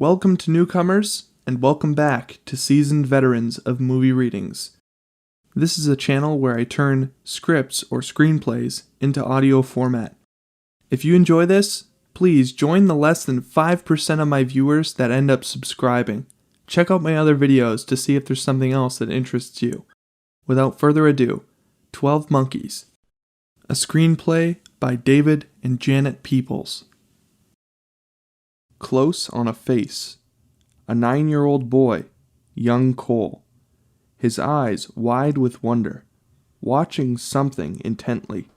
Welcome to newcomers, and welcome back to seasoned veterans of movie readings. This is a channel where I turn scripts or screenplays into audio format. If you enjoy this, please join the less than 5% of my viewers that end up subscribing. Check out my other videos to see if there's something else that interests you. Without further ado, 12 Monkeys, a screenplay by David and Janet Peoples. Close on a face, a 9-year-old boy, young Cole, his eyes wide with wonder, watching something intently.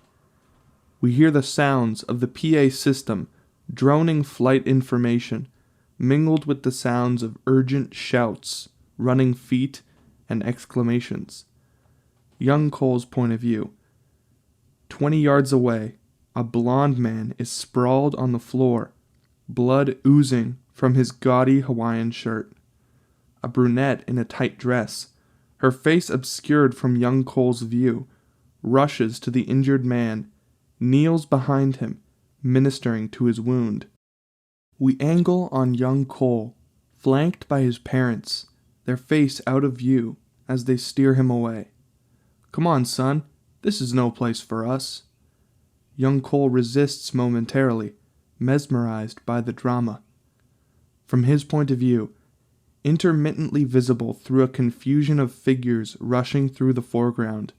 We hear the sounds of the PA system droning flight information, mingled with the sounds of urgent shouts, running feet, and exclamations. Young Cole's point of view. 20 yards away, a blond man is sprawled on the floor, blood oozing from his gaudy Hawaiian shirt. A brunette in a tight dress, her face obscured from young Cole's view, rushes to the injured man, kneels behind him, ministering to his wound. We angle on young Cole, flanked by his parents, their face out of view as they steer him away. "Come on, son, this is no place for us." Young Cole resists momentarily, mesmerized by the drama. From his point of view, intermittently visible through a confusion of figures rushing through the foreground,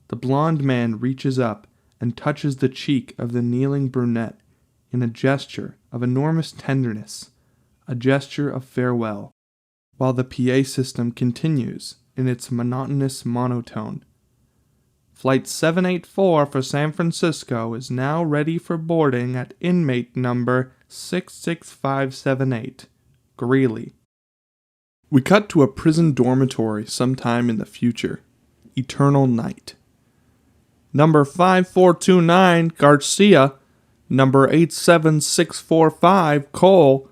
the blond man reaches up and touches the cheek of the kneeling brunette in a gesture of enormous tenderness, a gesture of farewell, while the PA system continues in its monotonous monotone. Flight 784 for San Francisco is now ready for boarding at inmate number 66578, Greeley. We cut to a prison dormitory sometime in the future. Eternal night. Number 5429, Garcia. Number 87645, Cole.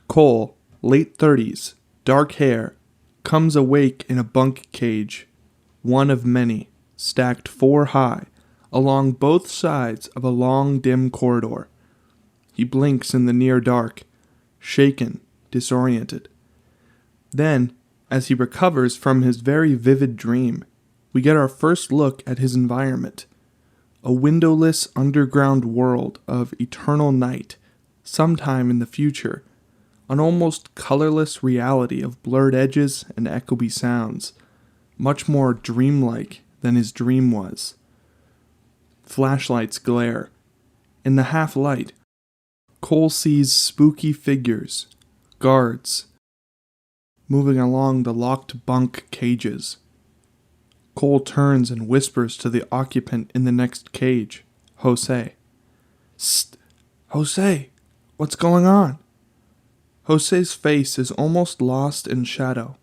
Cole, late 30s, dark hair, comes awake in a bunk cage, one of many, stacked 4 high, along both sides of a long, dim corridor. He blinks in the near dark, shaken, disoriented. Then, as he recovers from his very vivid dream, we get our first look at his environment. A windowless underground world of eternal night, sometime in the future, an almost colorless reality of blurred edges and echoey sounds, much more dreamlike than his dream was. Flashlights glare. In the half-light, Cole sees spooky figures, guards, moving along the locked bunk cages. Cole turns and whispers to the occupant in the next cage, Jose. "Sst! Jose! What's going on?" Jose's face is almost lost in shadow.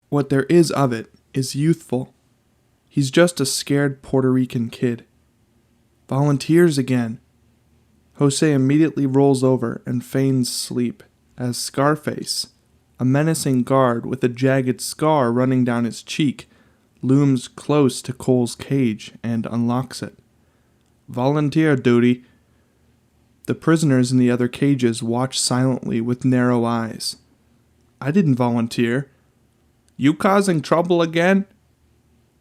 What there is of it is youthful. He's just a scared Puerto Rican kid. "Volunteers again." Jose immediately rolls over and feigns sleep as Scarface, a menacing guard with a jagged scar running down his cheek, looms close to Cole's cage and unlocks it. "Volunteer duty." The prisoners in the other cages watch silently with narrow eyes. "I didn't volunteer." "You causing trouble again?"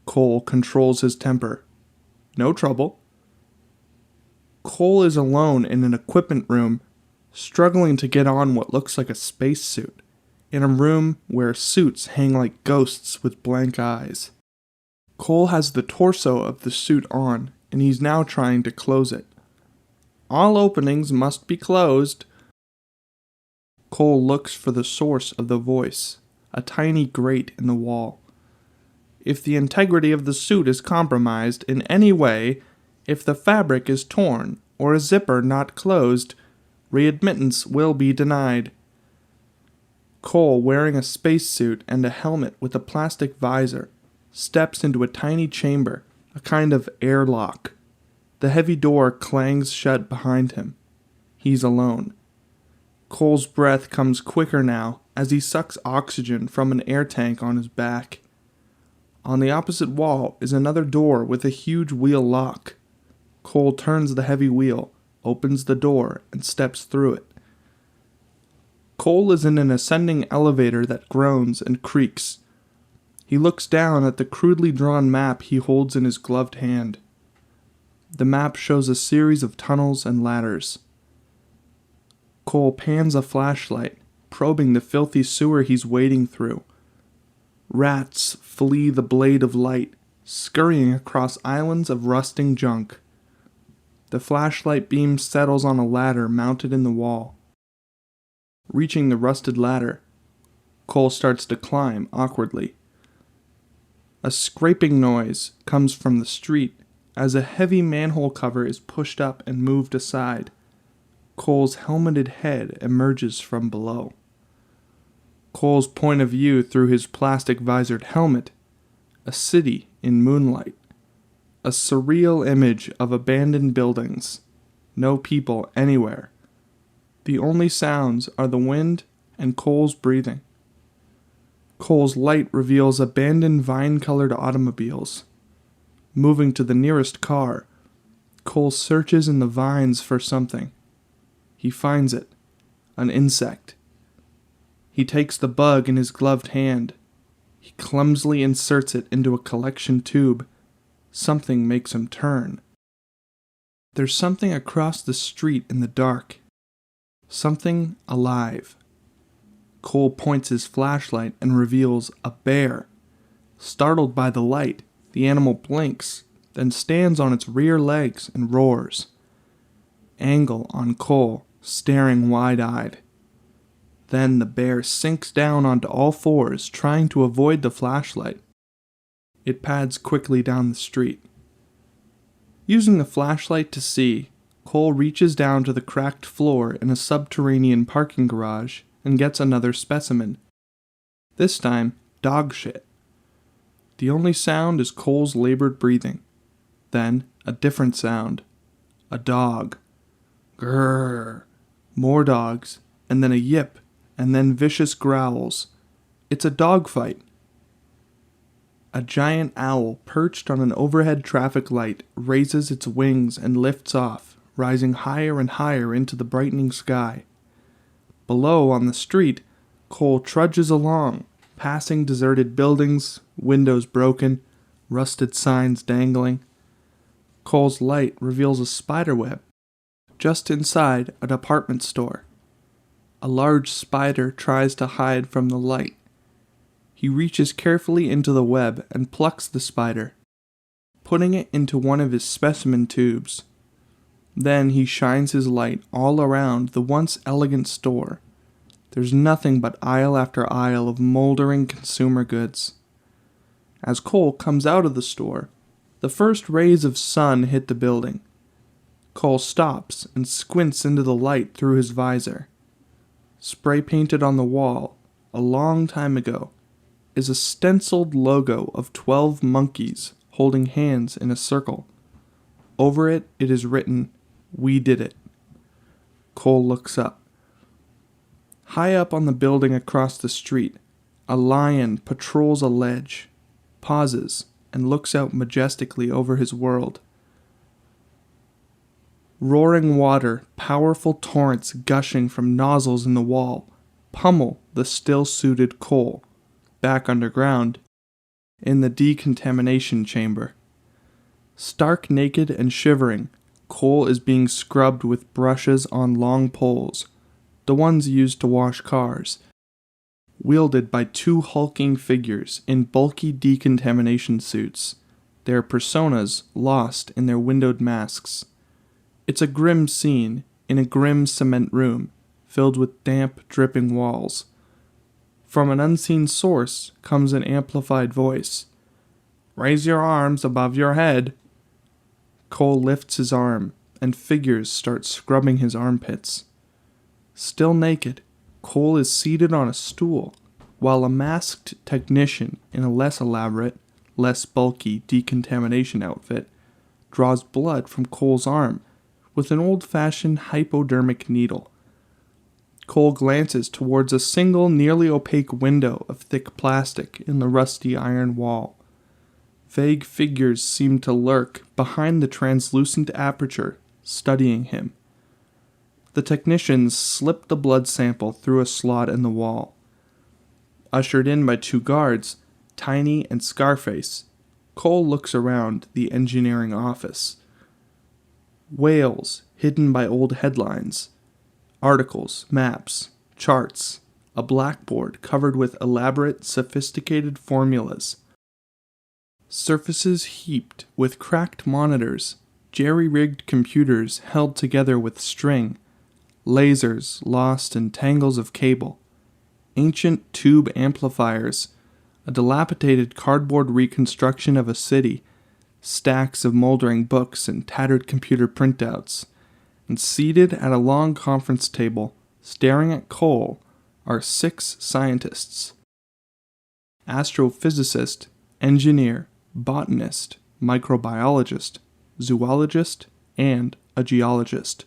Cole controls his temper. "No trouble." Cole is alone in an equipment room, struggling to get on what looks like a spacesuit, in a room where suits hang like ghosts with blank eyes. Cole has the torso of the suit on, and he's now trying to close it. "All openings must be closed." Cole looks for the source of the voice, a tiny grate in the wall. "If the integrity of the suit is compromised in any way, if the fabric is torn or a zipper not closed, readmittance will be denied." Cole, wearing a spacesuit and a helmet with a plastic visor, steps into a tiny chamber, a kind of airlock. The heavy door clangs shut behind him. He's alone. Cole's breath comes quicker now as he sucks oxygen from an air tank on his back. On the opposite wall is another door with a huge wheel lock. Cole turns the heavy wheel, opens the door, and steps through it. Cole is in an ascending elevator that groans and creaks. He looks down at the crudely drawn map he holds in his gloved hand. The map shows a series of tunnels and ladders. Cole pans a flashlight, probing the filthy sewer he's wading through. Rats flee the blade of light, scurrying across islands of rusting junk. The flashlight beam settles on a ladder mounted in the wall. Reaching the rusted ladder, Cole starts to climb awkwardly. A scraping noise comes from the street as a heavy manhole cover is pushed up and moved aside. Cole's helmeted head emerges from below. Cole's point of view through his plastic-visored helmet, a city in moonlight. A surreal image of abandoned buildings. No people anywhere. The only sounds are the wind and Cole's breathing. Cole's light reveals abandoned vine-colored automobiles. Moving to the nearest car, Cole searches in the vines for something. He finds it, an insect. He takes the bug in his gloved hand. He clumsily inserts it into a collection tube. Something makes him turn. There's something across the street in the dark. Something alive. Cole points his flashlight and reveals a bear. Startled by the light, the animal blinks, then stands on its rear legs and roars. Angle on Cole, staring wide-eyed. Then the bear sinks down onto all fours, trying to avoid the flashlight. It pads quickly down the street. Using the flashlight to see, Cole reaches down to the cracked floor in a subterranean parking garage and gets another specimen. This time, dog shit. The only sound is Cole's labored breathing. Then, a different sound. A dog. Grrr. More dogs, and then a yip, and then vicious growls. It's a dogfight. A giant owl perched on an overhead traffic light raises its wings and lifts off, rising higher and higher into the brightening sky. Below, on the street, Cole trudges along, passing deserted buildings, windows broken, rusted signs dangling. Cole's light reveals a spiderweb just inside a department store. A large spider tries to hide from the light. He reaches carefully into the web and plucks the spider, putting it into one of his specimen tubes. Then he shines his light all around the once elegant store. There's nothing but aisle after aisle of moldering consumer goods. As Cole comes out of the store, the first rays of sun hit the building. Cole stops and squints into the light through his visor. Spray painted on the wall, a long time ago, is a stenciled logo of 12 monkeys holding hands in a circle. Over it is written, "We did it." Cole looks up. High up on the building across the street, a lion patrols a ledge, pauses, and looks out majestically over his world. Roaring water, powerful torrents gushing from nozzles in the wall, pummel the still-suited Cole, back underground, in the decontamination chamber. Stark naked and shivering, Cole is being scrubbed with brushes on long poles, the ones used to wash cars, wielded by two hulking figures in bulky decontamination suits, their personas lost in their windowed masks. It's a grim scene in a grim cement room, filled with damp, dripping walls. From an unseen source comes an amplified voice. "Raise your arms above your head." Cole lifts his arm, and figures start scrubbing his armpits. Still naked, Cole is seated on a stool, while a masked technician in a less elaborate, less bulky decontamination outfit draws blood from Cole's arm with an old-fashioned hypodermic needle. Cole glances towards a single, nearly opaque window of thick plastic in the rusty iron wall. Vague figures seem to lurk behind the translucent aperture, studying him. The technicians slip the blood sample through a slot in the wall. Ushered in by 2 guards, Tiny and Scarface, Cole looks around the engineering office. Whales hidden by old headlines, articles, maps, charts, a blackboard covered with elaborate, sophisticated formulas. Surfaces heaped with cracked monitors, jerry-rigged computers held together with string, lasers lost in tangles of cable, ancient tube amplifiers, a dilapidated cardboard reconstruction of a city, stacks of moldering books and tattered computer printouts, and seated at a long conference table, staring at Cole, are 6 scientists. Astrophysicist, engineer, botanist, microbiologist, zoologist, and a geologist.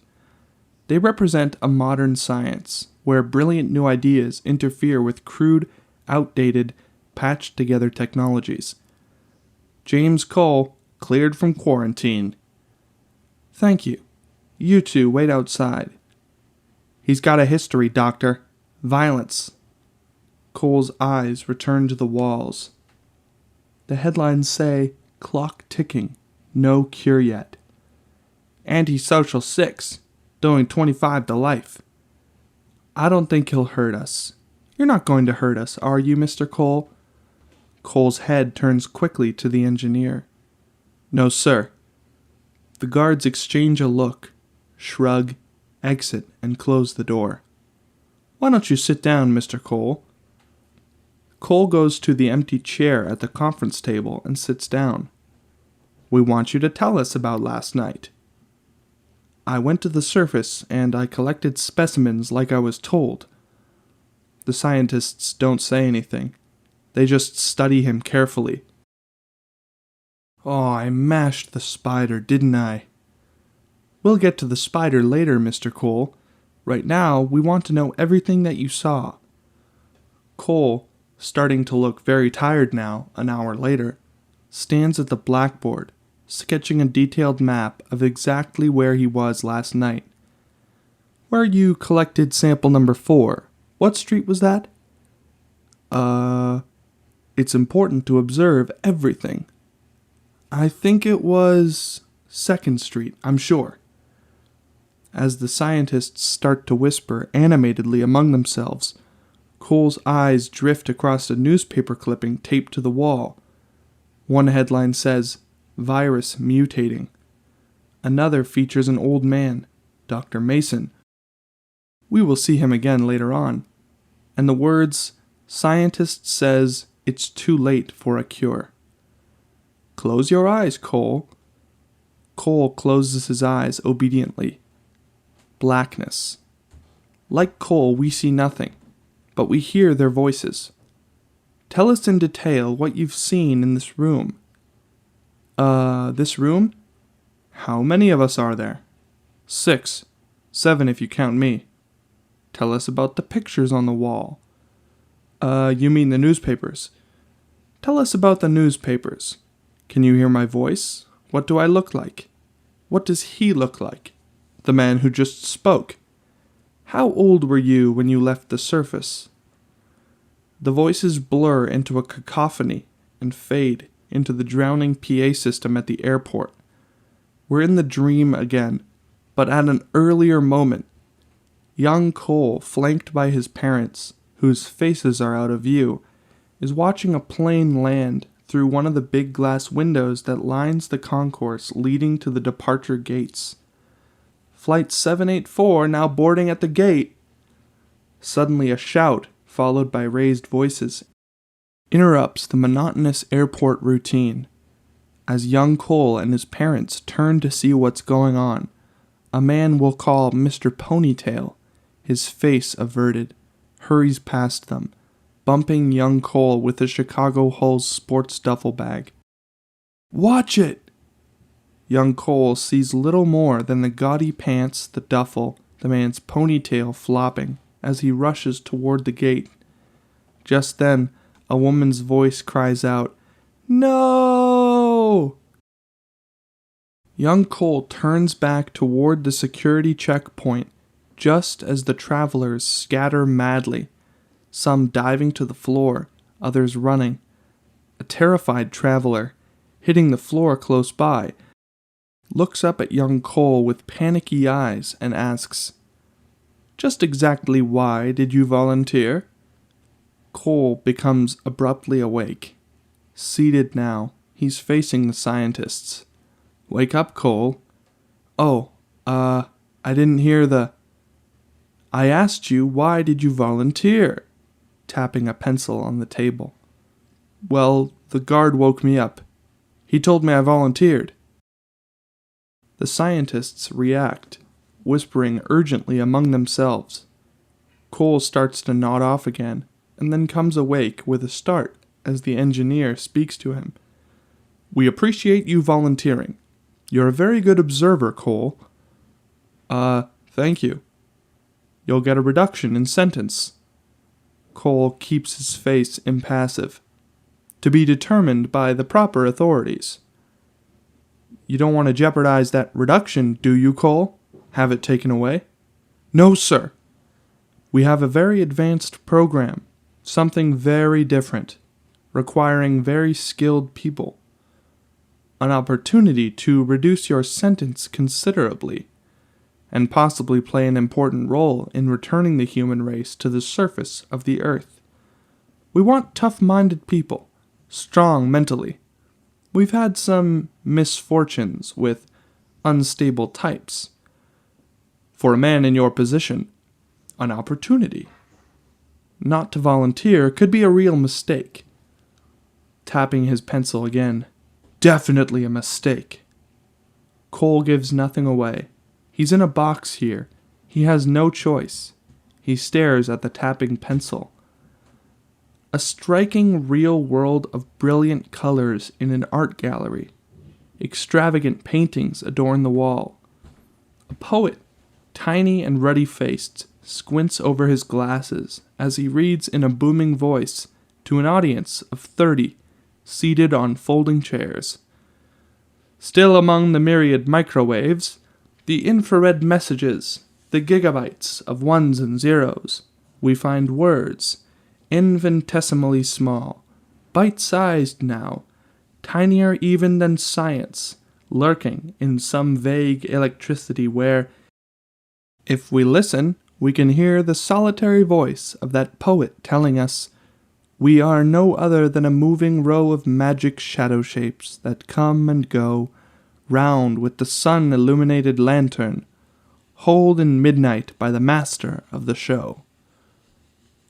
They represent a modern science where brilliant new ideas interfere with crude, outdated, patched-together technologies. James Cole, cleared from quarantine. Thank you. You 2 wait outside. He's got a history, Doctor. Violence. Cole's eyes return to the walls. The headlines say, clock ticking, no cure yet. Antisocial 6, doing 25 to life. I don't think he'll hurt us. You're not going to hurt us, are you, Mr. Cole? Cole's head turns quickly to the engineer. No, sir. The guards exchange a look, shrug, exit, and close the door. Why don't you sit down, Mr. Cole? Cole goes to the empty chair at the conference table and sits down. We want you to tell us about last night. I went to the surface and I collected specimens like I was told. The scientists don't say anything. They just study him carefully. Oh, I mashed the spider, didn't I? We'll get to the spider later, Mr. Cole. Right now, we want to know everything that you saw. Cole, starting to look very tired now, an hour later, stands at the blackboard, sketching a detailed map of exactly where he was last night. Where you collected sample number 4. What street was that? It's important to observe everything. I think it was 2nd Street, I'm sure. As the scientists start to whisper animatedly among themselves, Cole's eyes drift across a newspaper clipping taped to the wall. One headline says, Virus mutating. Another features an old man, Dr. Mason. We will see him again later on. And the words, Scientist says it's too late for a cure. Close your eyes, Cole. Cole closes his eyes obediently. Blackness. Like Cole, we see nothing, but we hear their voices. Tell us in detail what you've seen in this room. This room? How many of us are there? 6. 7 if you count me. Tell us about the pictures on the wall. You mean the newspapers. Tell us about the newspapers. Can you hear my voice? What do I look like? What does he look like? The man who just spoke. How old were you when you left the surface? The voices blur into a cacophony and fade into the drowning PA system at the airport. We're in the dream again, but at an earlier moment. Young Cole, flanked by his parents, whose faces are out of view, is watching a plane land through one of the big glass windows that lines the concourse leading to the departure gates. Flight 784 now boarding at the gate. Suddenly a shout, followed by raised voices, interrupts the monotonous airport routine. As young Cole and his parents turn to see what's going on, a man we'll call Mr. Ponytail, his face averted, hurries past them, bumping young Cole with the Chicago Hulls sports duffel bag. Watch it! Young Cole sees little more than the gaudy pants, the duffel, the man's ponytail flopping as he rushes toward the gate. Just then, a woman's voice cries out, "No!" Young Cole turns back toward the security checkpoint just as the travelers scatter madly, some diving to the floor, others running. A terrified traveler, hitting the floor close by, looks up at young Cole with panicky eyes and asks, "Just exactly why did you volunteer?" Cole becomes abruptly awake. Seated now, he's facing the scientists. "Wake up, Cole." "Oh, I didn't hear the..." "I asked you, why did you volunteer?" Tapping a pencil on the table. "Well, the guard woke me up. He told me I volunteered." The scientists react, whispering urgently among themselves. Cole starts to nod off again, and then comes awake with a start as the engineer speaks to him. "We appreciate you volunteering. You're a very good observer, Cole." Thank you." "You'll get a reduction in sentence." Cole keeps his face impassive. "To be determined by the proper authorities." "You don't want to jeopardize that reduction, do you, Cole? Have it taken away?" "No, sir. We have a very advanced program, something very different, requiring very skilled people. An opportunity to reduce your sentence considerably, and possibly play an important role in returning the human race to the surface of the earth. We want tough-minded people, strong mentally. We've had some misfortunes with unstable types. For a man in your position, an opportunity. Not to volunteer could be a real mistake." Tapping his pencil again. "Definitely a mistake." Cole gives nothing away. He's in a box here. He has no choice. He stares at the tapping pencil. A striking real world of brilliant colors in an art gallery. Extravagant paintings adorn the wall. A poet, tiny and ruddy-faced, squints over his glasses as he reads in a booming voice to an audience of 30, seated on folding chairs. "Still among the myriad microwaves, the infrared messages, the gigabytes of ones and zeros, we find words, infinitesimally small, bite-sized now, tinier even than science, lurking in some vague electricity where, if we listen, we can hear the solitary voice of that poet telling us, we are no other than a moving row of magic shadow shapes that come and go, round with the sun-illuminated lantern, holed in midnight by the master of the show."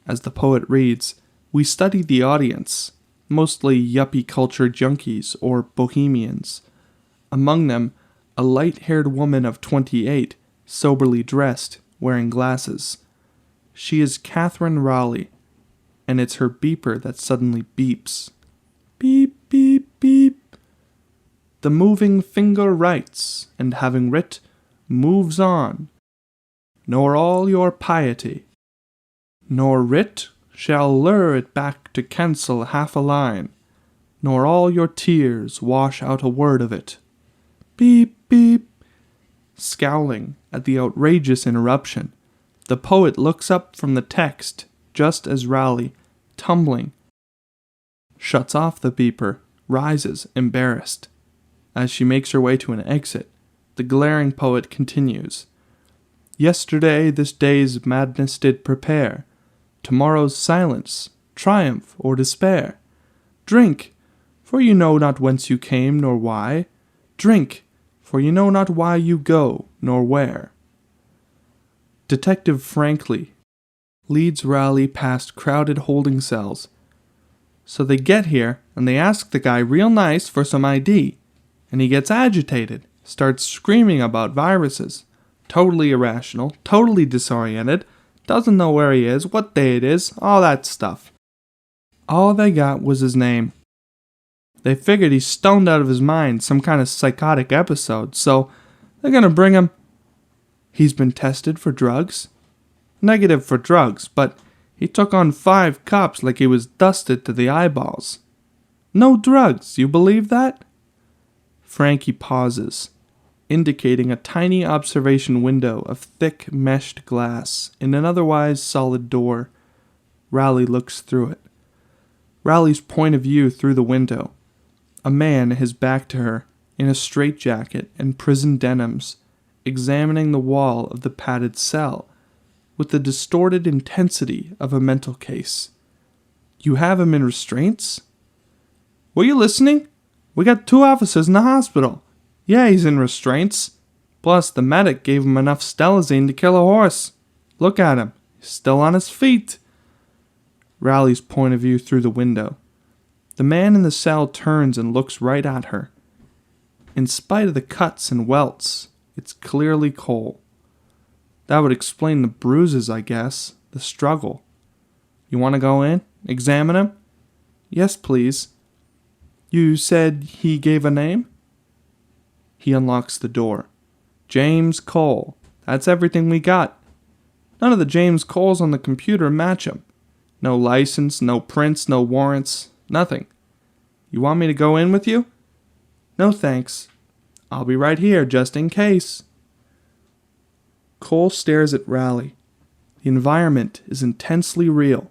As the poet reads, we study the audience, mostly yuppie culture junkies or bohemians. Among them, a light-haired woman of 28, soberly dressed, wearing glasses. She is Catherine Raleigh, and it's her beeper that suddenly beeps. Beep, beep, beep. The moving finger writes, and having writ, moves on. Nor all your piety, nor writ shall lure it back to cancel half a line, nor all your tears wash out a word of it. Beep, beep. Scowling at the outrageous interruption, the poet looks up from the text just as Raleigh, tumbling, shuts off the beeper, rises, embarrassed. As she makes her way to an exit, the glaring poet continues. Yesterday this day's madness did prepare, tomorrow's silence, triumph, or despair. Drink, for you know not whence you came nor why. Drink, for you know not why you go nor where. Detective frankly leads Raleigh past crowded holding cells. So they get here and they ask the guy real nice for some ID, and he gets agitated, starts screaming about viruses. Totally irrational, totally disoriented, doesn't know where he is, what day it is, all that stuff. All they got was his name. They figured he's stoned out of his mind, some kind of psychotic episode, so they're gonna bring him. He's been tested for drugs? Negative for drugs, but he took on 5 cops like he was dusted to the eyeballs. No drugs, you believe that? Frankie pauses. indicating a tiny observation window of thick meshed glass in an otherwise solid door. Raleigh looks through it. Raleigh's point of view through the window. A man, his back to her, in a straitjacket and prison denims, examining the wall of the padded cell with the distorted intensity of a mental case. You have him in restraints? Were you listening? We got 2 officers in the hospital. Yeah, he's in restraints. Plus, the medic gave him enough stelazine to kill a horse. Look at him. He's still on his feet. Raleigh's point of view through the window. The man in the cell turns and looks right at her. In spite of the cuts and welts, it's clearly Cole. That would explain the bruises, I guess, the struggle. You want to go in? Examine him? Yes, please. You said he gave a name? He unlocks the door. James Cole. That's everything we got. None of the James Coles on the computer match him. No license, no prints, no warrants, nothing. You want me to go in with you? No thanks. I'll be right here just in case. Cole stares at Raleigh. The environment is intensely real.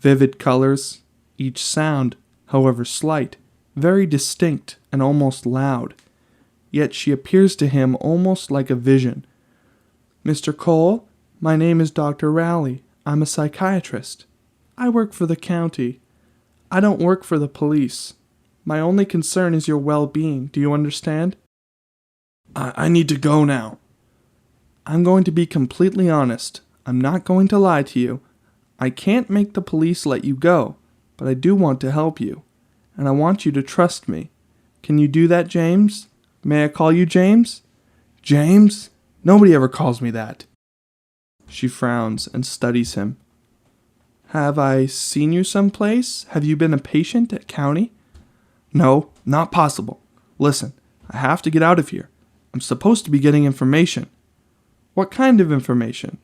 Vivid colors, each sound, however slight, very distinct and almost loud. Yet she appears to him almost like a vision. Mr. Cole, my name is Dr. Raleigh. I'm a psychiatrist. I work for the county. I don't work for the police. My only concern is your well-being. Do you understand? I need to go now. I'm going to be completely honest. I'm not going to lie to you. I can't make the police let you go, but I do want to help you, and I want you to trust me. Can you do that, James? May I call you James? James? Nobody ever calls me that. She frowns and studies him. Have I seen you someplace? Have you been a patient at county? No, not possible. Listen, I have to get out of here. I'm supposed to be getting information. What kind of information?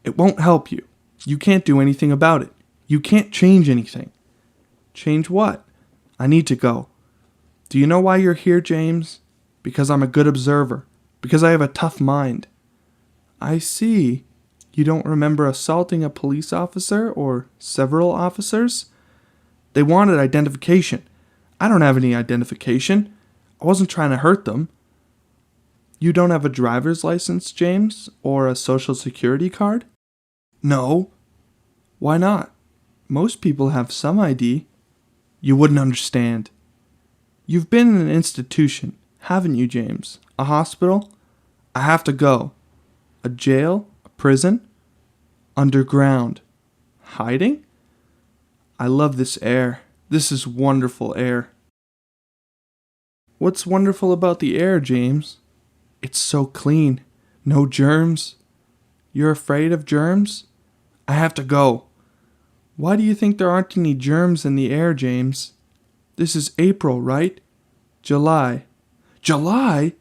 It won't help you. You can't do anything about it. You can't change anything. Change what? I need to go. Do you know why you're here, James? Because I'm a good observer. Because I have a tough mind. I see. You don't remember assaulting a police officer or several officers? They wanted identification. I don't have any identification. I wasn't trying to hurt them. You don't have a driver's license, James? Or a social security card? No. Why not? Most people have some ID. You wouldn't understand. You've been in an institution, haven't you, James? A hospital? I have to go. A jail? A prison? Underground. Hiding? I love this air. This is wonderful air. What's wonderful about the air, James? It's so clean. No germs. You're afraid of germs? I have to go. Why do you think there aren't any germs in the air, James? This is April, right? July. July?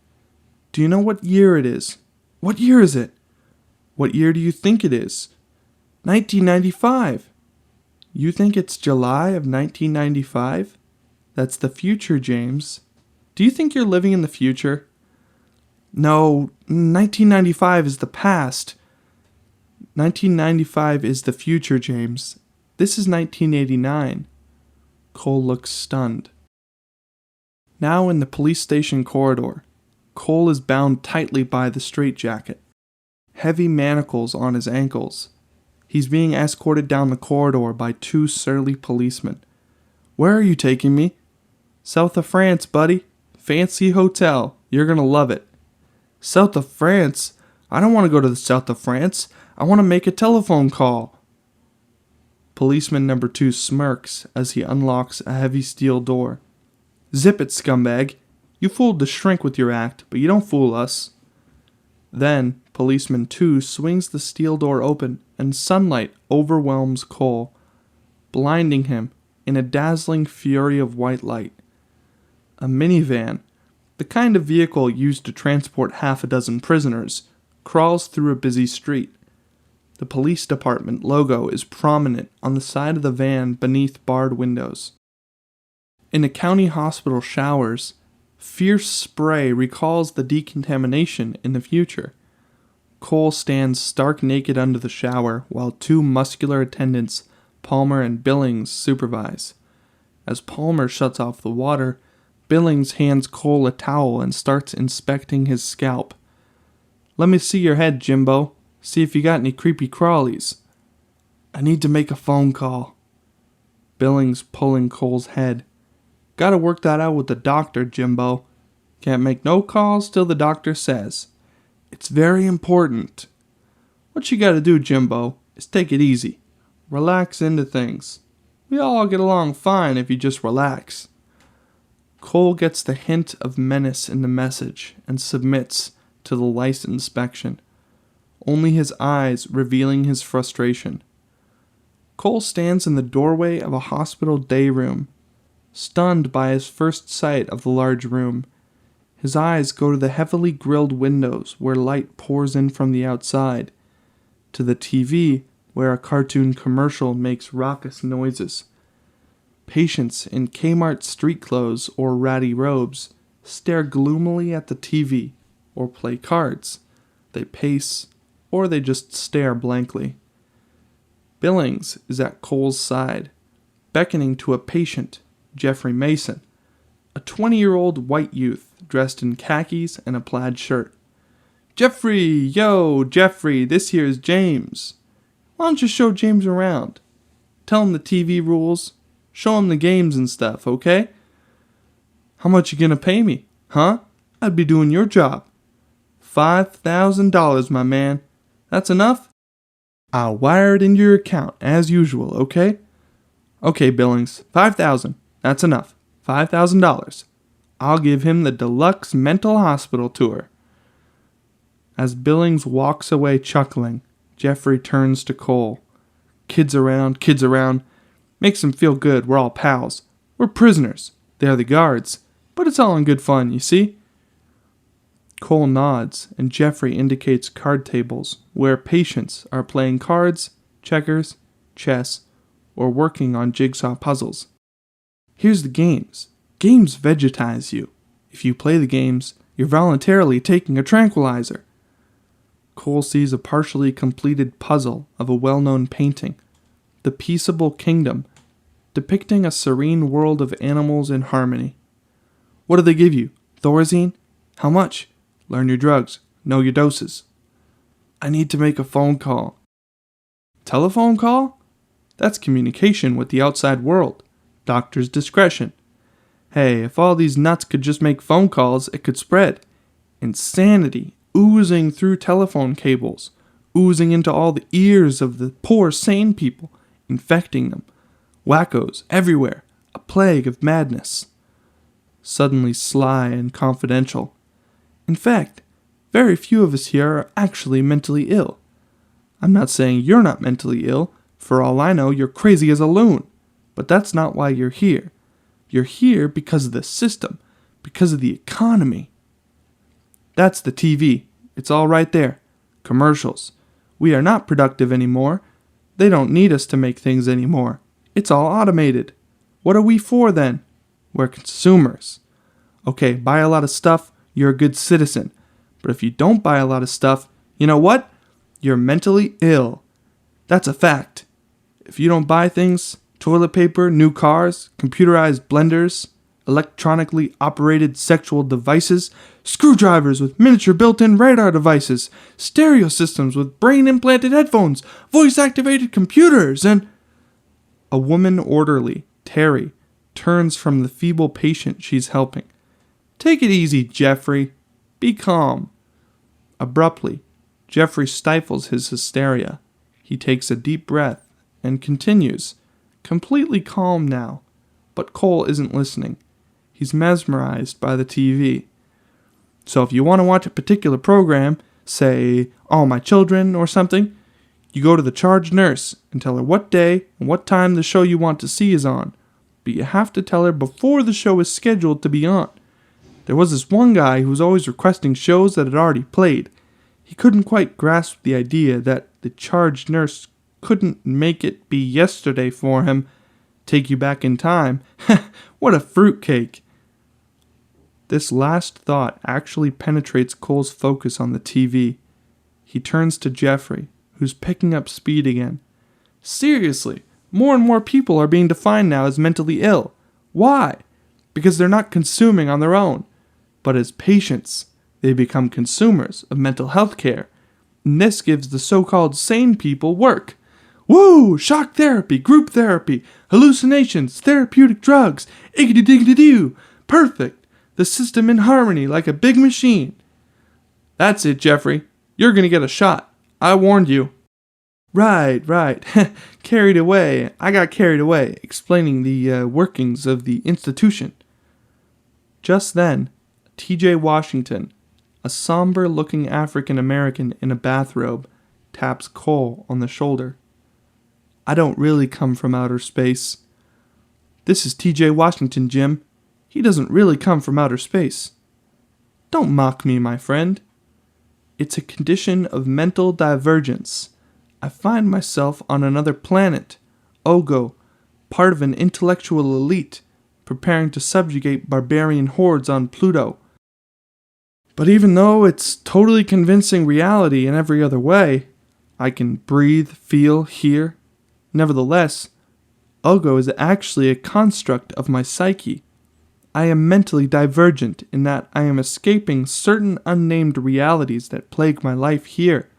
Do you know what year it is? What year is it? What year do you think it is? 1995. You think it's July of 1995? That's the future, James. Do you think you're living in the future? No, 1995 is the past. 1995 is the future, James. This is 1989. Cole looks stunned. Now in the police station corridor, Cole is bound tightly by the straitjacket. Heavy manacles on his ankles. He's being escorted down the corridor by 2 surly policemen. Where are you taking me? South of France, buddy. Fancy hotel. You're gonna love it. South of France? I don't want to go to the south of France. I want to make a telephone call. Policeman number 2 smirks as he unlocks a heavy steel door. Zip it, scumbag. You fooled the shrink with your act, but you don't fool us. Then, policeman 2 swings the steel door open and sunlight overwhelms Cole, blinding him in a dazzling fury of white light. A minivan, the kind of vehicle used to transport half a dozen prisoners, crawls through a busy street. The police department logo is prominent on the side of the van beneath barred windows. In the county hospital showers, Fierce spray recalls the decontamination in the future. Cole stands stark naked under the shower while two muscular attendants, Palmer and Billings, supervise. As Palmer shuts off the water, Billings hands Cole a towel and starts inspecting his scalp. "Let me see your head, Jimbo. See if you got any creepy crawlies." "I need to make a phone call." Billings pulling Cole's head. "Gotta work that out with the doctor, Jimbo. Can't make no calls till the doctor says. It's very important. What you gotta do, Jimbo, is take it easy. Relax into things. We all get along fine if you just relax." Cole gets the hint of menace in the message and submits to the lice inspection, only his eyes revealing his frustration. Cole stands in the doorway of a hospital day room, stunned by his first sight of the large room. His eyes go to the heavily grilled windows where light pours in from the outside, to the TV where a cartoon commercial makes raucous noises. Patients in Kmart street clothes or ratty robes stare gloomily at the TV or play cards. They pace or they just stare blankly. Billings is at Cole's side, beckoning to a patient, Jeffrey Mason, a 20-year-old white youth dressed in khakis and a plaid shirt. "Jeffrey, yo, Jeffrey, this here's James. Why don't you show James around? Tell him the TV rules. Show him the games and stuff, okay?" "How much you gonna pay me? Huh? I'd be doing your job." $5,000, my man. That's enough? I'll wire it into your account as usual, okay? Okay, Billings, 5,000. That's enough. $5,000. I'll give him the deluxe mental hospital tour. As Billings walks away chuckling, Jeffrey turns to Cole. Kids around. Makes him feel good. We're all pals. We're prisoners. They're the guards. But it's all in good fun, you see? Cole nods, and Jeffrey indicates card tables where patients are playing cards, checkers, chess, or working on jigsaw puzzles. Here's the games. Games vegetize you. If you play the games, you're voluntarily taking a tranquilizer. Cole sees a partially completed puzzle of a well-known painting, The Peaceable Kingdom, depicting a serene world of animals in harmony. What do they give you? Thorazine? How much? Learn your drugs. Know your doses. I need to make a phone call. Telephone call? That's communication with the outside world. Doctor's discretion. Hey, if all these nuts could just make phone calls, it could spread. Insanity oozing through telephone cables, oozing into all the ears of the poor sane people, infecting them. Wackos everywhere, a plague of madness. Suddenly sly and confidential. In fact, very few of us here are actually mentally ill. I'm not saying you're not mentally ill. For all I know, you're crazy as a loon. But that's not why you're here. You're here because of the system, because of the economy. That's the TV. It's all right there. Commercials. We are not productive anymore. They don't need us to make things anymore. It's all automated. What are we for then? We're consumers. Okay, buy a lot of stuff, you're a good citizen. But if you don't buy a lot of stuff, you know what? You're mentally ill. That's a fact. If you don't buy things, toilet paper, new cars, computerized blenders, electronically operated sexual devices, screwdrivers with miniature built-in radar devices, stereo systems with brain-implanted headphones, voice-activated computers, and... A woman orderly, Terry, turns from the feeble patient she's helping. Take it easy, Jeffrey. Be calm. Abruptly, Jeffrey stifles his hysteria. He takes a deep breath and continues, completely calm now. But Cole isn't listening. He's mesmerized by the TV. So if you want to watch a particular program, say All My Children or something, you go to the charge nurse and tell her what day and what time the show you want to see is on. But you have to tell her before the show is scheduled to be on. There was this one guy who was always requesting shows that had already played. He couldn't quite grasp the idea that the charge nurse couldn't make it be yesterday for him. Take you back in time. What a fruitcake. This last thought actually penetrates Cole's focus on the TV. He turns to Jeffrey, who's picking up speed again. Seriously, more and more people are being defined now as mentally ill. Why? Because they're not consuming on their own, but as patients. They become consumers of mental health care. And this gives the so-called sane people work. Woo! Shock therapy, group therapy, hallucinations, therapeutic drugs, iggity-diggity-doo. Perfect. The system in harmony like a big machine. That's it, Jeffrey. You're gonna get a shot. I warned you. Right. Carried away. I got carried away, explaining the workings of the institution. Just then, T.J. Washington, a somber-looking African-American in a bathrobe, taps Cole on the shoulder. I don't really come from outer space. This is T.J. Washington, Jim. He doesn't really come from outer space. Don't mock me, my friend. It's a condition of mental divergence. I find myself on another planet, Ogo, part of an intellectual elite, preparing to subjugate barbarian hordes on Pluto. But even though it's totally convincing reality in every other way, I can breathe, feel, hear. Nevertheless, Ogo is actually a construct of my psyche. I am mentally divergent in that I am escaping certain unnamed realities that plague my life here.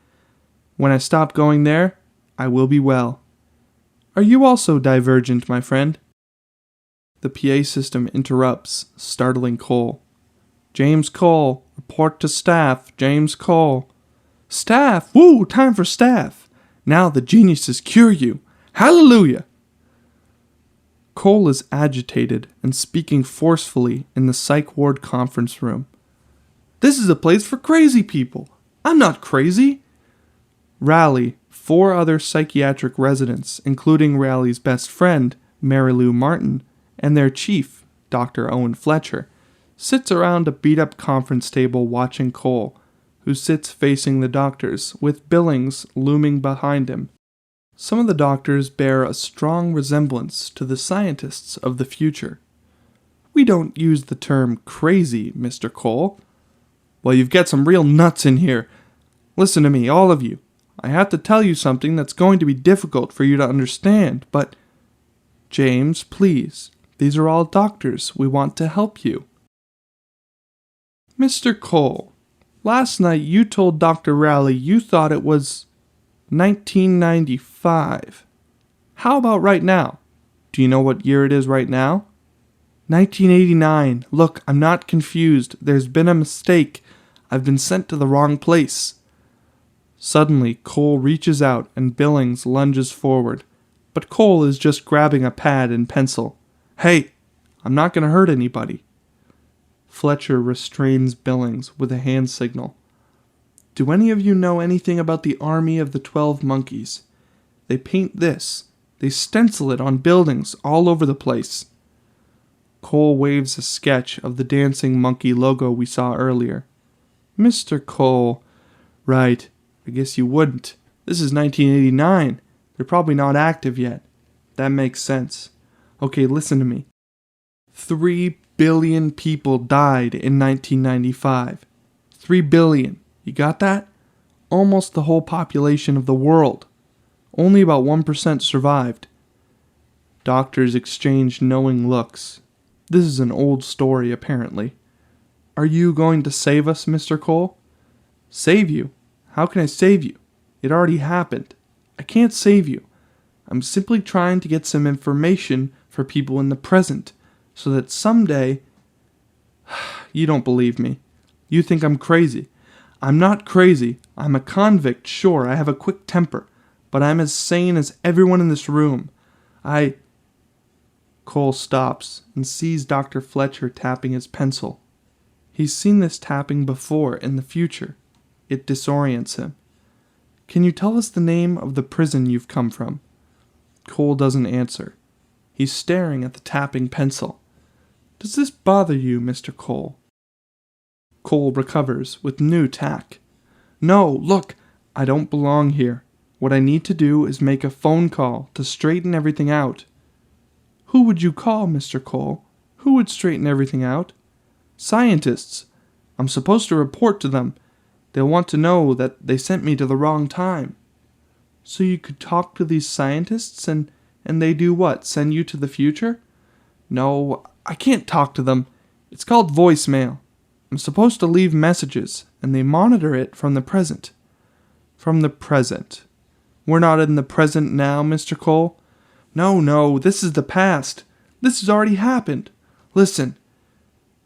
When I stop going there, I will be well. Are you also divergent, my friend? The PA system interrupts, startling Cole. James Cole, report to staff, James Cole. Staff! Woo! Time for staff! Now the geniuses cure you! Hallelujah! Cole is agitated and speaking forcefully in the psych ward conference room. This is a place for crazy people! I'm not crazy! Raleigh, 4 other psychiatric residents, including Raleigh's best friend, Mary Lou Martin, and their chief, Dr. Owen Fletcher, sits around a beat-up conference table watching Cole, who sits facing the doctors, with Billings looming behind him. Some of the doctors bear a strong resemblance to the scientists of the future. We don't use the term crazy, Mr. Cole. Well, you've got some real nuts in here. Listen to me, all of you. I have to tell you something that's going to be difficult for you to understand, but... James, please. These are all doctors. We want to help you. Mr. Cole, last night you told Dr. Raleigh you thought it was 1995. How about right now? Do you know what year it is right now? 1989. Look, I'm not confused. There's been a mistake. I've been sent to the wrong place. Suddenly, Cole reaches out and Billings lunges forward. But Cole is just grabbing a pad and pencil. Hey, I'm not going to hurt anybody. Fletcher restrains Billings with a hand signal. Do any of you know anything about the Army of the 12 Monkeys? They paint this. They stencil it on buildings all over the place. Cole waves a sketch of the dancing monkey logo we saw earlier. Mr. Cole. Right. I guess you wouldn't. This is 1989. They're probably not active yet. That makes sense. Okay, listen to me. 3 billion people died in 1995. 3 billion. You got that? Almost the whole population of the world. Only about 1% survived. Doctors exchanged knowing looks. This is an old story, apparently. Are you going to save us, Mr. Cole? Save you? How can I save you? It already happened. I can't save you. I'm simply trying to get some information for people in the present, so that someday... You don't believe me. You think I'm crazy. I'm not crazy. I'm a convict, sure. I have a quick temper. But I'm as sane as everyone in this room. Cole stops and sees Dr. Fletcher tapping his pencil. He's seen this tapping before in the future. It disorients him. Can you tell us the name of the prison you've come from? Cole doesn't answer. He's staring at the tapping pencil. Does this bother you, Mr. Cole? Cole recovers with new tack. No, look, I don't belong here. What I need to do is make a phone call to straighten everything out. Who would you call, Mr. Cole? Who would straighten everything out? Scientists. I'm supposed to report to them. They'll want to know that they sent me to the wrong time. So you could talk to these scientists and they do what? Send you to the future? No, I can't talk to them. It's called voicemail. I'm supposed to leave messages, and they monitor it from the present. From the present. We're not in the present now, Mr. Cole. No, this is the past. This has already happened. Listen,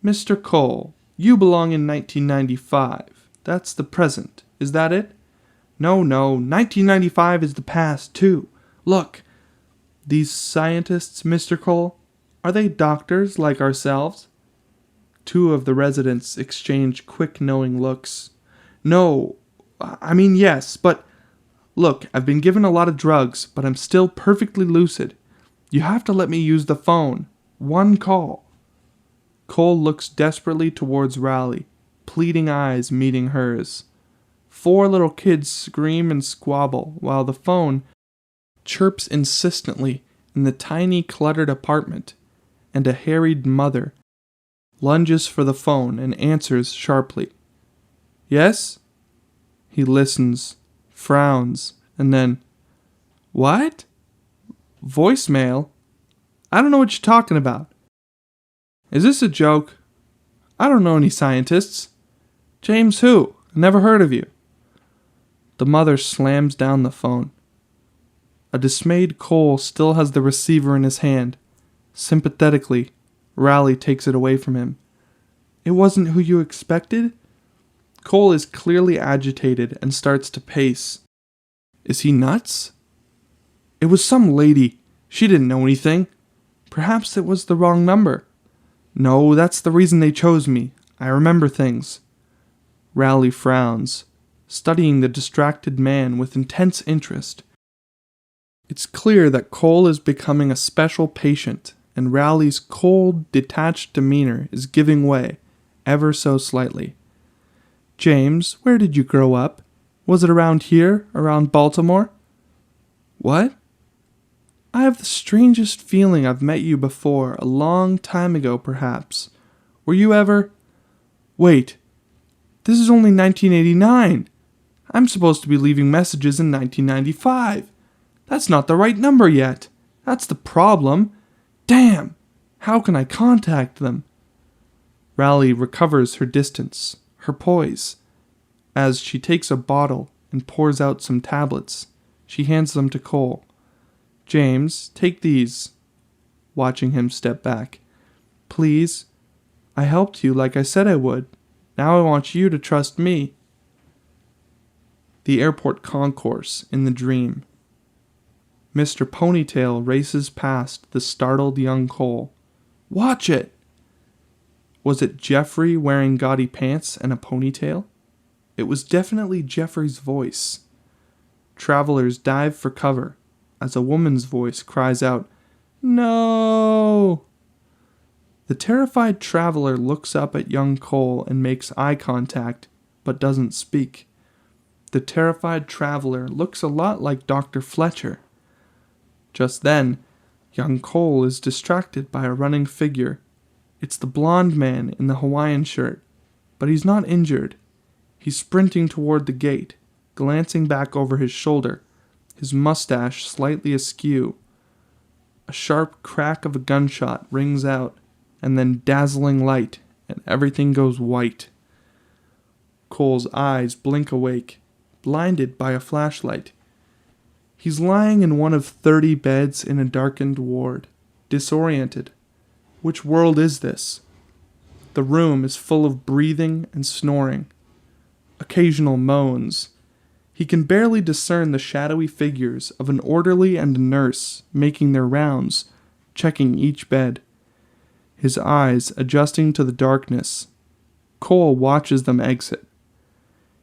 Mr. Cole, you belong in 1995. That's the present. Is that it? No, 1995 is the past, too. Look, these scientists, Mr. Cole, are they doctors like ourselves? Two of the residents exchange quick, knowing looks. No, I mean yes, but look, I've been given a lot of drugs, but I'm still perfectly lucid. You have to let me use the phone. One call. Cole looks desperately towards Raleigh, pleading eyes meeting hers. 4 little kids scream and squabble while the phone chirps insistently in the tiny, cluttered apartment, and a harried mother lunges for the phone and answers sharply. Yes? He listens, frowns, and then, what? Voicemail? I don't know what you're talking about. Is this a joke? I don't know any scientists. James who? I never heard of you. The mother slams down the phone. A dismayed Cole still has the receiver in his hand. Sympathetically, Raleigh takes it away from him. It wasn't who you expected? Cole is clearly agitated and starts to pace. Is he nuts? It was some lady. She didn't know anything. Perhaps it was the wrong number. No, that's the reason they chose me. I remember things. Raleigh frowns, studying the distracted man with intense interest. It's clear that Cole is becoming a special patient, and Raleigh's cold, detached demeanor is giving way, ever so slightly. James, where did you grow up? Was it around here, around Baltimore? What? I have the strangest feeling I've met you before, a long time ago, perhaps. Were you ever... Wait, this is only 1989. I'm supposed to be leaving messages in 1995. That's not the right number yet. That's the problem. Damn! How can I contact them? Raleigh recovers her distance, her poise. As she takes a bottle and pours out some tablets, she hands them to Cole. James, take these. Watching him step back. Please. I helped you like I said I would. Now I want you to trust me. The airport concourse in the dream. Mr. Ponytail races past the startled young Cole. Watch it! Was it Jeffrey wearing gaudy pants and a ponytail? It was definitely Jeffrey's voice. Travelers dive for cover as a woman's voice cries out, No! The terrified traveler looks up at young Cole and makes eye contact, but doesn't speak. The terrified traveler looks a lot like Dr. Fletcher. Just then, young Cole is distracted by a running figure. It's the blond man in the Hawaiian shirt, but he's not injured. He's sprinting toward the gate, glancing back over his shoulder, his mustache slightly askew. A sharp crack of a gunshot rings out, and then dazzling light, and everything goes white. Cole's eyes blink awake, blinded by a flashlight. He's lying in one of 30 beds in a darkened ward, disoriented. Which world is this? The room is full of breathing and snoring. Occasional moans. He can barely discern the shadowy figures of an orderly and a nurse making their rounds, checking each bed. His eyes adjusting to the darkness. Cole watches them exit.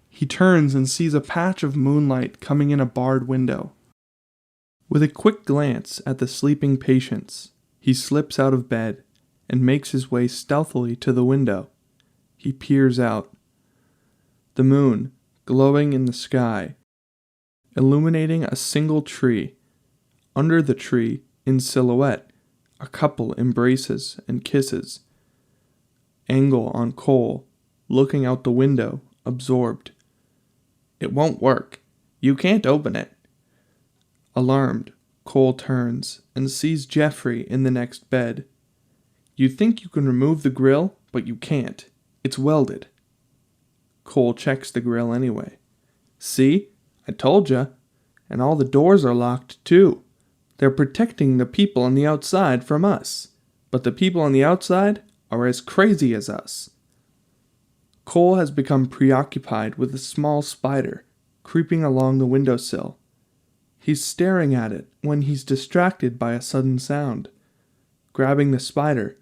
He turns and sees a patch of moonlight coming in a barred window. With a quick glance at the sleeping patients, he slips out of bed and makes his way stealthily to the window. He peers out. The moon, glowing in the sky, illuminating a single tree. Under the tree, in silhouette, a couple embraces and kisses. Angle on Cole, looking out the window, absorbed. It won't work. You can't open it. Alarmed, Cole turns and sees Jeffrey in the next bed. You think you can remove the grill, but you can't. It's welded. Cole checks the grill anyway. See? I told ya. And all the doors are locked too. They're protecting the people on the outside from us. But the people on the outside are as crazy as us. Cole has become preoccupied with a small spider creeping along the windowsill. He's staring at it when he's distracted by a sudden sound. Grabbing the spider,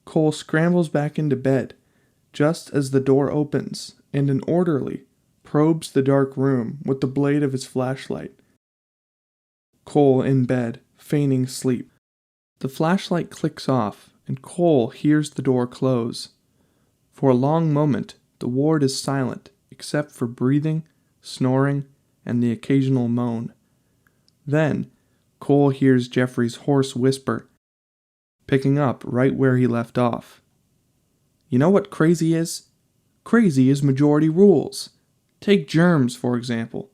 Cole scrambles back into bed just as the door opens and an orderly probes the dark room with the blade of his flashlight. Cole in bed, feigning sleep. The flashlight clicks off and Cole hears the door close. For a long moment, the ward is silent except for breathing, snoring, and the occasional moan. Then, Cole hears Jeffrey's hoarse whisper, picking up right where he left off. You know what crazy is? Crazy is majority rules. Take germs, for example.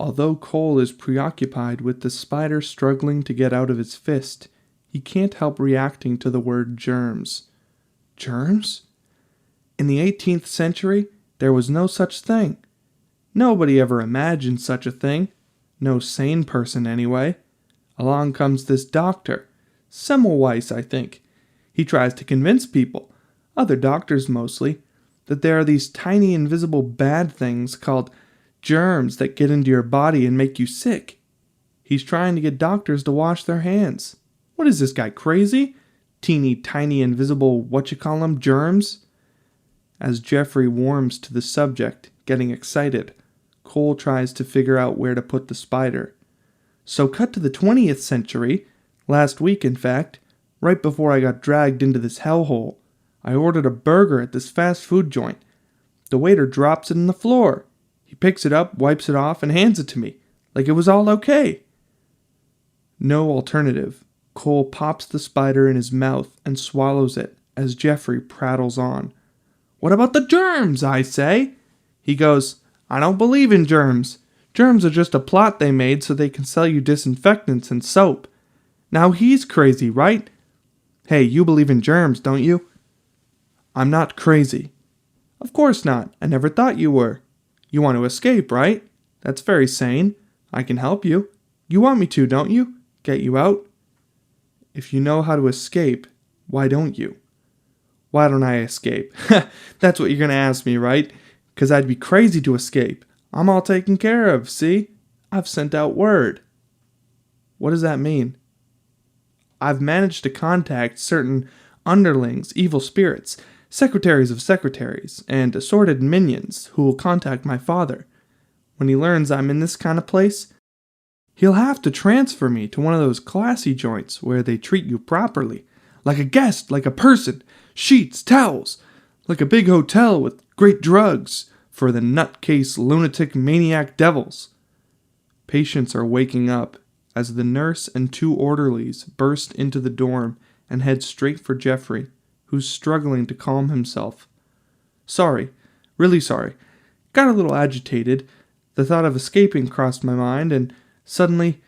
Although Cole is preoccupied with the spider struggling to get out of his fist, he can't help reacting to the word germs. Germs? In the 18th century, there was no such thing. Nobody ever imagined such a thing. No sane person, anyway. Along comes this doctor. Semmelweis, I think. He tries to convince people, other doctors mostly, that there are these tiny invisible bad things called germs that get into your body and make you sick. He's trying to get doctors to wash their hands. What is this guy, crazy? Teeny tiny invisible whatchamacallem germs? As Jeffrey warms to the subject, getting excited, Cole tries to figure out where to put the spider. So cut to the 20th century, last week in fact, right before I got dragged into this hellhole. I ordered a burger at this fast food joint. The waiter drops it on the floor. He picks it up, wipes it off, and hands it to me, like it was all okay. No alternative. Cole pops the spider in his mouth and swallows it as Jeffrey prattles on. What about the germs, I say? He goes, I don't believe in germs. Germs are just a plot they made so they can sell you disinfectants and soap. Now he's crazy, right? Hey, you believe in germs, don't you? I'm not crazy. Of course not. I never thought you were. You want to escape, right? That's very sane. I can help you. You want me to, don't you? Get you out? If you know how to escape, why don't you? Why don't I escape? That's what you're going to ask me, right? 'Cause I'd be crazy to escape. I'm all taken care of, see? I've sent out word. What does that mean? I've managed to contact certain underlings, evil spirits, secretaries of secretaries, and assorted minions who will contact my father. When he learns I'm in this kind of place, he'll have to transfer me to one of those classy joints where they treat you properly. Like a guest, like a person. Sheets, towels. Like a big hotel with great drugs for the nutcase, lunatic, maniac devils. Patients are waking up as the nurse and 2 orderlies burst into the dorm and head straight for Jeffrey, who's struggling to calm himself. Sorry, really sorry. Got a little agitated. The thought of escaping crossed my mind, and suddenly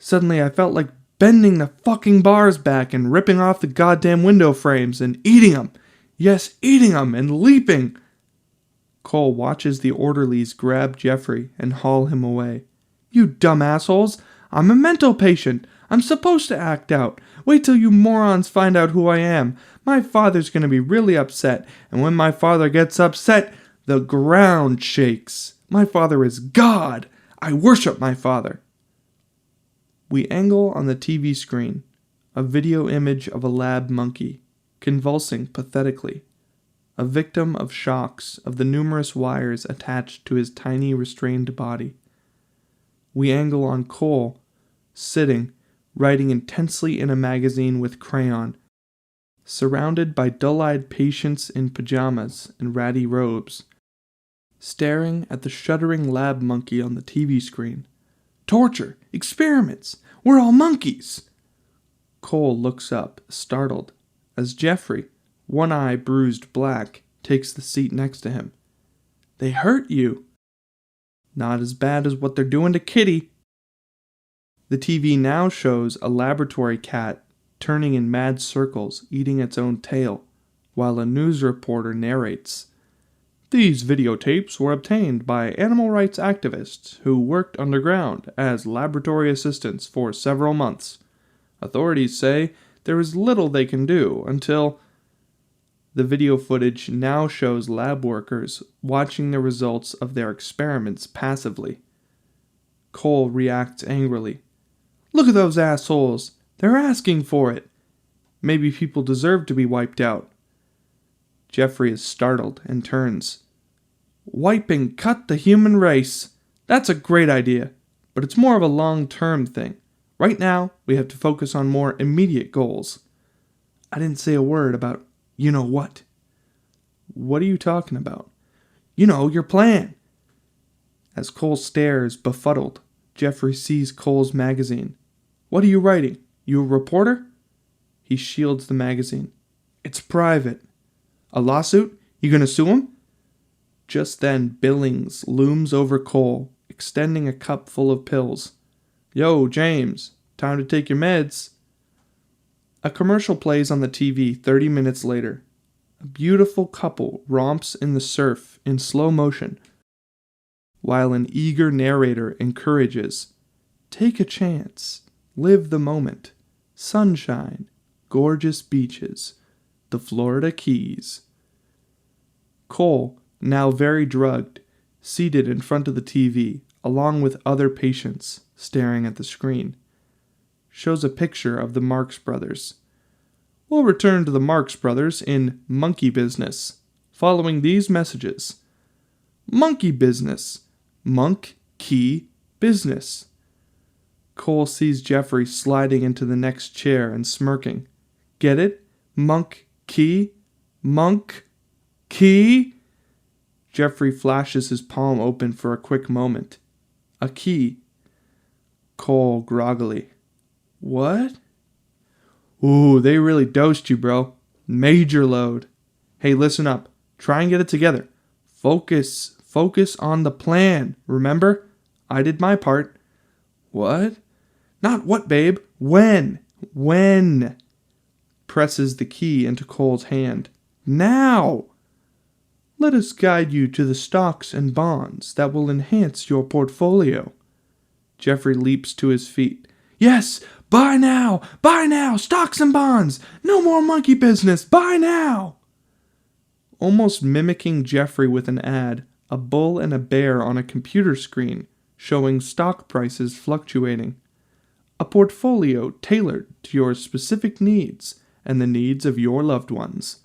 I felt like bending the fucking bars back and ripping off the goddamn window frames and eating them. Yes, eating them and leaping. Cole watches the orderlies grab Jeffrey and haul him away. You dumb assholes! I'm a mental patient. I'm supposed to act out. Wait till you morons find out who I am. My father's going to be really upset, and when my father gets upset, the ground shakes. My father is God. I worship my father. We angle on the TV screen, a video image of a lab monkey, convulsing pathetically, a victim of shocks of the numerous wires attached to his tiny restrained body. We angle on Cole, sitting, writing intensely in a magazine with crayon, surrounded by dull-eyed patients in pajamas and ratty robes, staring at the shuddering lab monkey on the TV screen. Torture! Experiments! We're all monkeys! Cole looks up, startled, as Jeffrey, one eye bruised black, takes the seat next to him. They hurt you. Not as bad as what they're doing to Kitty. The TV now shows a laboratory cat turning in mad circles, eating its own tail, while a news reporter narrates. These videotapes were obtained by animal rights activists who worked underground as laboratory assistants for several months. Authorities say there is little they can do until... The video footage now shows lab workers watching the results of their experiments passively. Cole reacts angrily. Look at those assholes! They're asking for it! Maybe people deserve to be wiped out. Jeffrey is startled and turns. Wipe and cut the human race. That's a great idea, but it's more of a long-term thing. Right now, we have to focus on more immediate goals. I didn't say a word about you know what. What are you talking about? You know, your plan. As Cole stares, befuddled, Jeffrey sees Cole's magazine. What are you writing? You a reporter? He shields the magazine. It's private. A lawsuit? You gonna sue him? Just then, Billings looms over Cole, extending a cup full of pills. Yo, James, time to take your meds. A commercial plays on the TV 30 minutes later. A beautiful couple romps in the surf in slow motion, while an eager narrator encourages, take a chance, live the moment, sunshine, gorgeous beaches, the Florida Keys. Cole, now very drugged, seated in front of the TV, along with other patients staring at the screen, shows a picture of the Marx Brothers. We'll return to the Marx Brothers in Monkey Business, following these messages. Monkey Business. Monk, key, business. Cole sees Jeffrey sliding into the next chair and smirking. Get it? Monk, key? Monk, key? Jeffrey flashes his palm open for a quick moment. A key. Cole groggily. What? Ooh, they really dosed you, bro. Major load. Hey, listen up. Try and get it together. Focus on the plan. Remember? I did my part. What? Not what, babe. When? When? Presses the key into Cole's hand. Now! Let us guide you to the stocks and bonds that will enhance your portfolio. Jeffrey leaps to his feet. Yes! Buy now! Buy now! Stocks and bonds! No more monkey business! Buy now! Almost mimicking Jeffrey with an ad, a bull and a bear on a computer screen, showing stock prices fluctuating. A portfolio tailored to your specific needs and the needs of your loved ones.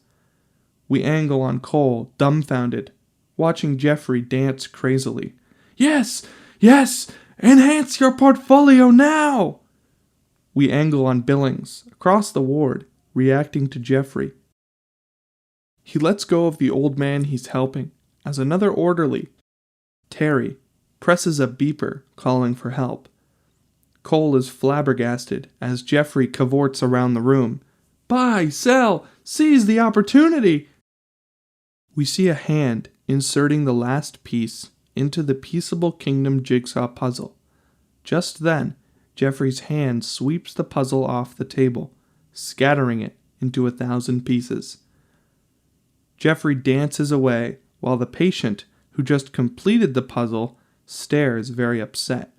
We angle on Cole, dumbfounded, watching Jeffrey dance crazily. Yes! Yes! Enhance your portfolio now! We angle on Billings, across the ward, reacting to Jeffrey. He lets go of the old man he's helping, as another orderly, Terry, presses a beeper, calling for help. Cole is flabbergasted as Jeffrey cavorts around the room. Buy, sell, seize the opportunity! We see a hand inserting the last piece into the Peaceable Kingdom jigsaw puzzle. Just then, Jeffrey's hand sweeps the puzzle off the table, scattering it into 1,000 pieces. Jeffrey dances away while the patient, who just completed the puzzle, stares very upset.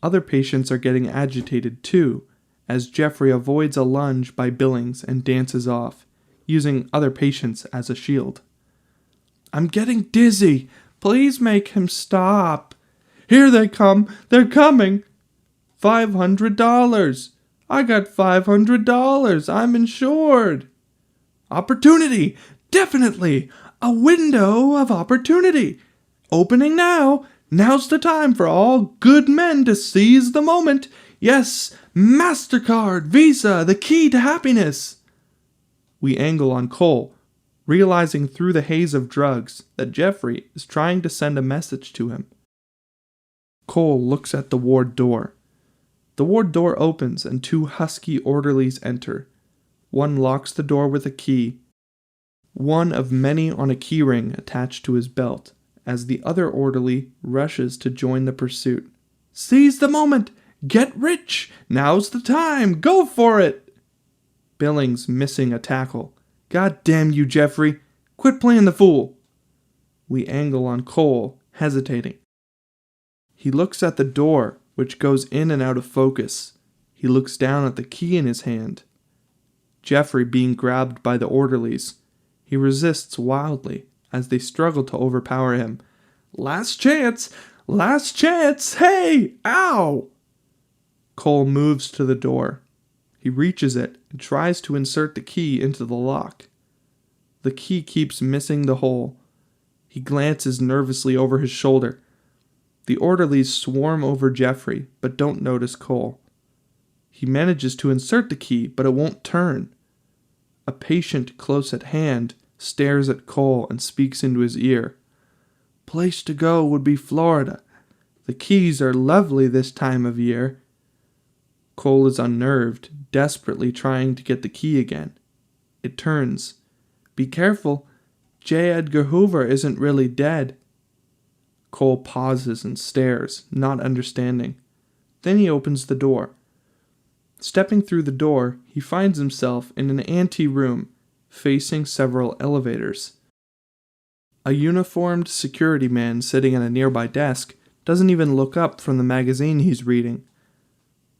Other patients are getting agitated too, as Jeffrey avoids a lunge by Billings and dances off, using other patients as a shield. I'm getting dizzy. Please make him stop. Here they come. They're coming. $500. I got $500. I'm insured. Opportunity. Definitely. A window of opportunity. Opening now. Now's the time for all good men to seize the moment. Yes, MasterCard, Visa, the key to happiness. We angle on Cole, realizing through the haze of drugs that Jeffrey is trying to send a message to him. Cole looks at the ward door. The ward door opens and 2 husky orderlies enter. One locks the door with a key, one of many on a keyring attached to his belt, as the other orderly rushes to join the pursuit. "Seize the moment! Get rich! Now's the time! Go for it!" Billings missing a tackle. "God damn you, Jeffrey! Quit playing the fool!" We angle on Cole, hesitating. He looks at the door, which goes in and out of focus. He looks down at the key in his hand. Jeffrey being grabbed by the orderlies. He resists wildly as they struggle to overpower him. "Last chance! Last chance! Hey! Ow!" Cole moves to the door. He reaches it and tries to insert the key into the lock. The key keeps missing the hole. He glances nervously over his shoulder. The orderlies swarm over Jeffrey, but don't notice Cole. He manages to insert the key, but it won't turn. A patient close at hand stares at Cole and speaks into his ear. "Place to go would be Florida. The keys are lovely this time of year." Cole is unnerved, desperately trying to get the key again. It turns. "Be careful. J. Edgar Hoover isn't really dead." Cole pauses and stares, not understanding. Then he opens the door. Stepping through the door, he finds himself in an ante-room, facing several elevators. A uniformed security man sitting at a nearby desk doesn't even look up from the magazine he's reading.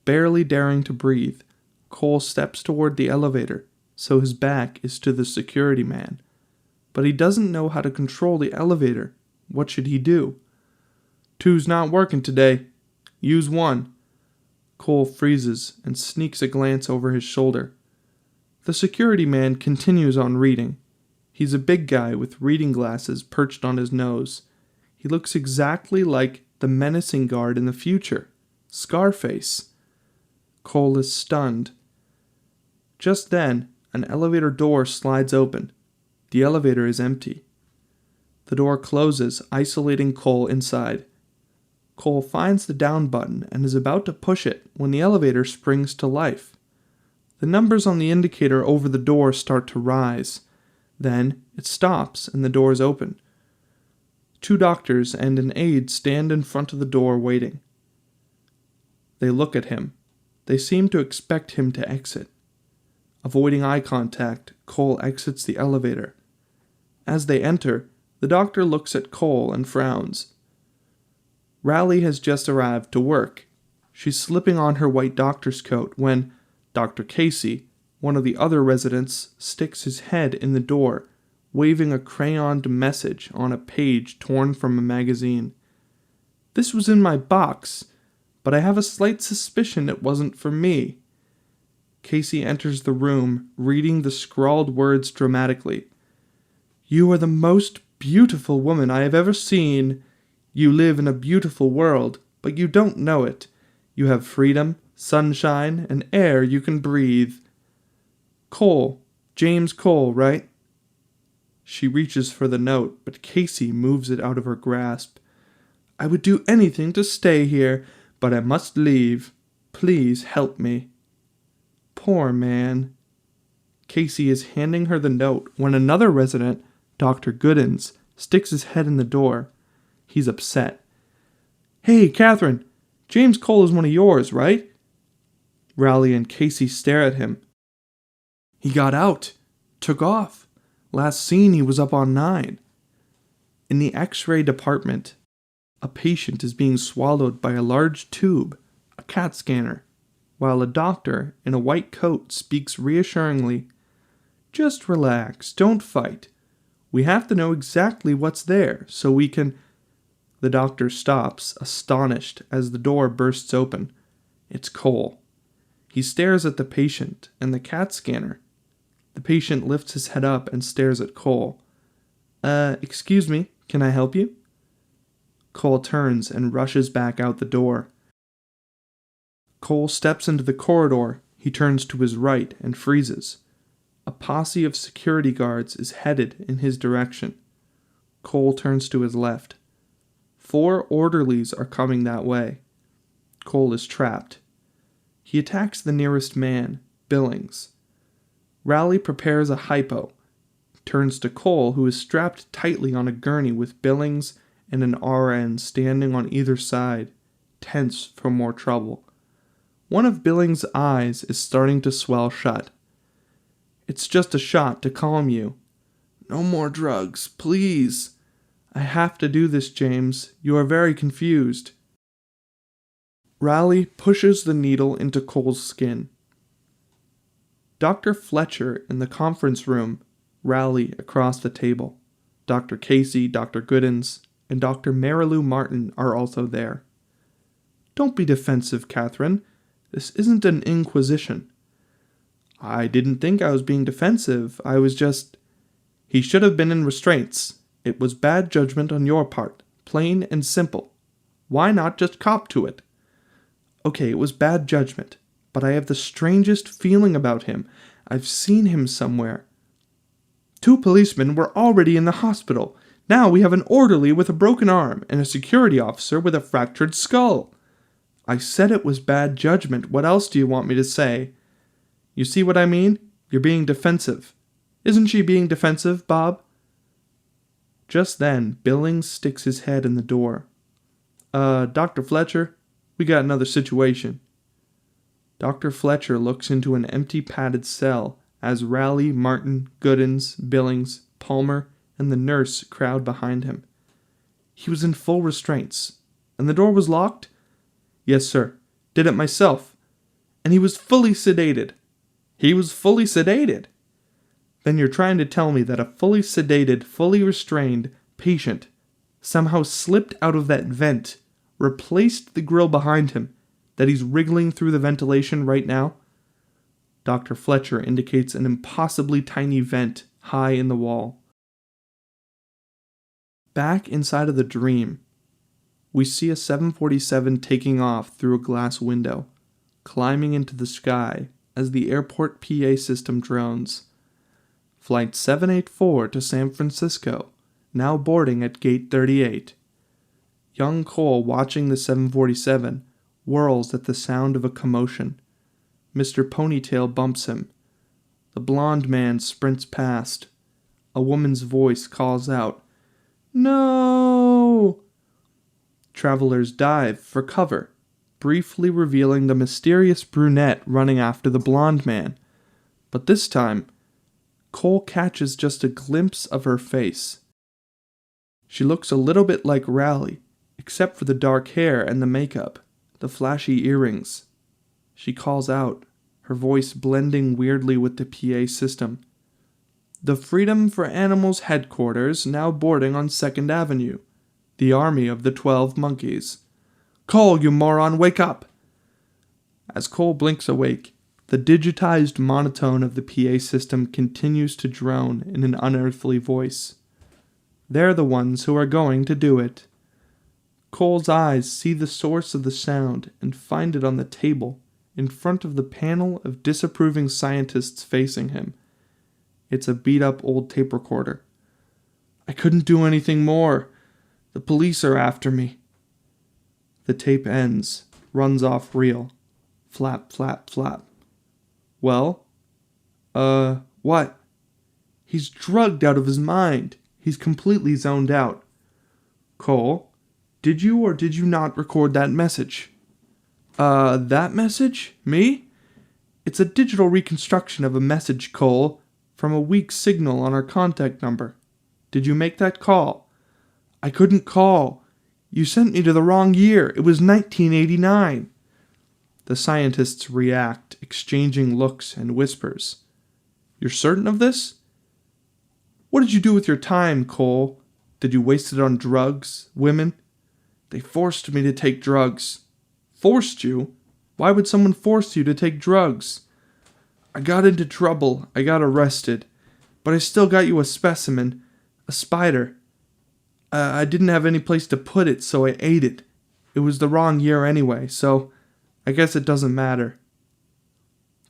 Barely daring to breathe, Cole steps toward the elevator, so his back is to the security man. But he doesn't know how to control the elevator. What should he do? "2's not working today. Use 1. Cole freezes and sneaks a glance over his shoulder. The security man continues on reading. He's a big guy with reading glasses perched on his nose. He looks exactly like the menacing guard in the future, Scarface. Cole is stunned. Just then, an elevator door slides open. The elevator is empty. The door closes, isolating Cole inside. Cole finds the down button and is about to push it when the elevator springs to life. The numbers on the indicator over the door start to rise. Then it stops and the doors open. 2 doctors and an aide stand in front of the door waiting. They look at him. They seem to expect him to exit. Avoiding eye contact, Cole exits the elevator. As they enter, the doctor looks at Cole and frowns. Raleigh has just arrived to work. She's slipping on her white doctor's coat when Dr. Casey, one of the other residents, sticks his head in the door, waving a crayoned message on a page torn from a magazine. "This was in my box, but I have a slight suspicion it wasn't for me." Casey enters the room, reading the scrawled words dramatically. "You are the most beautiful woman I have ever seen. You live in a beautiful world, but you don't know it. You have freedom, sunshine, and air you can breathe. Cole, James Cole, right?" She reaches for the note, but Casey moves it out of her grasp. "I would do anything to stay here, but I must leave. Please help me." Poor man. Casey is handing her the note when another resident, Dr. Goodins, sticks his head in the door. He's upset. "Hey, Catherine, James Cole is one of yours, right?" Raleigh and Casey stare at him. "He got out. Took off. Last seen he was up on 9. In the X-ray department, a patient is being swallowed by a large tube, a CAT scanner, while a doctor in a white coat speaks reassuringly. "Just relax, don't fight. We have to know exactly what's there so we can—" The doctor stops, astonished, as the door bursts open. It's Cole. He stares at the patient and the CAT scanner. The patient lifts his head up and stares at Cole. Excuse me, can I help you?" Cole turns and rushes back out the door. Cole steps into the corridor. He turns to his right and freezes. A posse of security guards is headed in his direction. Cole turns to his left. 4 orderlies are coming that way. Cole is trapped. He attacks the nearest man, Billings. Raleigh prepares a hypo. turns to Cole, who is strapped tightly on a gurney with Billings and an RN standing on either side, tense for more trouble. One of Billings' eyes is starting to swell shut. "It's just a shot to calm you." "No more drugs, please." "I have to do this, James. You are very confused." Raleigh pushes the needle into Cole's skin. Dr. Fletcher in the conference room, Raleigh across the table. Dr. Casey, Dr. Goodens, and Dr. Marilou Martin are also there. "Don't be defensive, Catherine. This isn't an inquisition." "I didn't think I was being defensive. I was just—" "He should have been in restraints. It was bad judgment on your part, plain and simple. Why not just cop to it?" "Okay, it was bad judgment, but I have the strangest feeling about him. I've seen him somewhere." "2 policemen were already in the hospital. Now we have an orderly with a broken arm and a security officer with a fractured skull." "I said it was bad judgment. What else do you want me to say?" "You see what I mean? You're being defensive. Isn't she being defensive, Bob?" Just then, Billings sticks his head in the door. Dr. Fletcher, we got another situation." Dr. Fletcher looks into an empty padded cell as Raleigh, Martin, Goodens, Billings, Palmer, and the nurse crowd behind him. "He was in full restraints. And the door was locked?" "Yes, sir. Did it myself." "And he was fully sedated?" "He was fully sedated." "Then you're trying to tell me that a fully sedated, fully restrained patient somehow slipped out of that vent, replaced the grill behind him, that he's wriggling through the ventilation right now?" Dr. Fletcher indicates an impossibly tiny vent high in the wall. Back inside of the dream, we see a 747 taking off through a glass window, climbing into the sky as the airport PA system drones. "Flight 784 to San Francisco, now boarding at gate 38. Young Cole, watching the 747, whirls at the sound of a commotion. Mr. Ponytail bumps him. The blonde man sprints past. A woman's voice calls out, "No!" Travelers dive for cover, briefly revealing the mysterious brunette running after the blonde man. But this time, Cole catches just a glimpse of her face. She looks a little bit like Raleigh, except for the dark hair and the makeup, the flashy earrings. She calls out, her voice blending weirdly with the PA system. "The Freedom for Animals headquarters now boarding on 2nd Avenue. The army of the 12 monkeys. Cole, you moron, wake up!" As Cole blinks awake, the digitized monotone of the PA system continues to drone in an unearthly voice. "They're the ones who are going to do it." Cole's eyes see the source of the sound and find it on the table, in front of the panel of disapproving scientists facing him. It's a beat-up old tape recorder. "I couldn't do anything more. The police are after me." The tape ends, runs off reel. Flap, flap, flap. "Well? What?" "He's drugged out of his mind. He's completely zoned out." "Cole, did you or did you not record that message?" That message? Me? It's a digital reconstruction of a message, Cole, from a weak signal on our contact number. Did you make that call?" "I couldn't call. You sent me to the wrong year. It was 1989. The scientists react, exchanging looks and whispers. "You're certain of this?" "What did you do with your time, Cole? Did you waste it on drugs, women?" "They forced me to take drugs." "Forced you? Why would someone force you to take drugs?" "I got into trouble. I got arrested. But I still got you a specimen. A spider. I didn't have any place to put it, so I ate it. It was the wrong year anyway, so I guess it doesn't matter."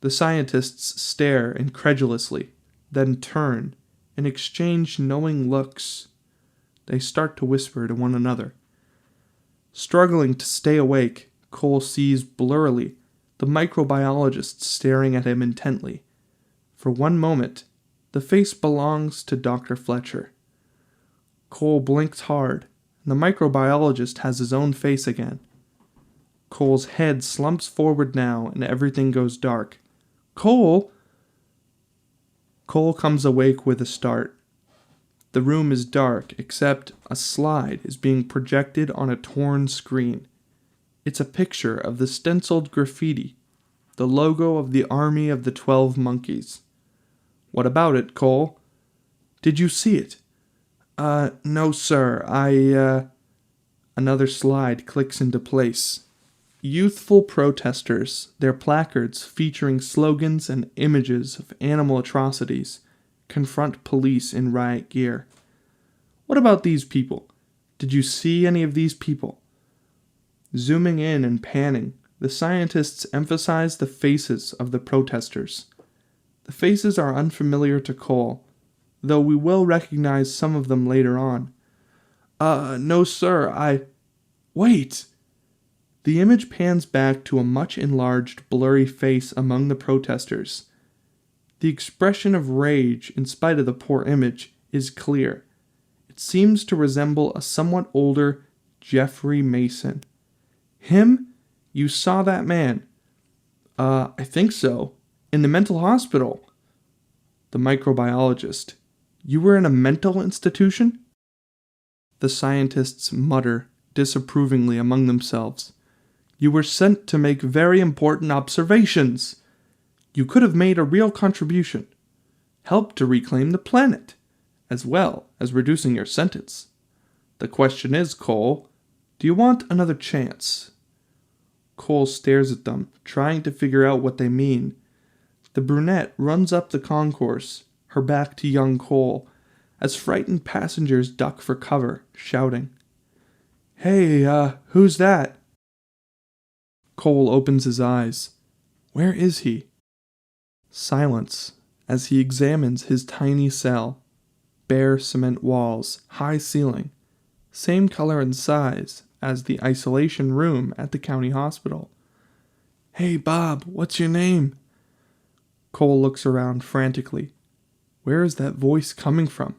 The scientists stare incredulously, then turn and exchange knowing looks. They start to whisper to one another. Struggling to stay awake, Cole sees blurrily the microbiologist staring at him intently. For one moment, The face belongs to Dr. Fletcher. Cole blinks hard, and the microbiologist has his own face again. Cole's head slumps forward now, and everything goes dark. Cole! Cole comes awake with a start. The room is dark, except a slide is being projected on a torn screen. It's a picture of the stenciled graffiti, the logo of the Army of the 12 Monkeys. What about it, Cole? Did you see it? No, sir. Another slide clicks into place. Youthful protesters, their placards featuring slogans and images of animal atrocities, confront police in riot gear. What about these people? Did you see any of these people? Zooming in and panning, the scientists emphasize the faces of the protesters. The faces are unfamiliar to Cole, though we will recognize some of them later on. No, sir, Wait! The image pans back to a much enlarged, blurry face among the protesters. The expression of rage, in spite of the poor image, is clear. It seems to resemble a somewhat older Jeffrey Mason. Him? You saw that man? I think so. In the mental hospital. The microbiologist. You were in a mental institution? The scientists mutter disapprovingly among themselves. You were sent to make very important observations. You could have made a real contribution. Helped to reclaim the planet, as well as reducing your sentence. The question is, Cole, do you want another chance? Cole stares at them, trying to figure out what they mean. The brunette runs up the concourse, her back to young Cole, as frightened passengers duck for cover, shouting. Hey, who's that? Cole opens his eyes. Where is he? Silence, as he examines his tiny cell. Bare cement walls, high ceiling, same color and size as the isolation room at the county hospital. Hey, Bob, what's your name? Cole looks around frantically. Where is that voice coming from?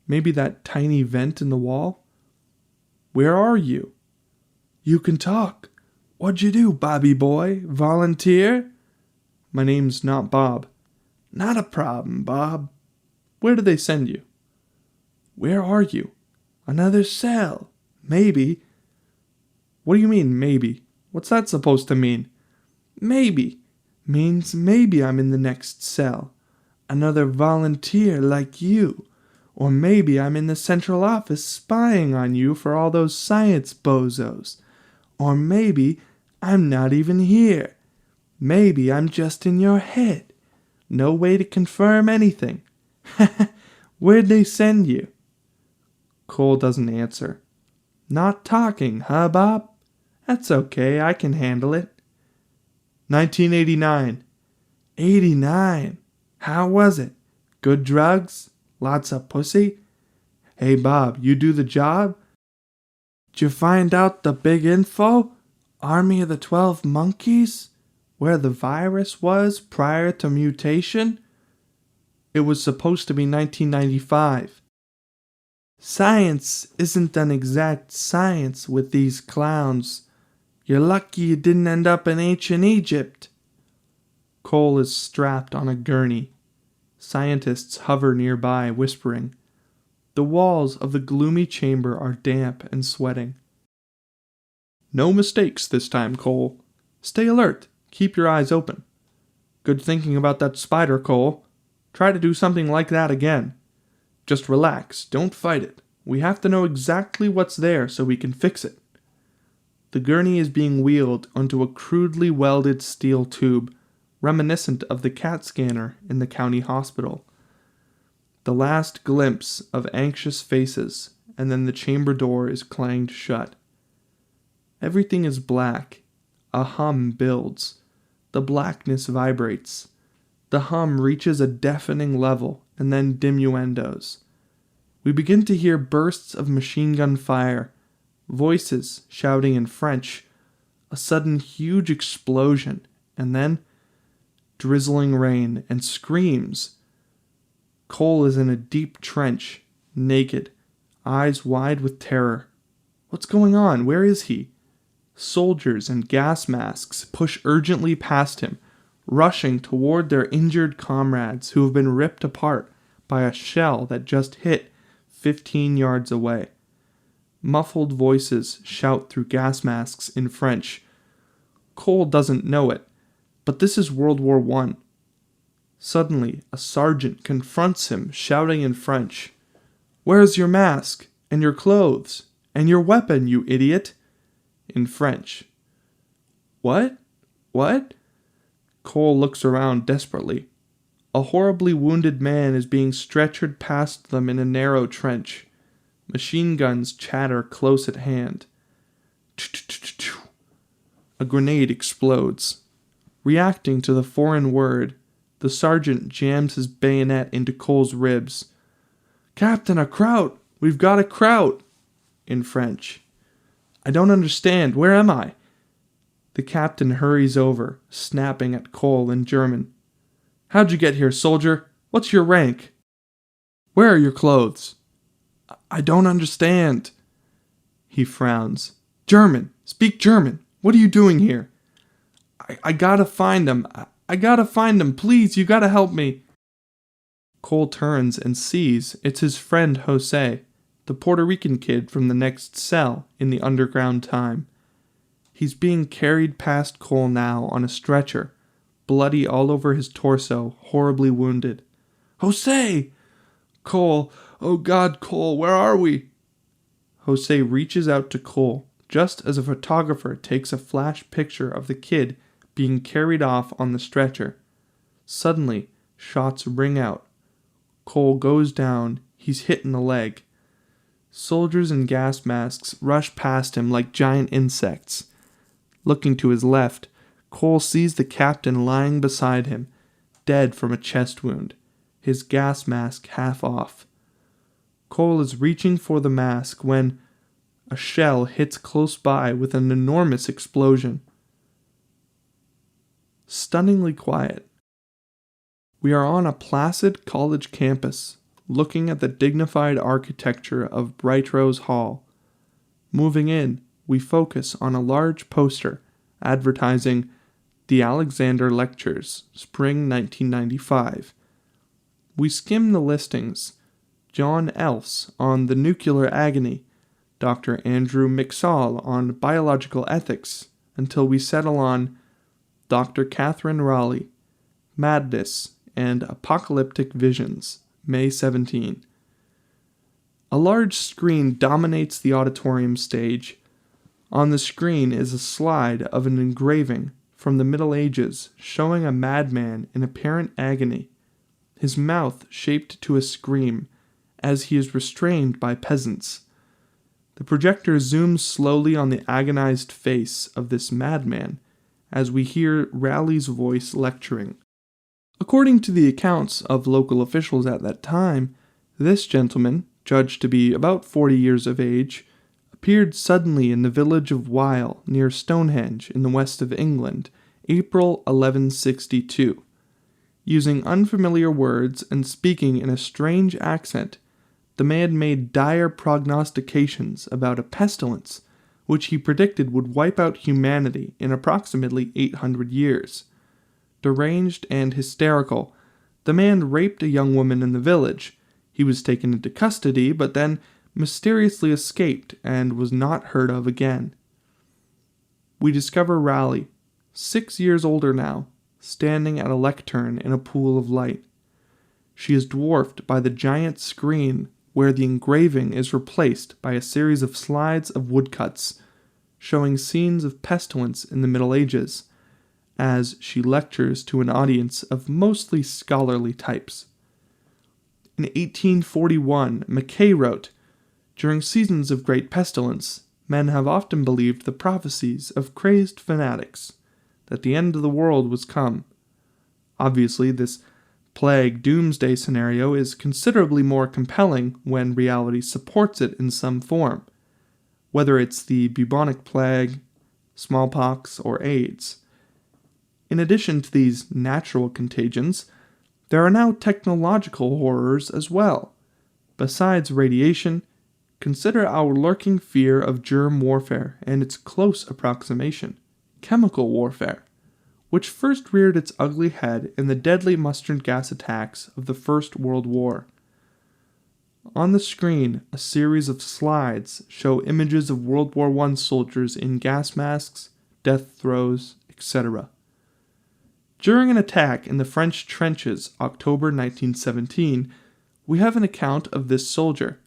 Maybe that tiny vent in the wall? Where are you? You can talk. What'd you do, Bobby boy? Volunteer? My name's not Bob. Not a problem, Bob. Where did they send you? Where are you? Another cell. Maybe. What do you mean, maybe? What's that supposed to mean? Maybe. Means maybe I'm in the next cell. Another volunteer like you. Or maybe I'm in the central office spying on you for all those science bozos. Or maybe I'm not even here. Maybe I'm just in your head. No way to confirm anything. Where'd they send you? Cole doesn't answer. Not talking, huh, Bob? That's okay, I can handle it. 1989. 89? How was it? Good drugs? Lots of pussy? Hey, Bob, you do the job? Did you find out the big info? Army of the 12 Monkeys? Where the virus was prior to mutation? It was supposed to be 1995. Science isn't an exact science with these clowns. You're lucky you didn't end up in ancient Egypt. Cole is strapped on a gurney. Scientists hover nearby, whispering. The walls of the gloomy chamber are damp and sweating. No mistakes this time, Cole. Stay alert. Keep your eyes open. Good thinking about that spider, Cole. Try to do something like that again. Just relax. Don't fight it. We have to know exactly what's there so we can fix it. The gurney is being wheeled onto a crudely welded steel tube, reminiscent of the CAT scanner in the county hospital. The last glimpse of anxious faces, and then the chamber door is clanged shut. Everything is black. A hum builds. The blackness vibrates. The hum reaches a deafening level, and then diminuendos. We begin to hear bursts of machine gun fire, voices shouting in French, a sudden huge explosion, and then drizzling rain and screams. Cole is in a deep trench, naked, eyes wide with terror. What's going on? Where is he? Soldiers in gas masks push urgently past him, rushing toward their injured comrades who have been ripped apart by a shell that just hit 15 yards away. Muffled voices shout through gas masks in French. Cole doesn't know it, but this is World War I. Suddenly, a sergeant confronts him, shouting in French, "Where's your mask? And your clothes? And your weapon, you idiot?" In French. What? What? Cole looks around desperately. A horribly wounded man is being stretchered past them in a narrow trench. Machine guns chatter close at hand. A grenade explodes. Reacting to the foreign word, the sergeant jams his bayonet into Cole's ribs. "Captain, a kraut! We've got a kraut!" In French. "I don't understand. Where am I?" The captain hurries over, snapping at Cole in German. "How'd you get here, soldier? What's your rank? Where are your clothes?" "I don't understand." He frowns. "German! Speak German! What are you doing here?" I gotta find him. I gotta find him. Please, you gotta help me." Cole turns and sees it's his friend Jose, the Puerto Rican kid from the next cell in the underground time. He's being carried past Cole now on a stretcher, bloody all over his torso, horribly wounded. "Jose!" "Cole! Oh God, Cole, where are we?" Jose reaches out to Cole just as a photographer takes a flash picture of the kid being carried off on the stretcher. Suddenly, shots ring out. Cole goes down. He's hit in the leg. Soldiers in gas masks rush past him like giant insects. Looking to his left, Cole sees the captain lying beside him, dead from a chest wound, his gas mask half off. Cole is reaching for the mask when a shell hits close by with an enormous explosion. Stunningly quiet. We are on a placid college campus, looking at the dignified architecture of Bright Rose Hall. Moving in, we focus on a large poster advertising The Alexander Lectures, Spring 1995. We skim the listings. John Elfs on the nuclear agony, Dr. Andrew McSall on biological ethics, until we settle on Dr. Catherine Raleigh, Madness and Apocalyptic Visions, May 17. A large screen dominates the auditorium stage. On the screen is a slide of an engraving from the Middle Ages showing a madman in apparent agony, his mouth shaped to a scream as he is restrained by peasants. The projector zooms slowly on the agonized face of this madman as we hear Raleigh's voice lecturing. According to the accounts of local officials at that time, this gentleman, judged to be about 40 years of age, appeared suddenly in the village of Weil near Stonehenge in the west of England, April 1162. Using unfamiliar words and speaking in a strange accent, the man made dire prognostications about a pestilence which he predicted would wipe out humanity in approximately 800 years. Deranged and hysterical, the man raped a young woman in the village. He was taken into custody, but then mysteriously escaped and was not heard of again. We discover Raleigh, 6 years older now, standing at a lectern in a pool of light. She is dwarfed by the giant screen where the engraving is replaced by a series of slides of woodcuts, showing scenes of pestilence in the Middle Ages, as she lectures to an audience of mostly scholarly types. In 1841, Mackay wrote, "During seasons of great pestilence, men have often believed the prophecies of crazed fanatics, that the end of the world was come. Obviously, this plague doomsday scenario is considerably more compelling when reality supports it in some form, whether it's the bubonic plague, smallpox, or AIDS. In addition to these natural contagions, There are now technological horrors as well. Besides radiation, consider our lurking fear of germ warfare and its close approximation, chemical warfare, which first reared its ugly head in the deadly mustard gas attacks of the First World War. On the screen, a series of slides show images of World War I soldiers in gas masks, death throes, etc. During an attack in the French trenches, October 1917, we have an account of this soldier.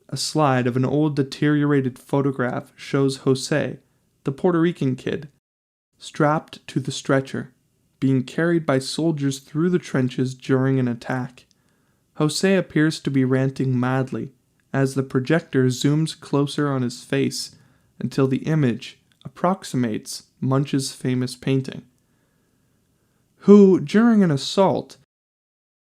A slide of an old deteriorated photograph shows Jose, the Puerto Rican kid, strapped to the stretcher, being carried by soldiers through the trenches during an attack. Jose appears to be ranting madly as the projector zooms closer on his face until the image approximates Munch's famous painting. Who, during an assault,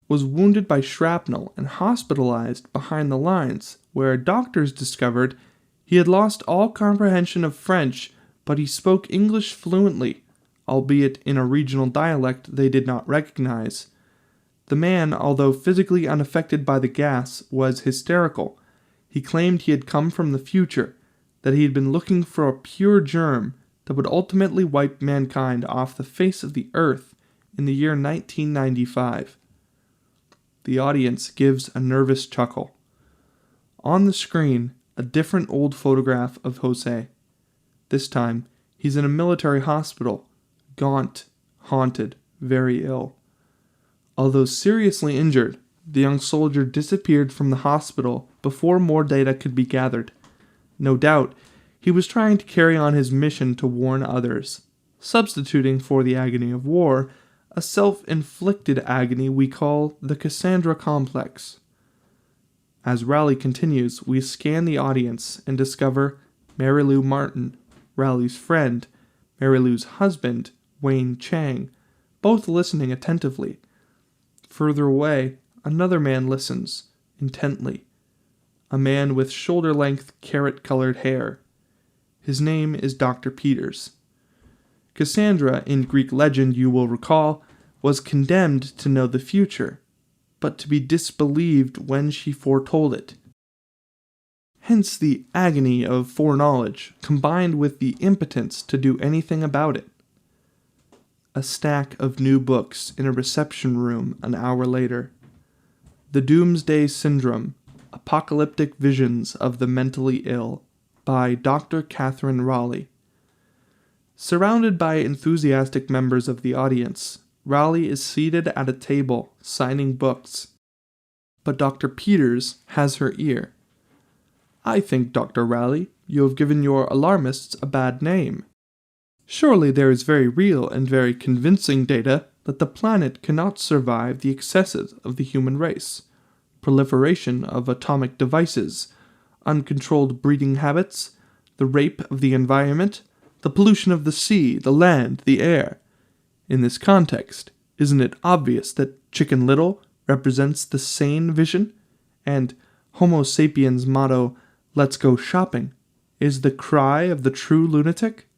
was wounded by shrapnel and hospitalized behind the lines, where doctors discovered he had lost all comprehension of French, but he spoke English fluently, albeit in a regional dialect they did not recognize. The man, although physically unaffected by the gas, was hysterical. He claimed he had come from the future, that he had been looking for a pure germ that would ultimately wipe mankind off the face of the earth in the year 1995. The audience gives a nervous chuckle. On the screen, a different old photograph of Jose. This time, he's in a military hospital, gaunt, haunted, very ill. Although seriously injured, the young soldier disappeared from the hospital before more data could be gathered. No doubt, he was trying to carry on his mission to warn others, substituting for the agony of war a self-inflicted agony we call the Cassandra complex. As Raleigh continues, we scan the audience and discover Mary Lou Martin, Raleigh's friend, Mary Lou's husband, Wayne Chang, both listening attentively. Further away, another man listens, intently. A man with shoulder-length, carrot-colored hair. His name is Dr. Peters. Cassandra, in Greek legend, you will recall, was condemned to know the future, but to be disbelieved when she foretold it. Hence the agony of foreknowledge, combined with the impotence to do anything about it. A stack of new books in a reception room an hour later. The Doomsday Syndrome, Apocalyptic Visions of the Mentally Ill, by Dr. Catherine Raleigh. Surrounded by enthusiastic members of the audience, Raleigh is seated at a table, signing books. But Dr. Peters has her ear. "I think, Dr. Raleigh, you have given your alarmists a bad name. Surely there is very real and very convincing data that the planet cannot survive the excesses of the human race, proliferation of atomic devices, uncontrolled breeding habits, the rape of the environment, the pollution of the sea, the land, the air. In this context, isn't it obvious that Chicken Little represents the sane vision, and Homo sapiens' motto, 'Let's go shopping,' is the cry of the true lunatic?"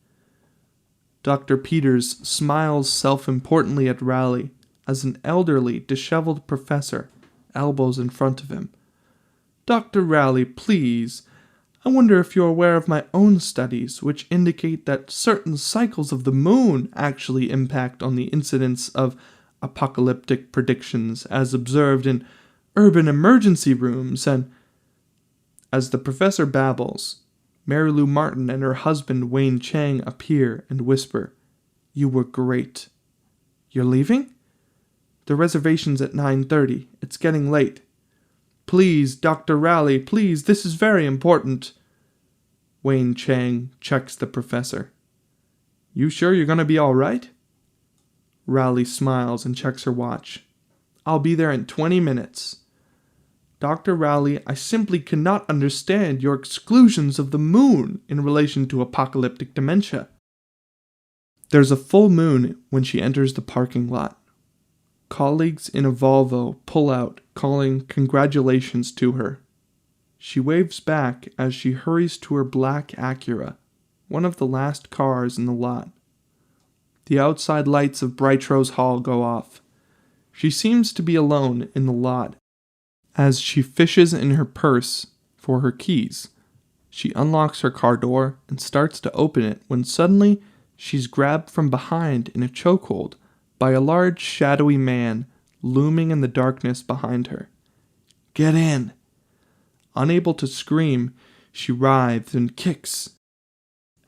Dr. Peters smiles self-importantly at Raleigh as an elderly, disheveled professor elbows in front of him. "Dr. Raleigh, please, I wonder if you're aware of my own studies, which indicate that certain cycles of the moon actually impact on the incidence of apocalyptic predictions as observed in urban emergency rooms and..." As the professor babbles, Mary Lou Martin and her husband Wayne Chang appear and whisper, "You were great." "You're leaving?" "The reservation's at 9:30. It's getting late." "Please, Dr. Raleigh, please, this is very important." Wayne Chang checks the professor. "You sure you're going to be all right?" Raleigh smiles and checks her watch. "I'll be there in 20 minutes. Dr. Raleigh, I simply cannot understand your exclusions of the moon in relation to apocalyptic dementia." There's a full moon when she enters the parking lot. Colleagues in a Volvo pull out, calling congratulations to her. She waves back as she hurries to her black Acura, one of the last cars in the lot. The outside lights of Brightrose Hall go off. She seems to be alone in the lot. As she fishes in her purse for her keys, she unlocks her car door and starts to open it when suddenly she's grabbed from behind in a chokehold by a large shadowy man looming in the darkness behind her. "Get in!" Unable to scream, she writhes and kicks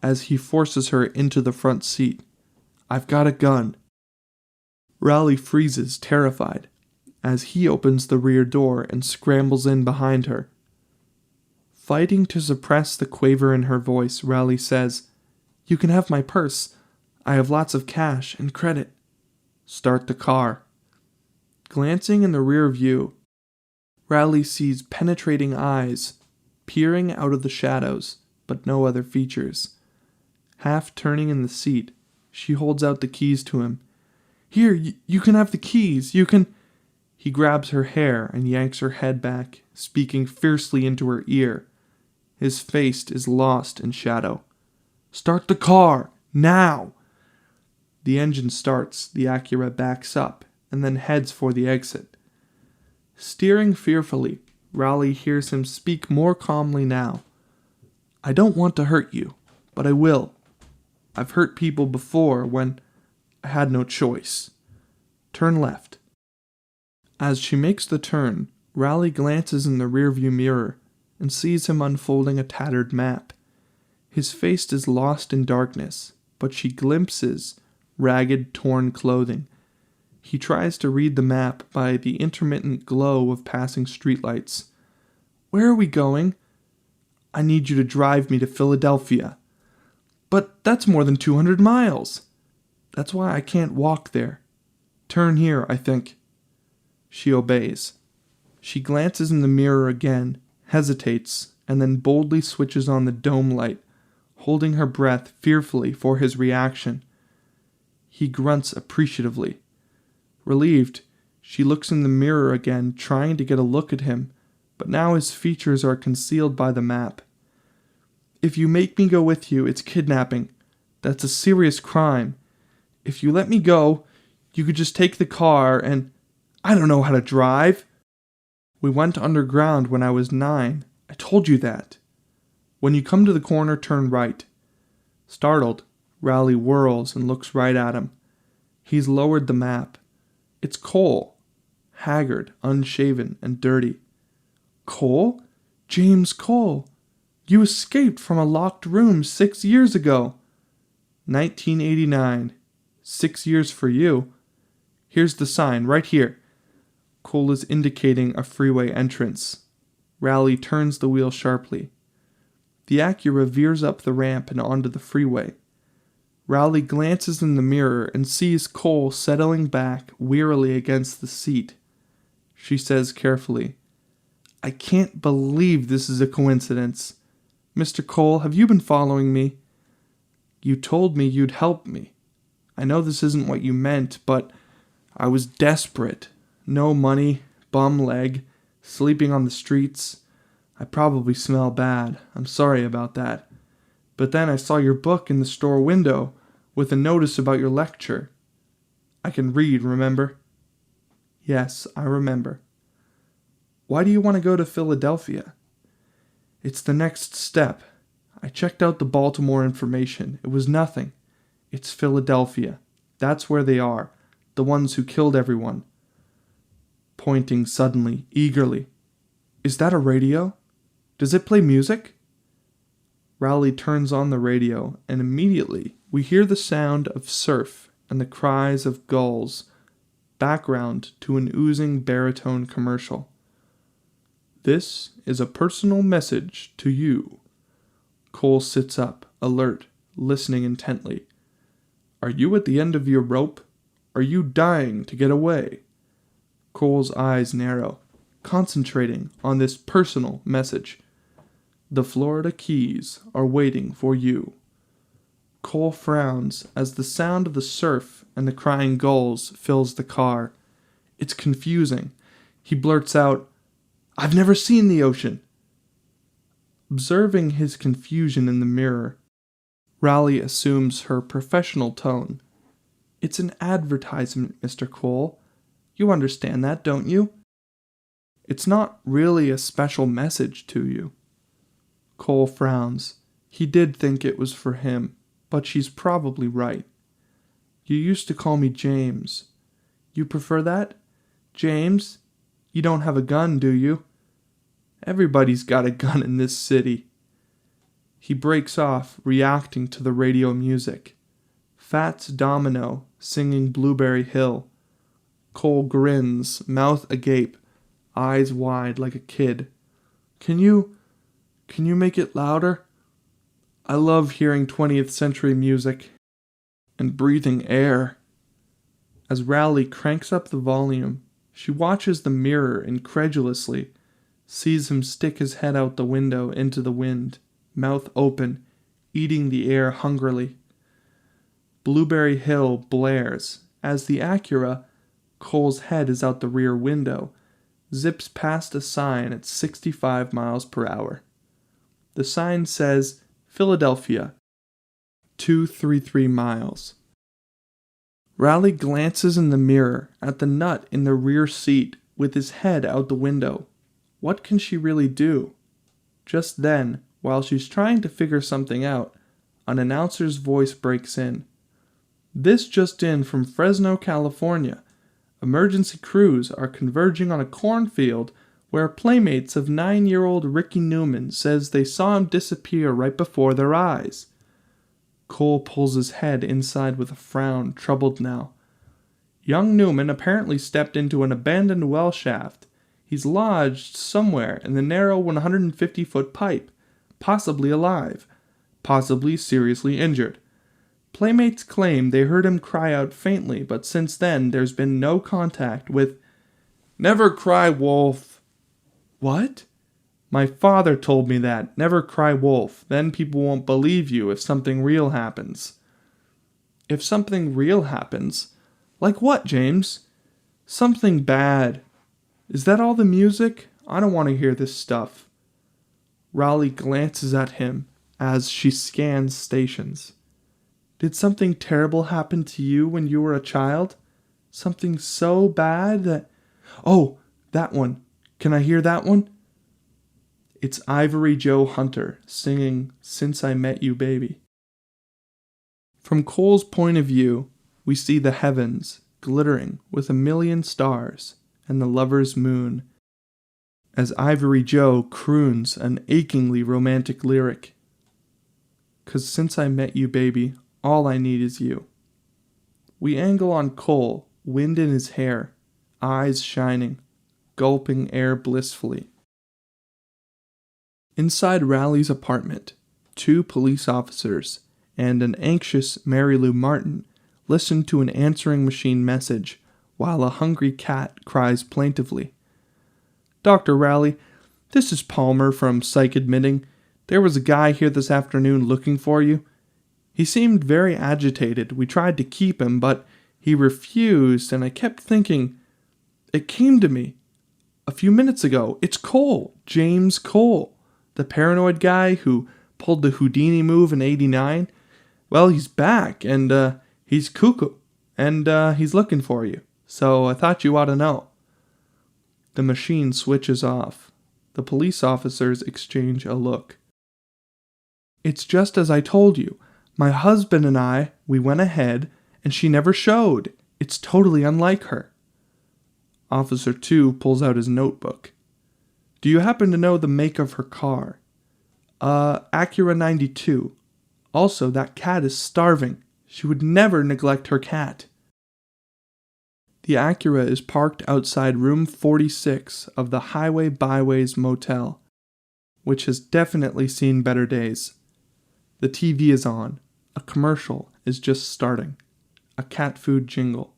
as he forces her into the front seat. "I've got a gun." Raleigh freezes, terrified, as he opens the rear door and scrambles in behind her. Fighting to suppress the quaver in her voice, Raleigh says, "You can have my purse. I have lots of cash and credit." "Start the car." Glancing in the rear view, Raleigh sees penetrating eyes peering out of the shadows, but no other features. Half turning in the seat, she holds out the keys to him. "Here, you can have the keys, you can—" He grabs her hair and yanks her head back, speaking fiercely into her ear. His face is lost in shadow. "Start the car, now!" The engine starts, the Acura backs up, and then heads for the exit. Steering fearfully, Raleigh hears him speak more calmly now. "I don't want to hurt you, but I will. I've hurt people before when I had no choice. Turn left." As she makes the turn, Raleigh glances in the rearview mirror and sees him unfolding a tattered map. His face is lost in darkness, but she glimpses ragged, torn clothing. He tries to read the map by the intermittent glow of passing streetlights. "Where are we going?" "I need you to drive me to Philadelphia." "But that's more than 200 miles. "That's why I can't walk there. Turn here, I think." She obeys. She glances in the mirror again, hesitates, and then boldly switches on the dome light, holding her breath fearfully for his reaction. He grunts appreciatively. Relieved, she looks in the mirror again, trying to get a look at him, but now his features are concealed by the map. "If you make me go with you, it's kidnapping. That's a serious crime. If you let me go, you could just take the car and— I don't know how to drive." "We went underground when I was 9. I told you that." "When you come to the corner, turn right." Startled, Raleigh whirls and looks right at him. He's lowered the map. It's Cole, haggard, unshaven, and dirty. "Cole? James Cole. You escaped from a locked room 6 years ago." 1989. 6 years for you. Here's the sign, right here." Cole is indicating a freeway entrance. Raleigh turns the wheel sharply. The Acura veers up the ramp and onto the freeway. Raleigh glances in the mirror and sees Cole settling back wearily against the seat. She says carefully, "I can't believe this is a coincidence. Mr. Cole, have you been following me? You told me you'd help me. I know this isn't what you meant, but I was desperate. No money, bum leg, sleeping on the streets. I probably smell bad. I'm sorry about that. But then I saw your book in the store window with a notice about your lecture. I can read, remember?" "Yes, I remember." "Why do you want to go to Philadelphia?" "It's the next step. I checked out the Baltimore information. It was nothing. It's Philadelphia. That's where they are, the ones who killed everyone." Pointing suddenly, eagerly. "Is that a radio? Does it play music?" Raleigh turns on the radio, and immediately we hear the sound of surf and the cries of gulls, background to an oozing baritone commercial. "This is a personal message to you." Cole sits up, alert, listening intently. "Are you at the end of your rope? Are you dying to get away?" Cole's eyes narrow, concentrating on this personal message. "The Florida Keys are waiting for you." Cole frowns as the sound of the surf and the crying gulls fills the car. It's confusing. He blurts out, "I've never seen the ocean." Observing his confusion in the mirror, Raleigh assumes her professional tone. "It's an advertisement, Mr. Cole. You understand that, don't you? It's not really a special message to you. Cole frowns. He did think it was for him, but she's probably right. You used to call me James. You prefer that? James? You don't have a gun, do you? Everybody's got a gun in this city. He breaks off, reacting to the radio music. Fats Domino singing Blueberry Hill. Cole grins, mouth agape, eyes wide like a kid. Can you make it louder? I love hearing 20th century music and breathing air. As Rowley cranks up the volume, she watches the mirror incredulously, sees him stick his head out the window into the wind, mouth open, eating the air hungrily. Blueberry Hill blares as the Acura, Cole's head is out the rear window, zips past a sign at 65 miles per hour. The sign says, Philadelphia, 233 miles. Rowley glances in the mirror at the nut in the rear seat with his head out the window. What can she really do? Just then, while she's trying to figure something out, an announcer's voice breaks in. This just in from Fresno, California. Emergency crews are converging on a cornfield where playmates of 9-year-old Ricky Newman says they saw him disappear right before their eyes. Cole pulls his head inside with a frown, troubled now. Young Newman apparently stepped into an abandoned well shaft. He's lodged somewhere in the narrow 150-foot pipe, possibly alive, possibly seriously injured. Playmates claim they heard him cry out faintly, but since then there's been no contact with... Never cry wolf. What? My father told me that. Never cry wolf. Then people won't believe you if something real happens. If something real happens? Like what, James? Something bad. Is that all the music? I don't want to hear this stuff. Rowley glances at him as she scans stations. Did something terrible happen to you when you were a child? Something so bad that... Oh, that one. Can I hear that one? It's Ivory Joe Hunter singing Since I Met You, Baby. From Cole's point of view, we see the heavens glittering with 1,000,000 stars and the lover's moon, as Ivory Joe croons an achingly romantic lyric. 'Cause since I met you, baby, all I need is you. We angle on Cole, wind in his hair, eyes shining, gulping air blissfully. Inside Rowley's apartment, 2 police officers and an anxious Mary Lou Martin listen to an answering machine message while a hungry cat cries plaintively. Dr. Rowley, this is Palmer from Psych Admitting. There was a guy here this afternoon looking for you. He seemed very agitated. We tried to keep him, but he refused, and I kept thinking, it came to me a few minutes ago. It's Cole, James Cole, the paranoid guy who pulled the Houdini move in '89. Well, he's back, and he's cuckoo, and he's looking for you. So I thought you ought to know. The machine switches off. The police officers exchange a look. It's just as I told you. My husband and I, we went ahead, and she never showed. It's totally unlike her. Officer 2 pulls out his notebook. Do you happen to know the make of her car? Acura 92. Also, that cat is starving. She would never neglect her cat. The Acura is parked outside room 46 of the Highway Byways Motel, which has definitely seen better days. The TV is on. A commercial is just starting. A cat food jingle.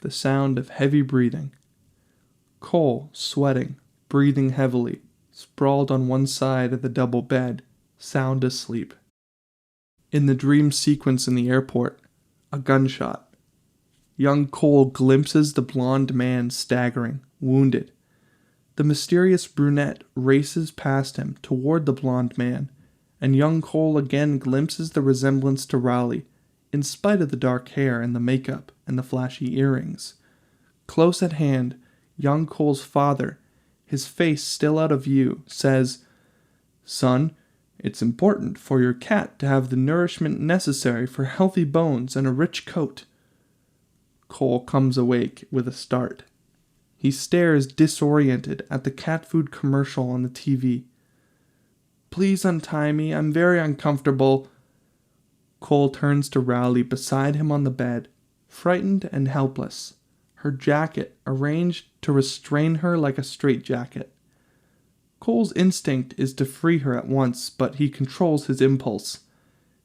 The sound of heavy breathing. Cole, sweating, breathing heavily, sprawled on one side of the double bed, sound asleep. In the dream sequence in the airport, a gunshot. Young Cole glimpses the blonde man staggering, wounded. The mysterious brunette races past him toward the blonde man, and young Cole again glimpses the resemblance to Rowley, in spite of the dark hair and the makeup and the flashy earrings. Close at hand, young Cole's father, his face still out of view, says, "Son, it's important for your cat to have the nourishment necessary for healthy bones and a rich coat." Cole comes awake with a start. He stares disoriented at the cat food commercial on the TV. "Please untie me, I'm very uncomfortable." Cole turns to Rowley beside him on the bed, frightened and helpless, her jacket arranged to restrain her like a straitjacket. Cole's instinct is to free her at once, but he controls his impulse.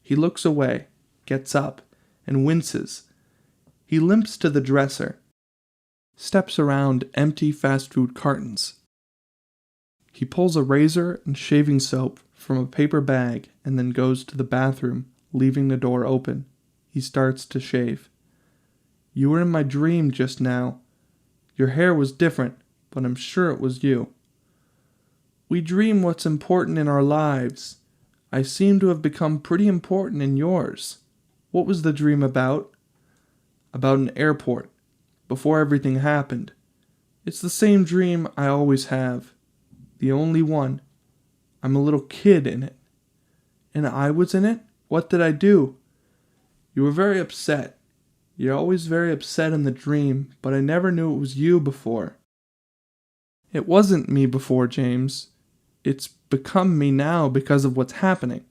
He looks away, gets up, and winces. He limps to the dresser, steps around empty fast food cartons. He pulls a razor and shaving soap from a paper bag and then goes to the bathroom, leaving the door open. He starts to shave. "You were in my dream just now. Your hair was different, but I'm sure it was you." "We dream what's important in our lives. I seem to have become pretty important in yours. What was the dream about?" "About an airport, before everything happened. It's the same dream I always have. The only one. I'm a little kid in it." "And I was in it? What did I do?" "You were very upset. You're always very upset in the dream, but I never knew it was you before." "It wasn't me before, James. It's become me now because of what's happening.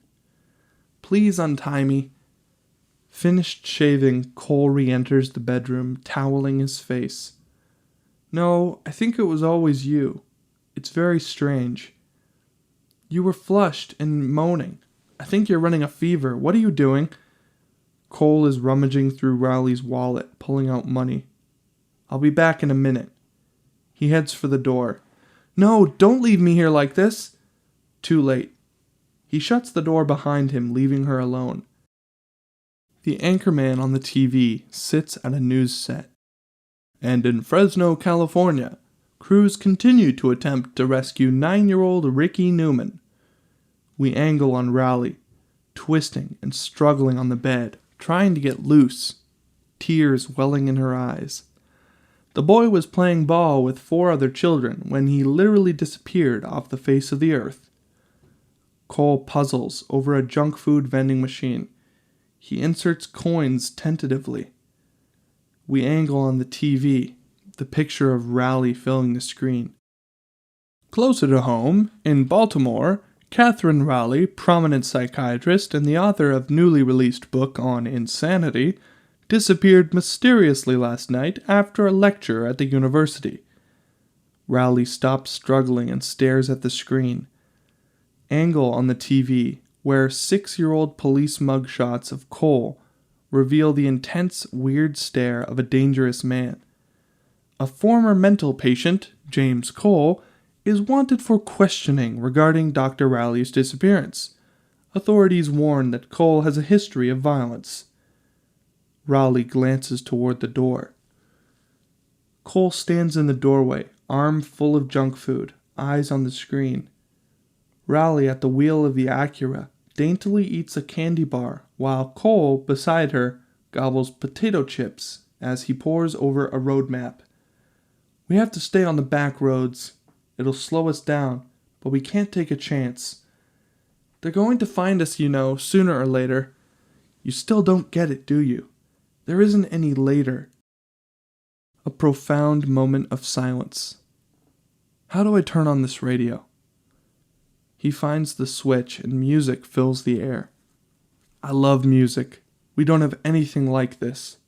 Please untie me." Finished shaving, Cole re-enters the bedroom, toweling his face. "No, I think it was always you. It's very strange. You were flushed and moaning. I think you're running a fever. What are you doing?" Cole is rummaging through Rowley's wallet, pulling out money. "I'll be back in a minute." He heads for the door. "No, don't leave me here like this." Too late. He shuts the door behind him, leaving her alone. The anchorman on the TV sits at a news set. "And in Fresno, California, crews continue to attempt to rescue 9-year-old Ricky Newman." We angle on Rowley, twisting and struggling on the bed, trying to get loose, tears welling in her eyes. "The boy was playing ball with 4 other children when he literally disappeared off the face of the earth." Cole puzzles over a junk food vending machine. He inserts coins tentatively. We angle on the TV, the picture of Rowley filling the screen. "Closer to home, in Baltimore, Catherine Rowley, prominent psychiatrist and the author of newly released book on insanity, disappeared mysteriously last night after a lecture at the university." Rowley stops struggling and stares at the screen. Angle on the TV, where 6-year-old police mugshots of Cole reveal the intense, weird stare of a dangerous man. A former mental patient, James Cole, is wanted for questioning regarding Dr. Rowley's disappearance. Authorities warn that Cole has a history of violence. Rowley glances toward the door. Cole stands in the doorway, arm full of junk food, eyes on the screen. Rowley, at the wheel of the Acura, daintily eats a candy bar, while Cole, beside her, gobbles potato chips as he pores over a road map. "We have to stay on the back roads. It'll slow us down, but we can't take a chance. They're going to find us, you know, sooner or later. You still don't get it, do you? There isn't any later." A profound moment of silence. "How do I turn on this radio?" He finds the switch and music fills the air. "I love music. We don't have anything like this."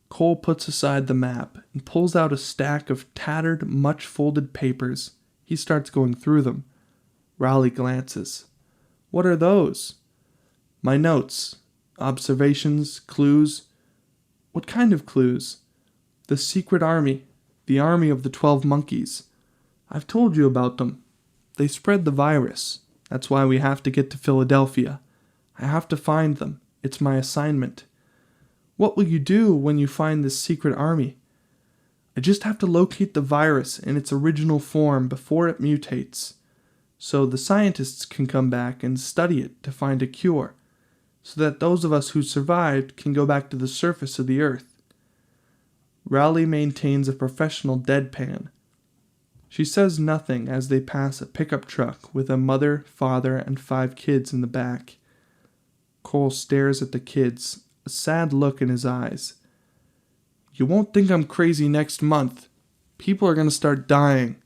Cole puts aside the map and pulls out a stack of tattered, much-folded papers. He starts going through them. Rowley glances. "What are those?" "My notes. Observations, clues." "What kind of clues?" "The secret army. The army of the 12 monkeys. I've told you about them. They spread the virus. That's why we have to get to Philadelphia. I have to find them. It's my assignment." "What will you do when you find this secret army?" "I just have to locate the virus in its original form before it mutates, so the scientists can come back and study it to find a cure, so that those of us who survived can go back to the surface of the earth." Rowley maintains a professional deadpan. She says nothing as they pass a pickup truck with a mother, father, and 5 kids in the back. Cole stares at the kids, a sad look in his eyes. You won't think I'm crazy next month. People are going to start dying.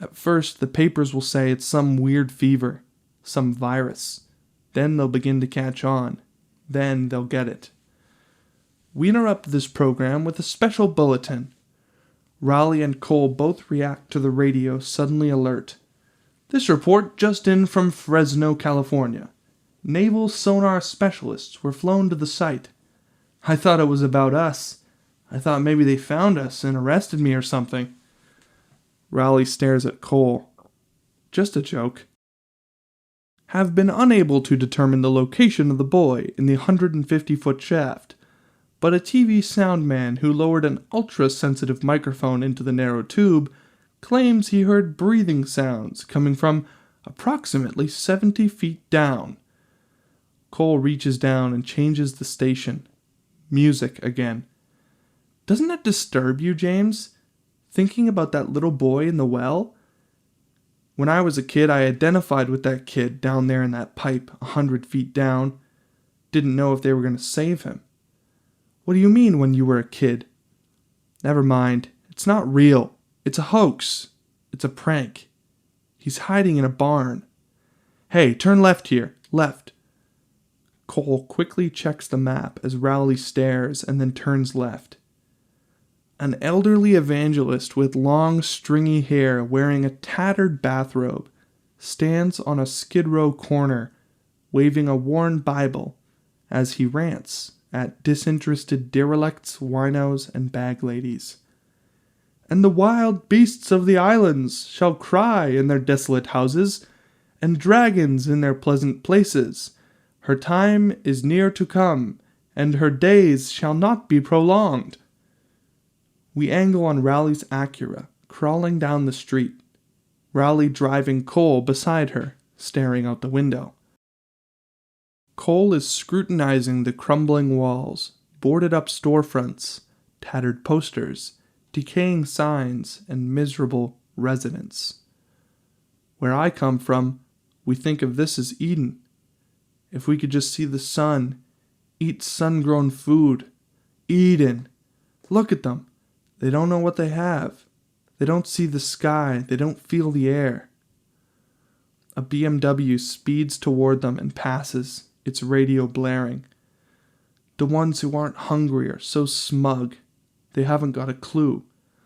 At first, the papers will say it's some weird fever, some virus. Then they'll begin to catch on. Then they'll get it. We interrupt this program with a special bulletin. Rowley and Cole both react to the radio, suddenly alert. This report just in from Fresno, California. Naval sonar specialists were flown to the site. I thought it was about us. I thought maybe they found us and arrested me or something. Rowley stares at Cole. Just a joke. Have been unable to determine the location of the boy in the 150-foot shaft, but a TV sound man who lowered an ultra-sensitive microphone into the narrow tube claims he heard breathing sounds coming from approximately 70 feet down. Cole reaches down and changes the station. Music again. Doesn't that disturb you, James? Thinking about that little boy in the well? When I was a kid, I identified with that kid down there in that pipe 100 feet down. Didn't know if they were going to save him. What do you mean when you were a kid? Never mind. It's not real. It's a hoax. It's a prank. He's hiding in a barn. Hey, turn left here. Left. Cole quickly checks the map as Rowley stares and then turns left. An elderly evangelist with long, stringy hair wearing a tattered bathrobe stands on a Skid Row corner, waving a worn Bible as he rants at disinterested derelicts, winos, and bag ladies. And the wild beasts of the islands shall cry in their desolate houses, and dragons in their pleasant places. Her time is near to come, and her days shall not be prolonged. We angle on Rowley's Acura, crawling down the street. Rowley driving Cole beside her, staring out the window. Cole is scrutinizing the crumbling walls, boarded-up storefronts, tattered posters, decaying signs, and miserable residents. Where I come from, we think of this as Eden. If we could just see the sun, eat sun-grown food. Eden! Look at them. They don't know what they have. They don't see the sky. They don't feel the air. A BMW speeds toward them and passes, its radio blaring. The ones who aren't hungry are so smug. They haven't got a clue.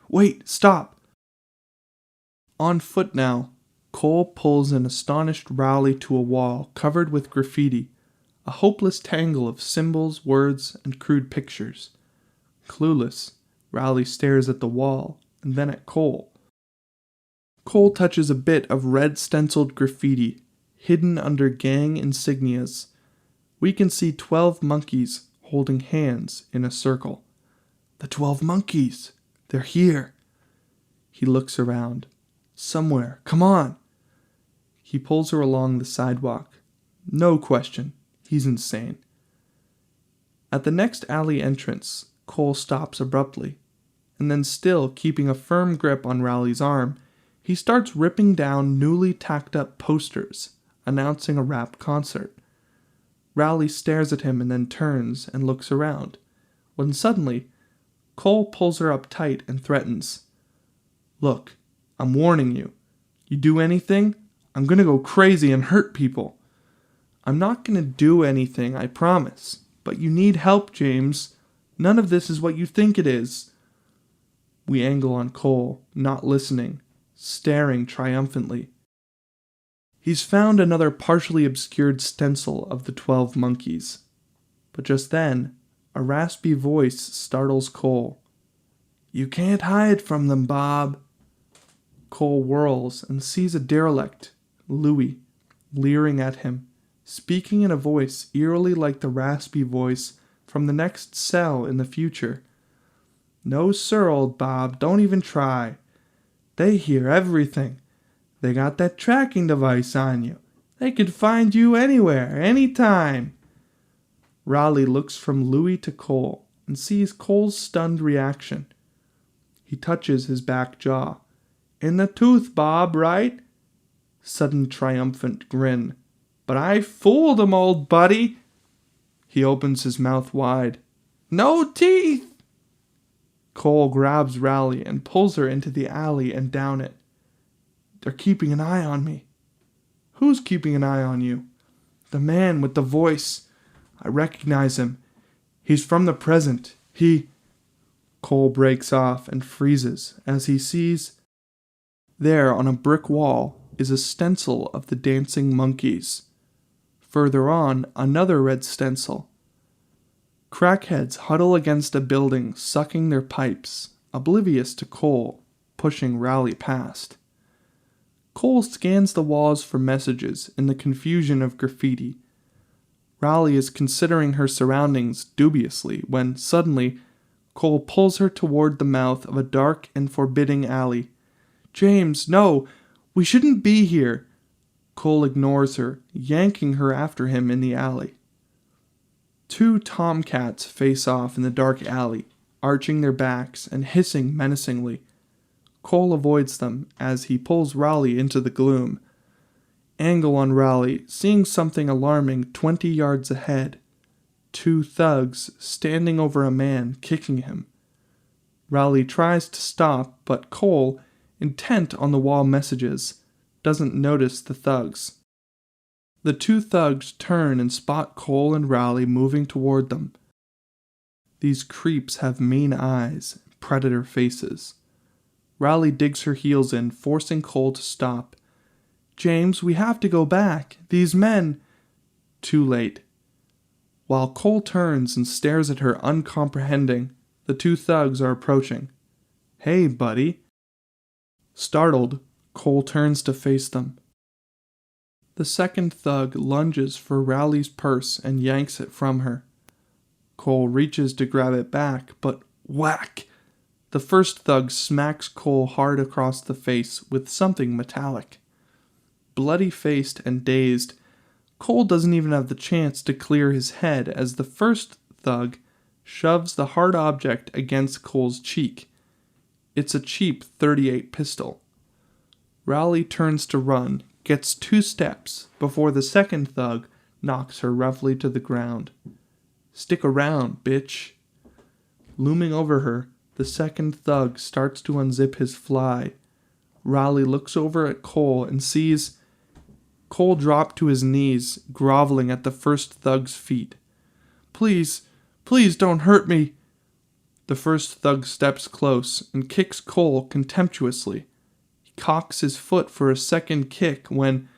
Wait, stop! On foot now, Cole pulls an astonished Rowley to a wall covered with graffiti, a hopeless tangle of symbols, words, and crude pictures. Clueless, Rowley stares at the wall, and then at Cole. Cole touches a bit of red stenciled graffiti, hidden under gang insignias. We can see 12 monkeys holding hands in a circle. The 12 monkeys! They're here! He looks around. Somewhere. Come on! He pulls her along the sidewalk. No question. He's insane. At the next alley entrance, Cole stops abruptly, and then still keeping a firm grip on Rowley's arm, he starts ripping down newly tacked up posters announcing a rap concert. Rowley stares at him and then turns and looks around, when suddenly, Cole pulls her up tight and threatens. Look, I'm warning you. You do anything, I'm gonna go crazy and hurt people. I'm not gonna do anything, I promise. But you need help, James. None of this is what you think it is. We angle on Cole, not listening, staring triumphantly. He's found another partially obscured stencil of the 12 monkeys. But just then, a raspy voice startles Cole. You can't hide from them, Bob. Cole whirls and sees a derelict, Louis, leering at him, speaking in a voice eerily like the raspy voice from the next cell in the future. No, sir, old Bob, don't even try. They hear everything. They got that tracking device on you. They could find you anywhere, anytime. Rowley looks from Louis to Cole and sees Cole's stunned reaction. He touches his back jaw. "In the tooth, Bob, right?" Sudden triumphant grin. "But I fooled him, old buddy." He opens his mouth wide. "No teeth!" Cole grabs Raleigh and pulls her into the alley and down it. "They're keeping an eye on me." "Who's keeping an eye on you?" "The man with the voice. I recognize him. He's from the present. Cole breaks off and freezes as he sees there on a brick wall is a stencil of the dancing monkeys. Further on, another red stencil. Crackheads huddle against a building, sucking their pipes, oblivious to Cole, pushing Raleigh past. Cole scans the walls for messages in the confusion of graffiti. Raleigh is considering her surroundings dubiously when, suddenly, Cole pulls her toward the mouth of a dark and forbidding alley. "James, no! We shouldn't be here!" Cole ignores her, yanking her after him in the alley. Two tomcats face off in the dark alley, arching their backs and hissing menacingly. Cole avoids them as he pulls Raleigh into the gloom. Angle on Raleigh, seeing something alarming 20 yards ahead. Two thugs standing over a man, kicking him. Raleigh tries to stop, but Cole, intent on the wall messages, doesn't notice the thugs. The two thugs turn and spot Cole and Raleigh moving toward them. These creeps have mean eyes, predator faces. Raleigh digs her heels in, forcing Cole to stop. "James, we have to go back. These men—" Too late. While Cole turns and stares at her uncomprehending, the two thugs are approaching. "Hey, buddy." Startled, Cole turns to face them. The second thug lunges for Raleigh's purse and yanks it from her. Cole reaches to grab it back, but whack! The first thug smacks Cole hard across the face with something metallic. Bloody-faced and dazed, Cole doesn't even have the chance to clear his head as the first thug shoves the hard object against Cole's cheek. It's a cheap .38 pistol. Raleigh turns to run, gets 2 steps before the second thug knocks her roughly to the ground. "Stick around, bitch." Looming over her, the second thug starts to unzip his fly. Raleigh looks over at Cole and sees Cole drop to his knees, groveling at the first thug's feet. Please don't hurt me." The first thug steps close and kicks Cole contemptuously. He cocks his foot for a second kick when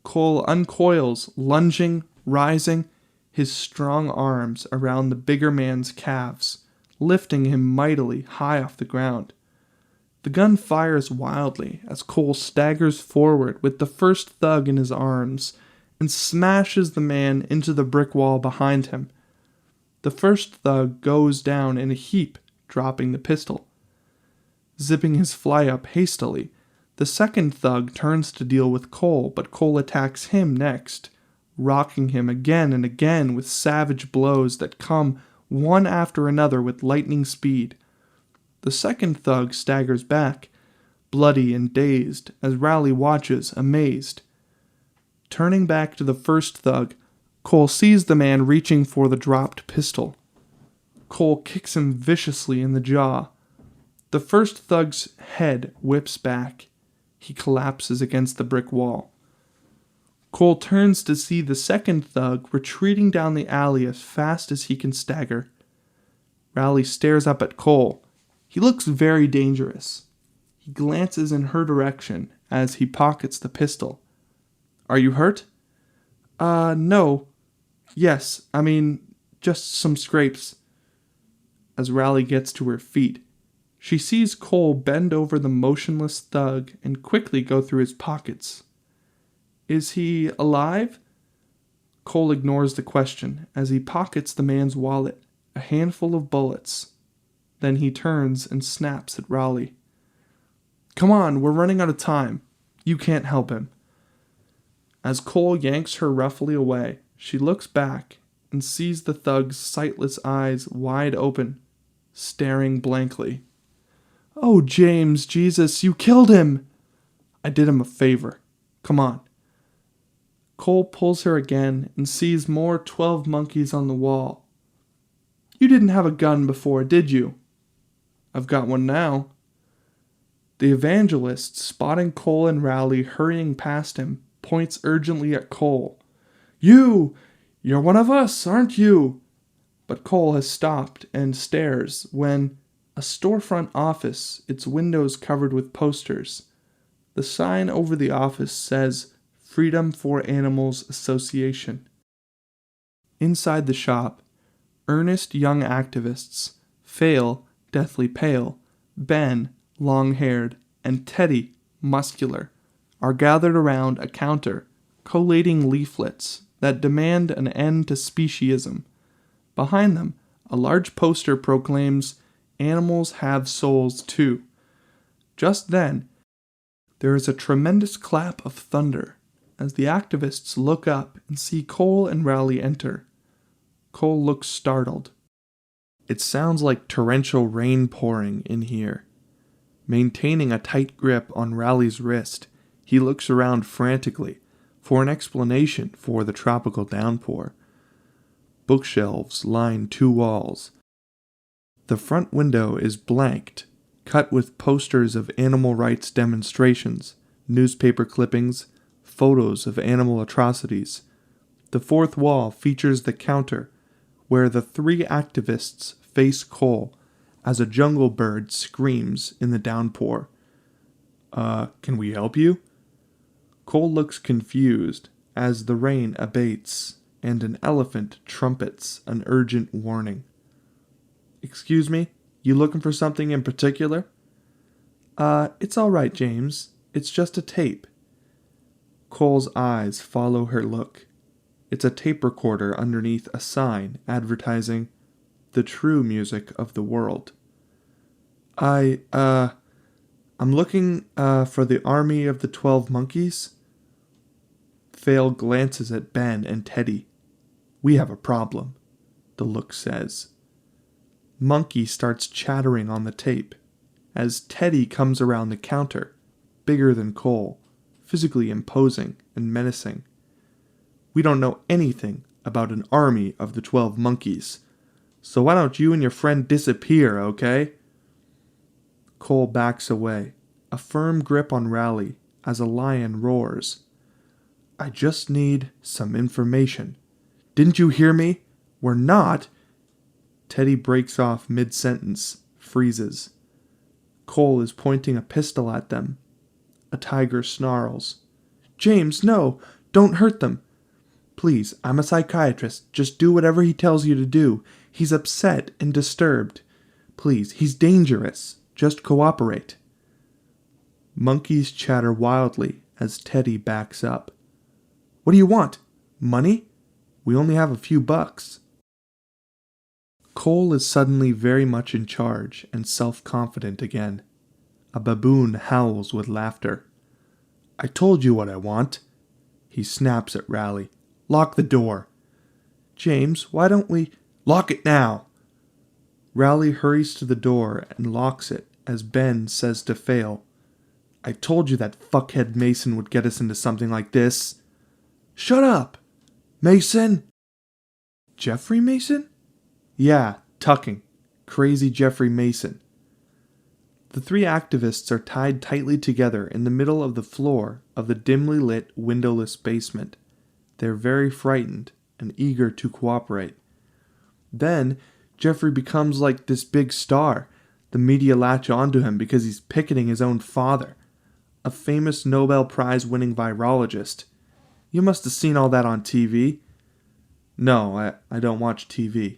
Cole uncoils, lunging, rising, his strong arms around the bigger man's calves, lifting him mightily high off the ground. The gun fires wildly as Cole staggers forward with the first thug in his arms and smashes the man into the brick wall behind him. The first thug goes down in a heap, dropping the pistol. Zipping his fly up hastily, the second thug turns to deal with Cole, but Cole attacks him next, rocking him again and again with savage blows that come one after another with lightning speed. The second thug staggers back, bloody and dazed, as Raleigh watches, amazed. Turning back to the first thug, Cole sees the man reaching for the dropped pistol. Cole kicks him viciously in the jaw. The first thug's head whips back. He collapses against the brick wall. Cole turns to see the second thug retreating down the alley as fast as he can stagger. Raleigh stares up at Cole. He looks very dangerous. He glances in her direction as he pockets the pistol. "Are you hurt?" No. Yes, just some scrapes." As Raleigh gets to her feet, she sees Cole bend over the motionless thug and quickly go through his pockets. "Is he alive?" Cole ignores the question as he pockets the man's wallet, a handful of bullets. Then he turns and snaps at Raleigh. "Come on, we're running out of time. You can't help him." As Cole yanks her roughly away, she looks back and sees the thug's sightless eyes wide open, staring blankly. Oh, James, Jesus, you killed him! I did him a favor. Come on. Cole pulls her again and sees more 12 monkeys on the wall. You didn't have a gun before, did you? I've got one now. The evangelist, spotting Cole and Rowley hurrying past him, points urgently at Cole. You're one of us, aren't you? But Cole has stopped and stares when a storefront office, its windows covered with posters. The sign over the office says Freedom for Animals Association. Inside the shop, earnest young activists, Fail, deathly pale, Ben, long-haired, and Teddy, muscular, are gathered around a counter, collating leaflets that demand an end to speciesism. Behind them, a large poster proclaims, Animals have souls too. Just then, there is a tremendous clap of thunder as the activists look up and see Cole and Rowley enter. Cole looks startled. It sounds like torrential rain pouring in here. Maintaining a tight grip on Rowley's wrist, he looks around frantically for an explanation for the tropical downpour. Bookshelves line 2 walls. The front window is blanked, cut with posters of animal rights demonstrations, newspaper clippings, photos of animal atrocities. The fourth wall features the counter, where the 3 activists face Cole as a jungle bird screams in the downpour. Can we help you? Cole looks confused as the rain abates and an elephant trumpets an urgent warning. Excuse me? You looking for something in particular? It's all right, James. It's just a tape. Cole's eyes follow her look. It's a tape recorder underneath a sign advertising the true music of the world. I'm looking, for the army of the 12 monkeys. Fail glances at Ben and Teddy. We have a problem, the look says. Monkey starts chattering on the tape as Teddy comes around the counter, bigger than Cole, physically imposing and menacing. We don't know anything about an army of the 12 monkeys, so why don't you and your friend disappear, okay? Cole backs away, a firm grip on Rowley as a lion roars. I just need some information. Didn't you hear me? We're not. Teddy breaks off mid-sentence, freezes. Cole is pointing a pistol at them. A tiger snarls. James, no! Don't hurt them! Please, I'm a psychiatrist. Just do whatever he tells you to do. He's upset and disturbed. Please, he's dangerous. Just cooperate. Monkeys chatter wildly as Teddy backs up. What do you want? Money? We only have a few bucks. Cole is suddenly very much in charge and self-confident again. A baboon howls with laughter. I told you what I want. He snaps at Rowley. Lock the door. James, why don't we... Lock it now! Rowley hurries to the door and locks it as Ben says to Fail, I told you that fuckhead Mason would get us into something like this. Shut up! Mason? Jeffrey Mason? Yeah, tucking. Crazy Jeffrey Mason. The 3 activists are tied tightly together in the middle of the floor of the dimly lit, windowless basement. They're very frightened and eager to cooperate. Then, Jeffrey becomes like this big star. The media latch onto him because he's picketing his own father, a famous Nobel Prize-winning virologist. You must have seen all that on TV. No, I don't watch TV.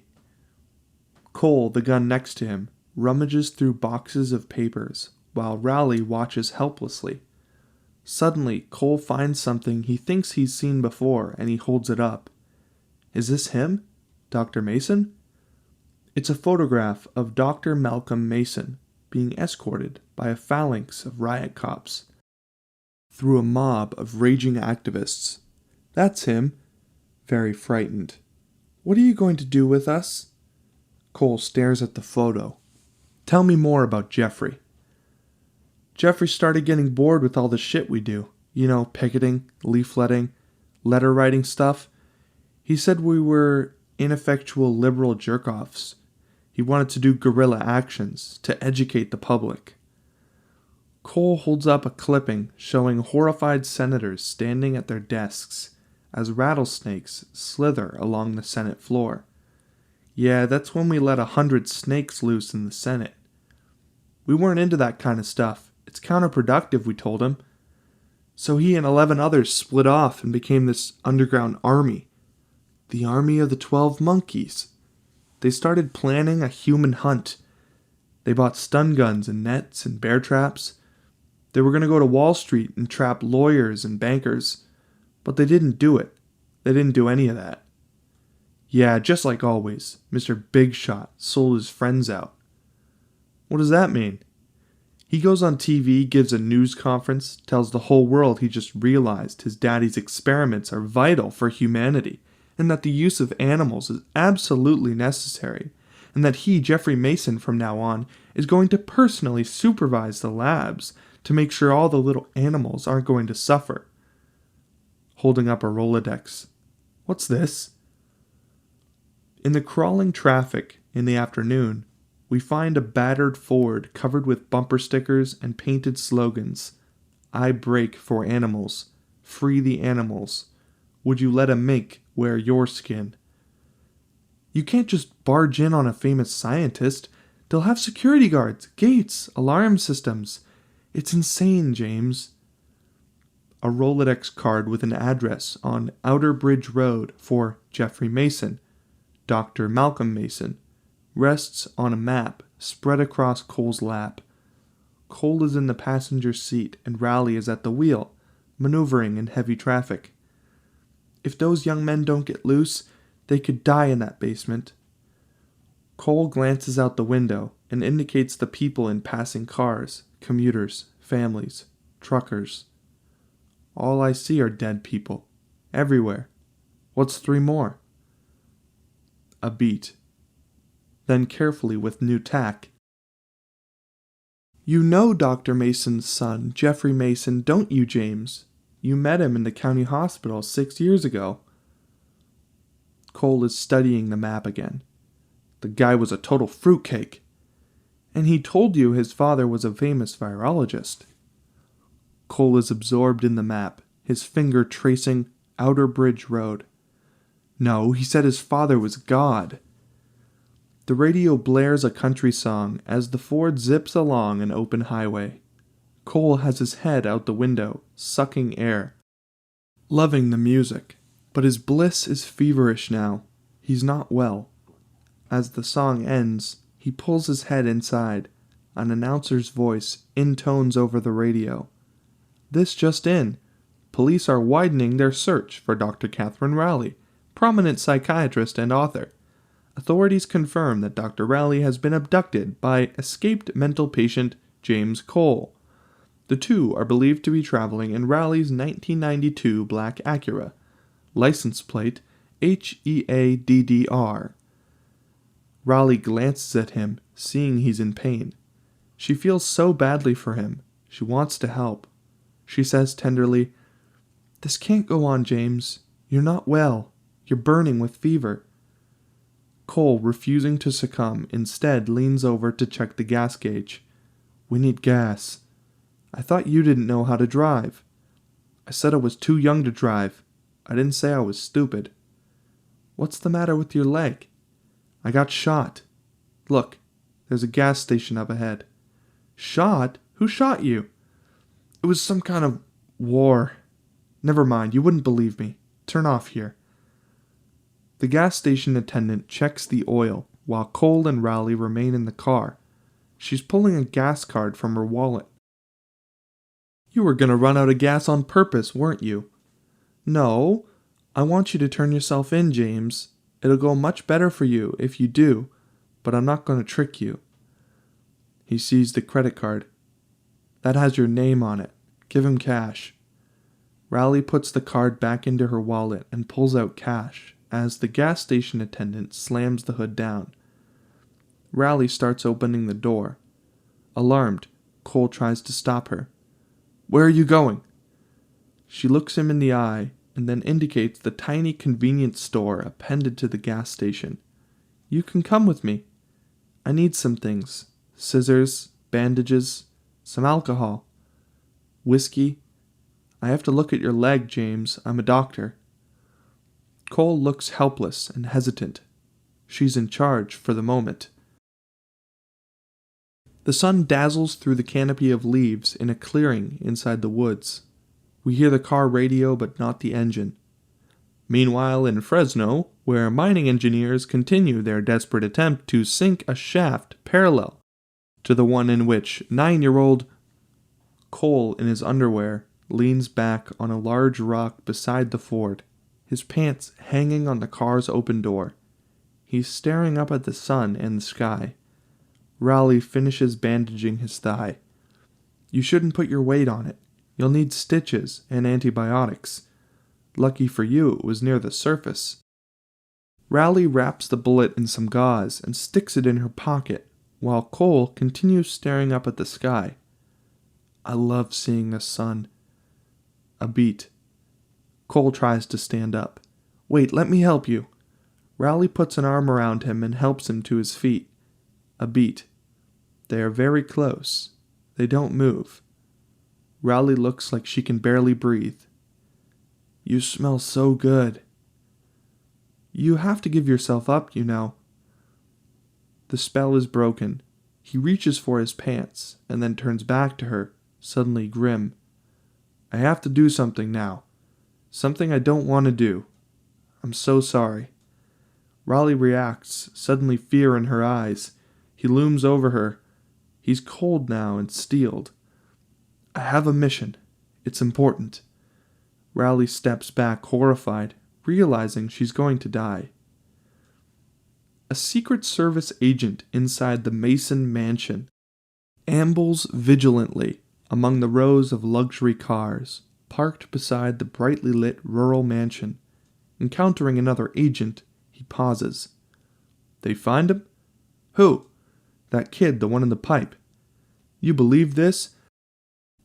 Cole, the gun next to him, rummages through boxes of papers, while Rowley watches helplessly. Suddenly, Cole finds something he thinks he's seen before, and he holds it up. Is this him? Dr. Mason? It's a photograph of Dr. Malcolm Mason being escorted by a phalanx of riot cops through a mob of raging activists. That's him. Very frightened. What are you going to do with us? Cole stares at the photo. Tell me more about Jeffrey. Jeffrey started getting bored with all the shit we do. Picketing, leafletting, letter writing stuff. He said we were ineffectual liberal jerk-offs. He wanted to do guerrilla actions to educate the public. Cole holds up a clipping showing horrified senators standing at their desks as rattlesnakes slither along the Senate floor. Yeah, that's when we let 100 snakes loose in the Senate. We weren't into that kind of stuff. It's counterproductive, we told him. So he and 11 others split off and became this underground army. The Army of the 12 Monkeys. They started planning a human hunt. They bought stun guns and nets and bear traps. They were going to go to Wall Street and trap lawyers and bankers. But they didn't do it. They didn't do any of that. Yeah, just like always, Mr. Big Shot sold his friends out. What does that mean? He goes on TV, gives a news conference, tells the whole world he just realized his daddy's experiments are vital for humanity, and that the use of animals is absolutely necessary, and that he, Jeffrey Mason, from now on, is going to personally supervise the labs to make sure all the little animals aren't going to suffer. Holding up a Rolodex. What's this? In the crawling traffic in the afternoon, we find a battered Ford covered with bumper stickers and painted slogans. I break for animals. Free the animals. Would you let a mink wear your skin? You can't just barge in on a famous scientist. They'll have security guards, gates, alarm systems. It's insane, James. A Rolodex card with an address on Outer Bridge Road for Jeffrey Mason, Dr. Malcolm Mason, rests on a map spread across Cole's lap. Cole is in the passenger seat and Raleigh is at the wheel, maneuvering in heavy traffic. If those young men don't get loose, they could die in that basement. Cole glances out the window and indicates the people in passing cars, commuters, families, truckers. All I see are dead people. Everywhere. What's 3 more? A beat. Then carefully with new tack. You know Dr. Mason's son, Jeffrey Mason, don't you, James? You met him in the county hospital 6 years ago. Cole is studying the map again. The guy was a total fruitcake. And he told you his father was a famous virologist. Cole is absorbed in the map, his finger tracing Outer Bridge Road. No, he said his father was God. The radio blares a country song as the Ford zips along an open highway. Cole has his head out the window, sucking air, loving the music, but his bliss is feverish now. He's not well. As the song ends, he pulls his head inside. An announcer's voice intones over the radio. This just in. Police are widening their search for Dr. Catherine Raleigh, prominent psychiatrist and author. Authorities confirm that Dr. Raleigh has been abducted by escaped mental patient James Cole. The two are believed to be traveling in Raleigh's 1992 black Acura, license plate HEADDR. Raleigh glances at him, seeing he's in pain. She feels so badly for him. She wants to help. She says tenderly, "This can't go on, James. You're not well. You're burning with fever." Cole, refusing to succumb, instead leans over to check the gas gauge. "We need gas." "I thought you didn't know how to drive." "I said I was too young to drive. I didn't say I was stupid." "What's the matter with your leg?" "I got shot. Look, there's a gas station up ahead." "Shot? Who shot you?" "It was some kind of war. Never mind, you wouldn't believe me. Turn off here." The gas station attendant checks the oil while Cole and Raleigh remain in the car. She's pulling a gas card from her wallet. "You were going to run out of gas on purpose, weren't you?" "No. I want you to turn yourself in, James. It'll go much better for you if you do, but I'm not going to trick you." He sees the credit card. "That has your name on it. Give him cash." Raleigh puts the card back into her wallet and pulls out cash as the gas station attendant slams the hood down. Raleigh starts opening the door. Alarmed, Cole tries to stop her. Where are you going? She looks him in the eye and then indicates the tiny convenience store appended to the gas station. You can come with me. I need some things. Scissors, bandages, some alcohol. Whiskey. I have to look at your leg, James. I'm a doctor. Cole looks helpless and hesitant. She's in charge for the moment. The sun dazzles through the canopy of leaves in a clearing inside the woods. We hear the car radio but not the engine. Meanwhile, in Fresno, where mining engineers continue their desperate attempt to sink a shaft parallel to the one in which 9-year-old Cole, in his underwear, leans back on a large rock beside the ford, his pants hanging on the car's open door. He's staring up at the sun and the sky. Raleigh finishes bandaging his thigh. You shouldn't put your weight on it. You'll need stitches and antibiotics. Lucky for you, it was near the surface. Raleigh wraps the bullet in some gauze and sticks it in her pocket, while Cole continues staring up at the sky. I love seeing the sun. A beat. Cole tries to stand up. Wait, let me help you. Raleigh puts an arm around him and helps him to his feet. A beat. They are very close. They don't move. Raleigh looks like she can barely breathe. You smell so good. You have to give yourself up, you know. The spell is broken. He reaches for his pants and then turns back to her, suddenly grim. I have to do something now. Something I don't want to do. I'm so sorry. Raleigh reacts, suddenly fear in her eyes. He looms over her. He's cold now and steeled. I have a mission. It's important. Raleigh steps back, horrified, realizing she's going to die. A Secret Service agent inside the Mason mansion ambles vigilantly among the rows of luxury cars parked beside the brightly lit rural mansion. Encountering another agent, he pauses. They find him? Who? That kid, the one in the pipe. You believe this?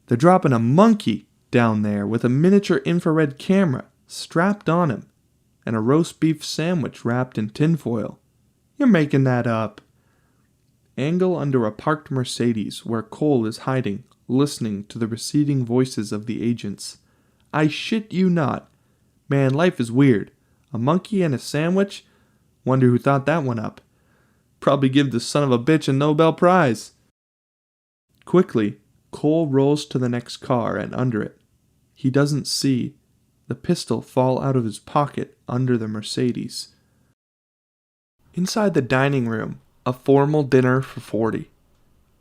They're dropping a monkey down there with a miniature infrared camera strapped on him and a roast beef sandwich wrapped in tinfoil. You're making that up. Angle under a parked Mercedes where Cole is hiding, listening to the receding voices of the agents. I shit you not. Man, life is weird. A monkey and a sandwich? Wonder who thought that one up. Probably give the son of a bitch a Nobel Prize. Quickly, Cole rolls to the next car and under it. He doesn't see the pistol fall out of his pocket under the Mercedes. Inside the dining room, a formal dinner for 40.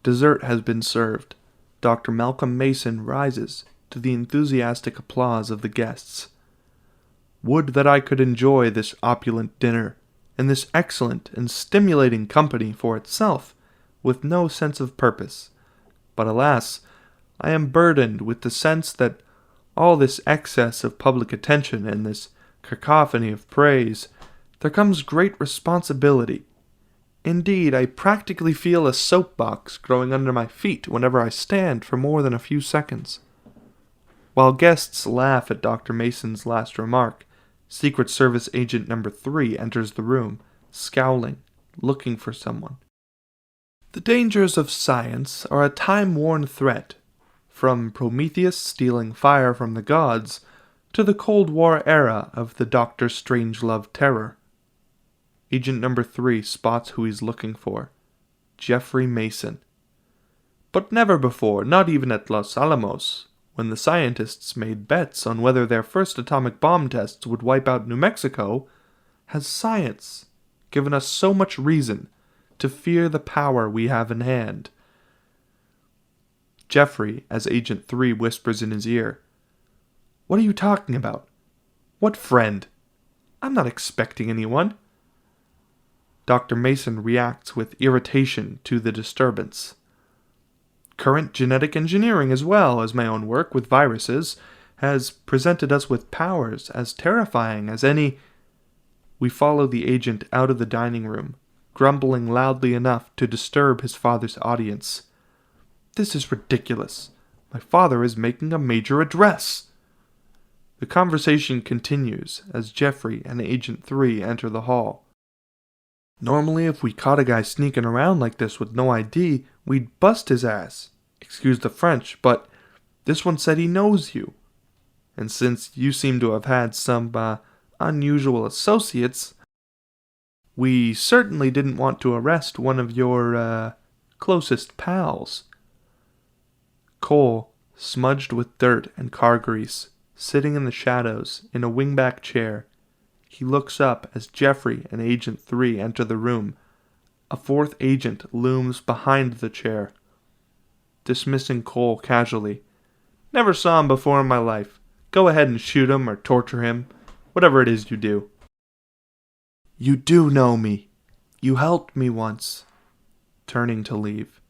Dessert has been served. Dr. Malcolm Mason rises to the enthusiastic applause of the guests. Would that I could enjoy this opulent dinner, and this excellent and stimulating company for itself, with no sense of purpose. But alas, I am burdened with the sense that all this excess of public attention and this cacophony of praise, there comes great responsibility. Indeed, I practically feel a soapbox growing under my feet whenever I stand for more than a few seconds. While guests laugh at Dr. Mason's last remark, Secret Service Agent Number 3 enters the room, scowling, looking for someone. The dangers of science are a time-worn threat, from Prometheus stealing fire from the gods to the Cold War era of the Dr. Strangelove terror. Agent Number 3 spots who he's looking for. Jeffrey Mason. But never before, not even at Los Alamos, when the scientists made bets on whether their first atomic bomb tests would wipe out New Mexico, has science given us so much reason to fear the power we have in hand. Jeffrey, as Agent 3 whispers in his ear, What are you talking about? What friend? I'm not expecting anyone. Dr. Mason reacts with irritation to the disturbance. Current genetic engineering, as well as my own work with viruses, has presented us with powers as terrifying as any. We follow the agent out of the dining room, grumbling loudly enough to disturb his father's audience. This is ridiculous. My father is making a major address. The conversation continues as Jeffrey and Agent 3 enter the hall. Normally, if we caught a guy sneaking around like this with no ID, we'd bust his ass. Excuse the French, but this one said he knows you. And since you seem to have had some, unusual associates, we certainly didn't want to arrest one of your, closest pals. Cole, smudged with dirt and car grease, sitting in the shadows in a wingback chair. He looks up as Jeffrey and Agent 3 enter the room. A fourth agent looms behind the chair. Dismissing Cole casually. Never saw him before in my life. Go ahead and shoot him or torture him. Whatever it is you do. You do know me. You helped me once. Turning to leave.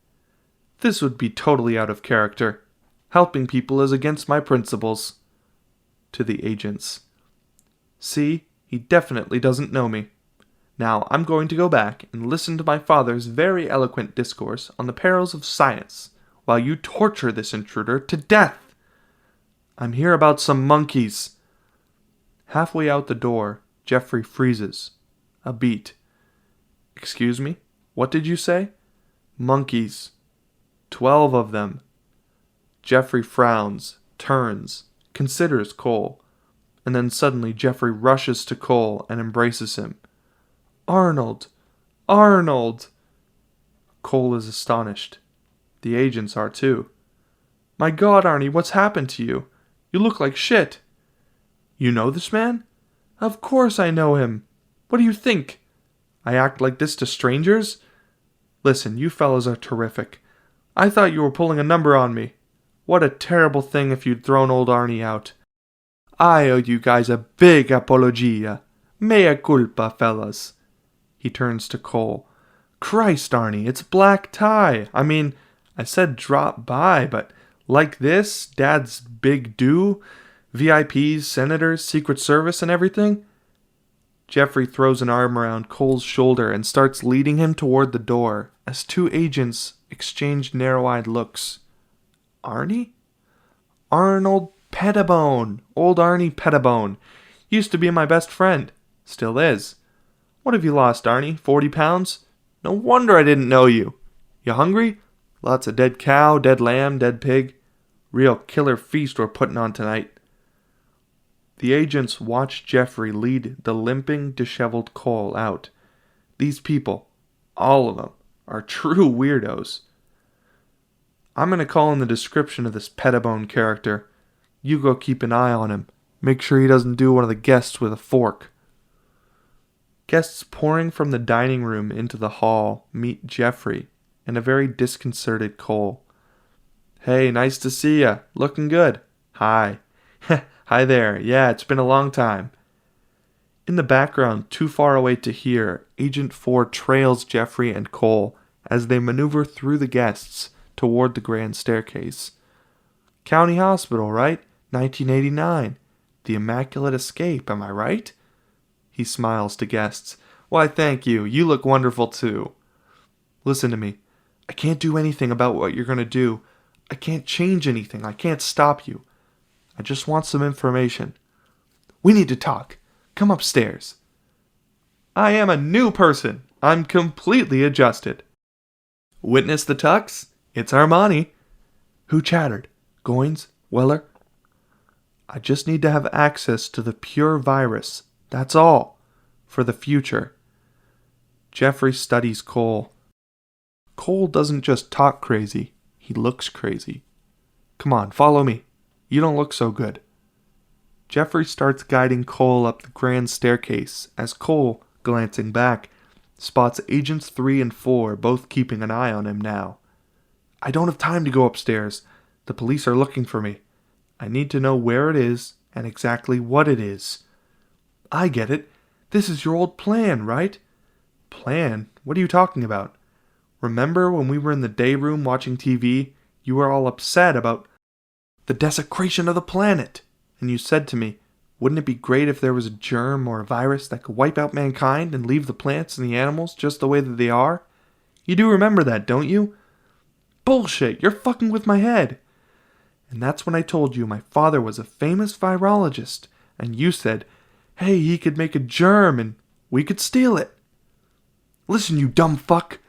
This would be totally out of character. Helping people is against my principles. To the agents. See, he definitely doesn't know me. Now I'm going to go back and listen to my father's very eloquent discourse on the perils of science, while you torture this intruder to death. I'm here about some monkeys. Halfway out the door, Jeffrey freezes. A beat. Excuse me? What did you say? Monkeys. 12 of them. Jeffrey frowns, turns, considers Cole, and then suddenly Jeffrey rushes to Cole and embraces him. Arnold! Arnold! Cole is astonished. The agents are too. My God, Arnie, what's happened to you? You look like shit. You know this man? Of course I know him. What do you think? I act like this to strangers? Listen, you fellas are terrific. I thought you were pulling a number on me. What a terrible thing if you'd thrown old Arnie out. I owe you guys a big apologia. Mea culpa, fellas. He turns to Cole. Christ, Arnie, it's black tie. I mean, I said drop by, but like this, Dad's big do, VIPs, senators, Secret Service, and everything? Jeffrey throws an arm around Cole's shoulder and starts leading him toward the door as two agents exchange narrow-eyed looks. Arnie? Arnold Pettibone. Old Arnie Pettibone. Used to be my best friend. Still is. What have you lost, Arnie? 40 pounds? No wonder I didn't know you. You hungry? Lots of dead cow, dead lamb, dead pig. Real killer feast we're putting on tonight. The agents watch Jeffrey lead the limping, disheveled Cole out. These people, all of them, are true weirdos. I'm going to call in the description of this Pettibone character. You go keep an eye on him. Make sure he doesn't do one of the guests with a fork. Guests pouring from the dining room into the hall meet Jeffrey and a very disconcerted Cole. Hey, nice to see ya. Looking good. Hi. Hi there. Yeah, it's been a long time. In the background, too far away to hear, Agent 4 trails Jeffrey and Cole as they maneuver through the guests toward the grand staircase. County Hospital, right? 1989. The Immaculate Escape, am I right? He smiles to guests. Why, thank you. You look wonderful, too. Listen to me. I can't do anything about what you're going to do. I can't change anything. I can't stop you. I just want some information. We need to talk. Come upstairs. I am a new person. I'm completely adjusted. Witness the tux? It's Armani. Who chattered? Goins? Weller? I just need to have access to the pure virus. That's all. For the future. Jeffrey studies Cole. Cole doesn't just talk crazy. He looks crazy. Come on, follow me. You don't look so good. Jeffrey starts guiding Cole up the grand staircase as Cole, glancing back, spots Agents 3 and 4 both keeping an eye on him now. I don't have time to go upstairs. The police are looking for me. I need to know where it is and exactly what it is. I get it. This is your old plan, right? Plan? What are you talking about? Remember when we were in the day room watching TV, you were all upset about the desecration of the planet, and you said to me, wouldn't it be great if there was a germ or a virus that could wipe out mankind and leave the plants and the animals just the way that they are? You do remember that, don't you? bullshit. You're fucking with my head. And that's when I told you my father was a famous virologist, and you said, hey, he could make a germ and we could steal it. Listen, you dumb fuck.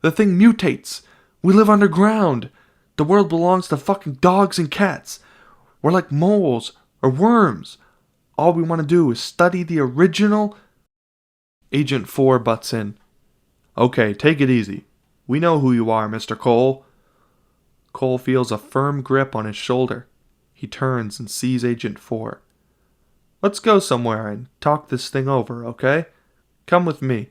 The thing mutates. We live underground. The world belongs to fucking dogs and cats. We're like moles or worms. All we want to do is study the original. Agent 4 butts in. Okay, take it easy. We know who you are, Mr. Cole. Cole feels a firm grip on his shoulder. He turns and sees Agent 4. Let's go somewhere and talk this thing over, okay? Come with me.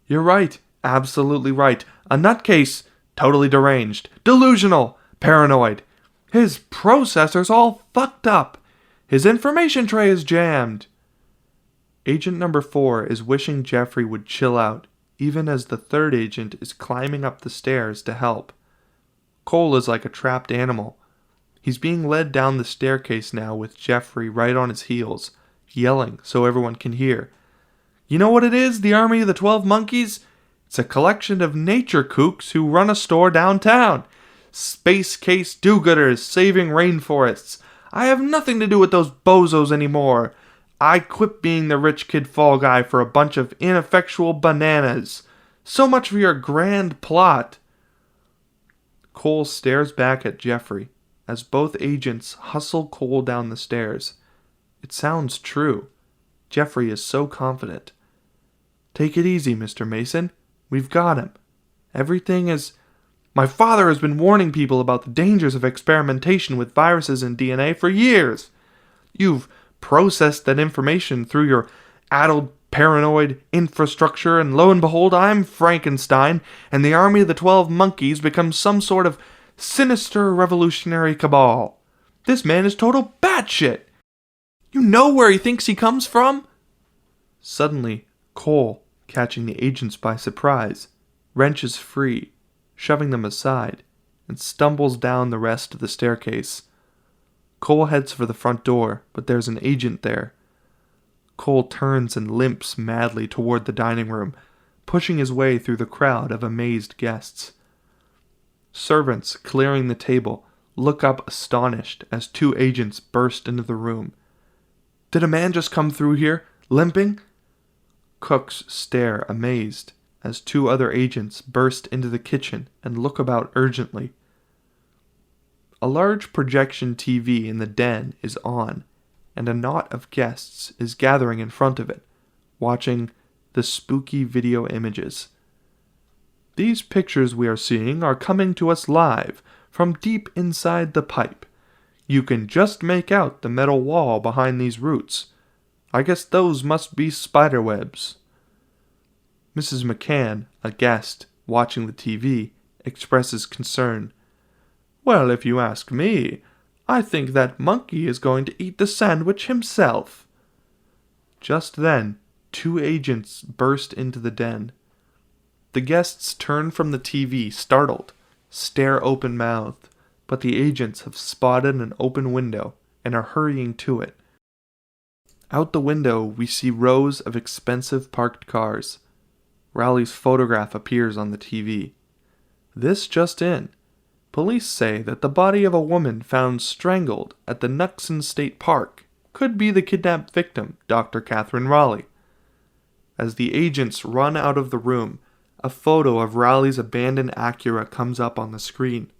You're right. Absolutely right. A nutcase. Totally deranged. Delusional. Paranoid. His processor's all fucked up. His information tray is jammed. Agent number 4 is wishing Jeffrey would chill out, even as the third agent is climbing up the stairs to help. Cole is like a trapped animal. He's being led down the staircase now with Jeffrey right on his heels, yelling so everyone can hear. You know what it is, the Army of the 12 Monkeys? It's a collection of nature kooks who run a store downtown. Space case do-gooders saving rainforests. I have nothing to do with those bozos anymore. I quit being the rich kid fall guy for a bunch of ineffectual bananas. So much for your grand plot. Cole stares back at Jeffrey as both agents hustle Cole down the stairs. It sounds true. Jeffrey is so confident. Take it easy, Mr. Mason. We've got him. Everything is... My father has been warning people about the dangers of experimentation with viruses and DNA for years. You've processed that information through your addled, paranoid infrastructure, and lo and behold, I'm Frankenstein, and the Army of the 12 Monkeys becomes some sort of sinister revolutionary cabal. This man is total batshit. You know where he thinks he comes from? Suddenly, Cole, catching the agents by surprise, wrenches free, shoving them aside, and stumbles down the rest of the staircase. Cole heads for the front door, but there's an agent there. Cole turns and limps madly toward the dining room, pushing his way through the crowd of amazed guests. Servants clearing the table look up astonished as two agents burst into the room. Did a man just come through here, limping? Cooks stare amazed as two other agents burst into the kitchen and look about urgently. A large projection TV in the den is on, and a knot of guests is gathering in front of it, watching the spooky video images. These pictures we are seeing are coming to us live from deep inside the pipe. You can just make out the metal wall behind these roots. I guess those must be spider webs. Mrs. McCann, a guest, watching the TV, expresses concern. Well, if you ask me, I think that monkey is going to eat the sandwich himself. Just then, two agents burst into the den. The guests turn from the TV, startled, stare open-mouthed, but the agents have spotted an open window and are hurrying to it. Out the window, we see rows of expensive parked cars. Rowley's photograph appears on the TV. This just in. Police say that the body of a woman found strangled at the Nuxon State Park could be the kidnapped victim, Dr. Catherine Rowley. As the agents run out of the room, a photo of Rowley's abandoned Acura comes up on the screen.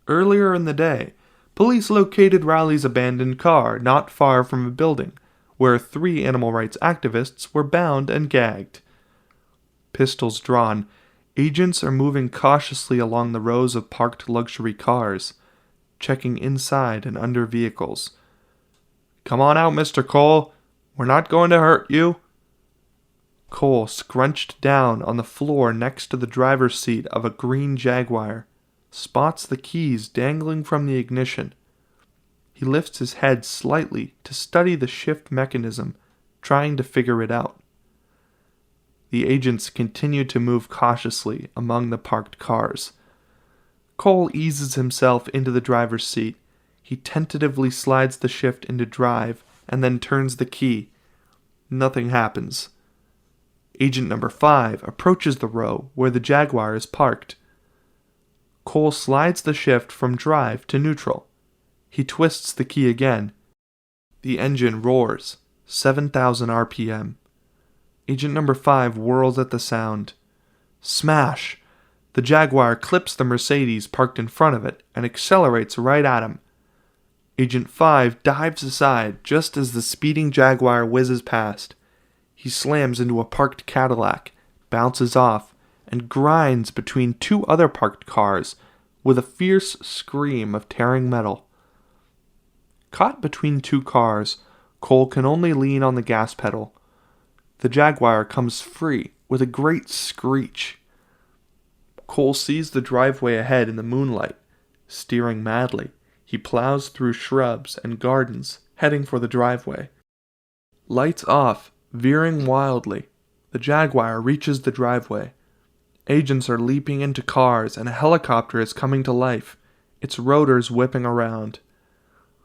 Earlier in the day, police located Rowley's abandoned car not far from a building, where 3 animal rights activists were bound and gagged. Pistols drawn, agents are moving cautiously along the rows of parked luxury cars, checking inside and under vehicles. Come on out, Mr. Cole. We're not going to hurt you. Cole scrunched down on the floor next to the driver's seat of a green Jaguar, spots the keys dangling from the ignition. He lifts his head slightly to study the shift mechanism, trying to figure it out. The agents continue to move cautiously among the parked cars. Cole eases himself into the driver's seat. He tentatively slides the shift into drive and then turns the key. Nothing happens. Agent number 5 approaches the row where the Jaguar is parked. Cole slides the shift from drive to neutral. He twists the key again. The engine roars, 7,000 RPM. Agent number 5 whirls at the sound. Smash! The Jaguar clips the Mercedes parked in front of it and accelerates right at him. Agent 5 dives aside just as the speeding Jaguar whizzes past. He slams into a parked Cadillac, bounces off, and grinds between 2 other parked cars with a fierce scream of tearing metal. Caught between 2 cars, Cole can only lean on the gas pedal. The Jaguar comes free with a great screech. Cole sees the driveway ahead in the moonlight. Steering madly, he plows through shrubs and gardens, heading for the driveway. Lights off, veering wildly, the Jaguar reaches the driveway. Agents are leaping into cars and a helicopter is coming to life, its rotors whipping around.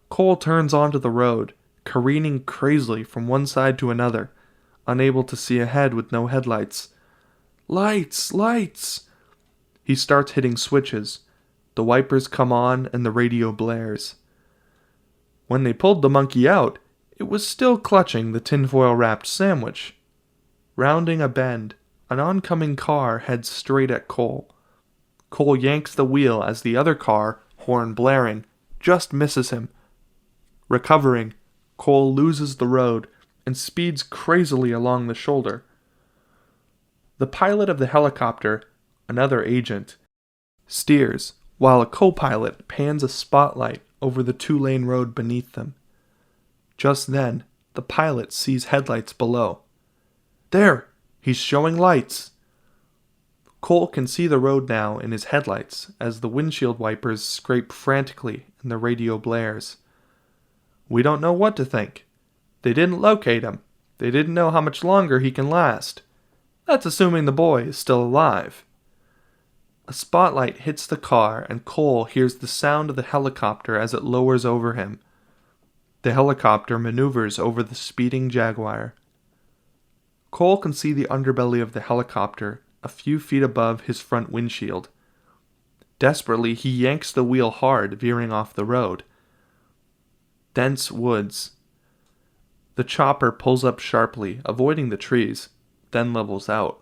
Cole turns onto the road, careening crazily from one side to another, unable to see ahead with no headlights. Lights! Lights! He starts hitting switches. The wipers come on and the radio blares. When they pulled the monkey out, it was still clutching the tinfoil-wrapped sandwich. Rounding a bend, an oncoming car heads straight at Cole. Cole yanks the wheel as the other car, horn blaring, just misses him. Recovering, Cole loses the road and speeds crazily along the shoulder. The pilot of the helicopter, another agent, steers while a co-pilot pans a spotlight over the 2-lane road beneath them. Just then, the pilot sees headlights below. There! He's showing lights! Cole can see the road now in his headlights as the windshield wipers scrape frantically and the radio blares. We don't know what to think. They didn't locate him. They didn't know how much longer he can last. That's assuming the boy is still alive. A spotlight hits the car and Cole hears the sound of the helicopter as it lowers over him. The helicopter maneuvers over the speeding Jaguar. Cole can see the underbelly of the helicopter a few feet above his front windshield. Desperately, he yanks the wheel hard, veering off the road. Dense woods. The chopper pulls up sharply, avoiding the trees, then levels out.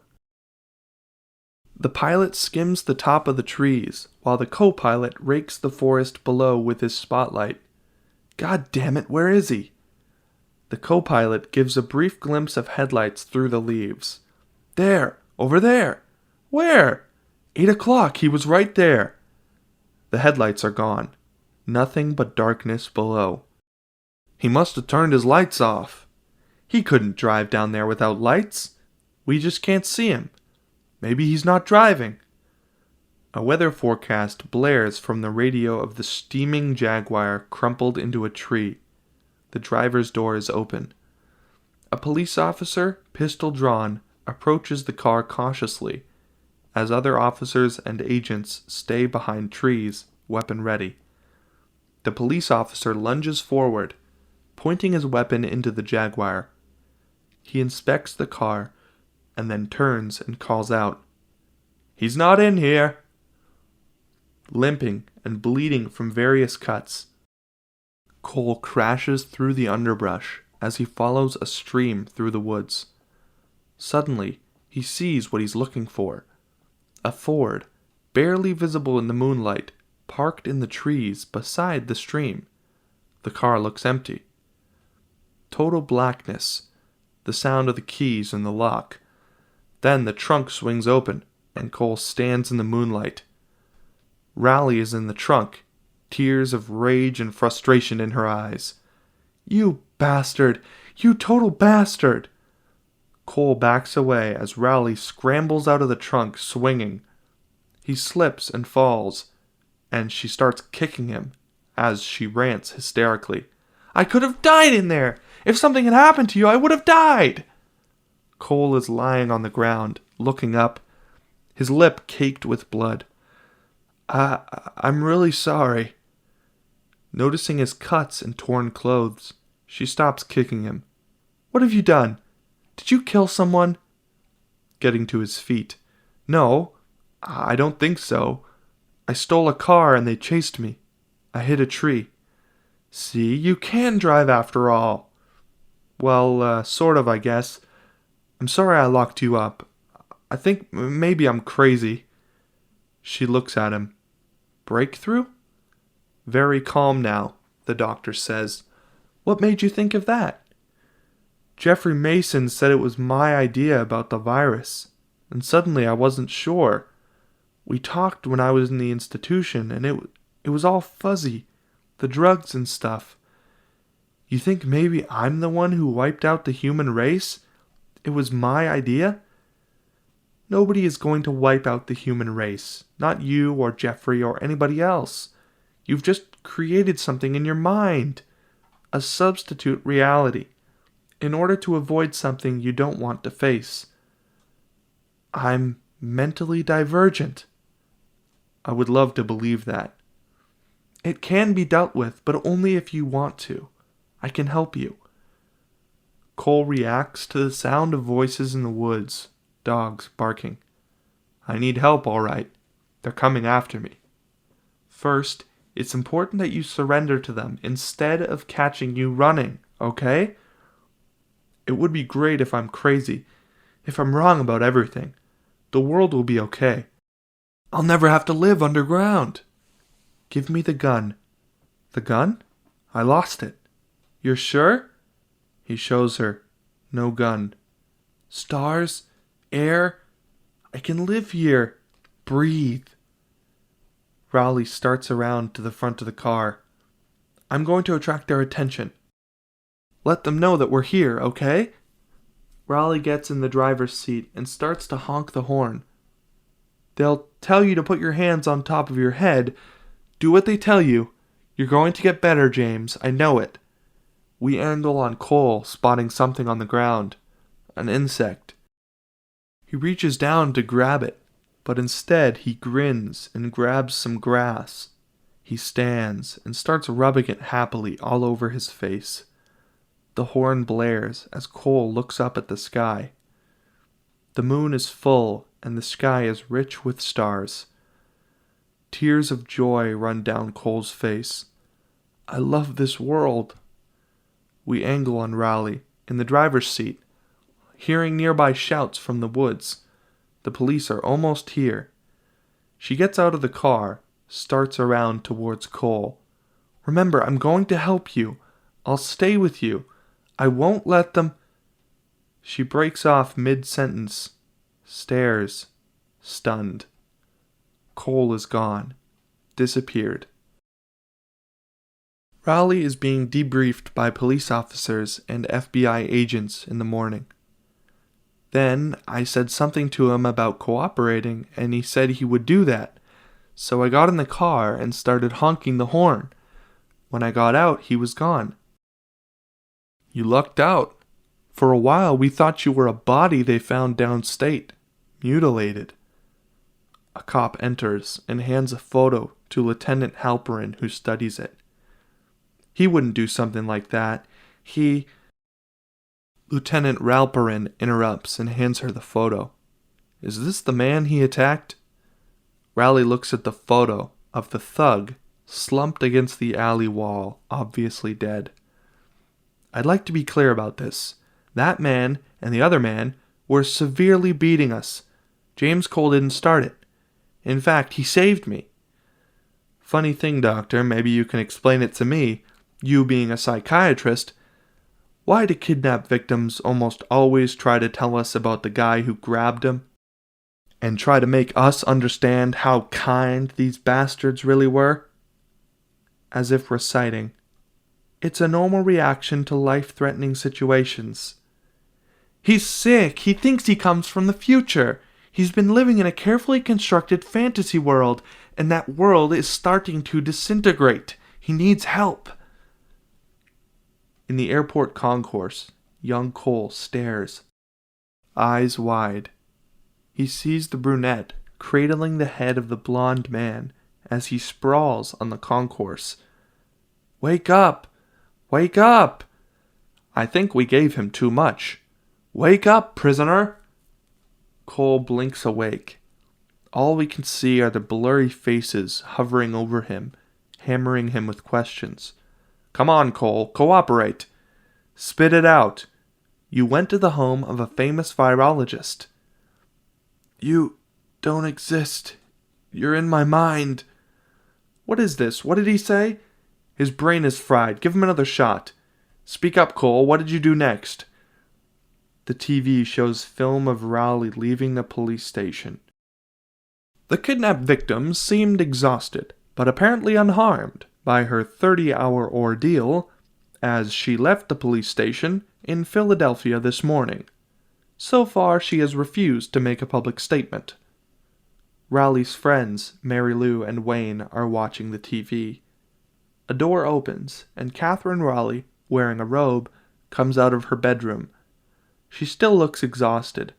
The pilot skims the top of the trees, while the co-pilot rakes the forest below with his spotlight. God damn it, where is he? The co-pilot gives a brief glimpse of headlights through the leaves. There! Over there! Where? 8 o'clock, he was right there! The headlights are gone. Nothing but darkness below. He must have turned his lights off. He couldn't drive down there without lights. We just can't see him. Maybe he's not driving. A weather forecast blares from the radio of the steaming Jaguar crumpled into a tree. The driver's door is open. A police officer, pistol drawn, approaches the car cautiously, as other officers and agents stay behind trees, weapon ready. The police officer lunges forward, pointing his weapon into the Jaguar. He inspects the car, and then turns and calls out, "He's not in here!" Limping and bleeding from various cuts, Cole crashes through the underbrush as he follows a stream through the woods. Suddenly, he sees what he's looking for. A Ford, barely visible in the moonlight, parked in the trees beside the stream. The car looks empty. Total blackness, the sound of the keys in the lock. Then the trunk swings open, and Cole stands in the moonlight. Raleigh is in the trunk, tears of rage and frustration in her eyes. "You bastard! You total bastard!" Cole backs away as Raleigh scrambles out of the trunk, swinging. He slips and falls, and she starts kicking him as she rants hysterically. "I could have died in there! If something had happened to you, I would have died!" Cole is lying on the ground, looking up, his lip caked with blood. I'm really sorry." Noticing his cuts and torn clothes, she stops kicking him. "What have you done? Did you kill someone?" Getting to his feet. "No, I don't think so. I stole a car and they chased me. I hit a tree. See, you can drive after all. Well, sort of, I guess. I'm sorry I locked you up. I think maybe I'm crazy. She looks at him. Breakthrough? Very calm now, the doctor says. What made you think of that? Jeffrey Mason said it was my idea about the virus, and suddenly I wasn't sure. We talked when I was in the institution, and it was all fuzzy, the drugs and stuff. You think maybe I'm the one who wiped out the human race? It was my idea? Nobody is going to wipe out the human race, not you or Jeffrey or anybody else. You've just created something in your mind, a substitute reality, in order to avoid something you don't want to face. I'm mentally divergent. I would love to believe that. It can be dealt with, but only if you want to. I can help you. Cole reacts to the sound of voices in the woods, dogs barking. I need help, all right. They're coming after me. First, it's important that you surrender to them instead of catching you running, okay? It would be great if I'm crazy, if I'm wrong about everything. The world will be okay. I'll never have to live underground. Give me the gun. The gun? I lost it. You're sure? He shows her. No gun. Stars? Air? I can live here. Breathe. Rowley starts around to the front of the car. I'm going to attract their attention. Let them know that we're here, okay? Rowley gets in the driver's seat and starts to honk the horn. They'll tell you to put your hands on top of your head. Do what they tell you. You're going to get better, James. I know it. We angle on Cole, spotting something on the ground. An insect. He reaches down to grab it, but instead he grins and grabs some grass. He stands and starts rubbing it happily all over his face. The horn blares as Cole looks up at the sky. The moon is full and the sky is rich with stars. Tears of joy run down Cole's face. I love this world. We angle on Rowley, in the driver's seat, hearing nearby shouts from the woods. The police are almost here. She gets out of the car, starts around towards Cole. Remember, I'm going to help you. I'll stay with you. I won't let them... She breaks off mid-sentence, stares, stunned. Cole is gone, disappeared. Rowley is being debriefed by police officers and FBI agents in the morning. Then I said something to him about cooperating, and he said he would do that. So I got in the car and started honking the horn. When I got out, he was gone. You lucked out. For a while, we thought you were a body they found downstate, mutilated. A cop enters and hands a photo to Lieutenant Halperin, who studies it. He wouldn't do something like that. Lieutenant Halperin interrupts and hands her the photo. Is this the man he attacked? Rowley looks at the photo of the thug slumped against the alley wall, obviously dead. I'd like to be clear about this. That man and the other man were severely beating us. James Cole didn't start it. In fact, he saved me. Funny thing, Doctor, maybe you can explain it to me. You being a psychiatrist, why do kidnap victims almost always try to tell us about the guy who grabbed him? And try to make us understand how kind these bastards really were? As if reciting, it's a normal reaction to life-threatening situations. He's sick. He thinks he comes from the future. He's been living in a carefully constructed fantasy world, and that world is starting to disintegrate. He needs help. In the airport concourse, young Cole stares, eyes wide. He sees the brunette cradling the head of the blonde man as he sprawls on the concourse. Wake up! Wake up! I think we gave him too much. Wake up, prisoner! Cole blinks awake. All we can see are the blurry faces hovering over him, hammering him with questions. Come on, Cole, cooperate. Spit it out. You went to the home of a famous virologist. You don't exist. You're in my mind. What is this? What did he say? His brain is fried. Give him another shot. Speak up, Cole. What did you do next? The TV shows film of Rowley leaving the police station. The kidnapped victim seemed exhausted, but apparently unharmed by her 30-hour ordeal as she left the police station in Philadelphia this morning. So far, she has refused to make a public statement. Rowley's friends, Mary Lou and Wayne, are watching the TV. A door opens, and Catherine Rowley, wearing a robe, comes out of her bedroom. She still looks exhausted.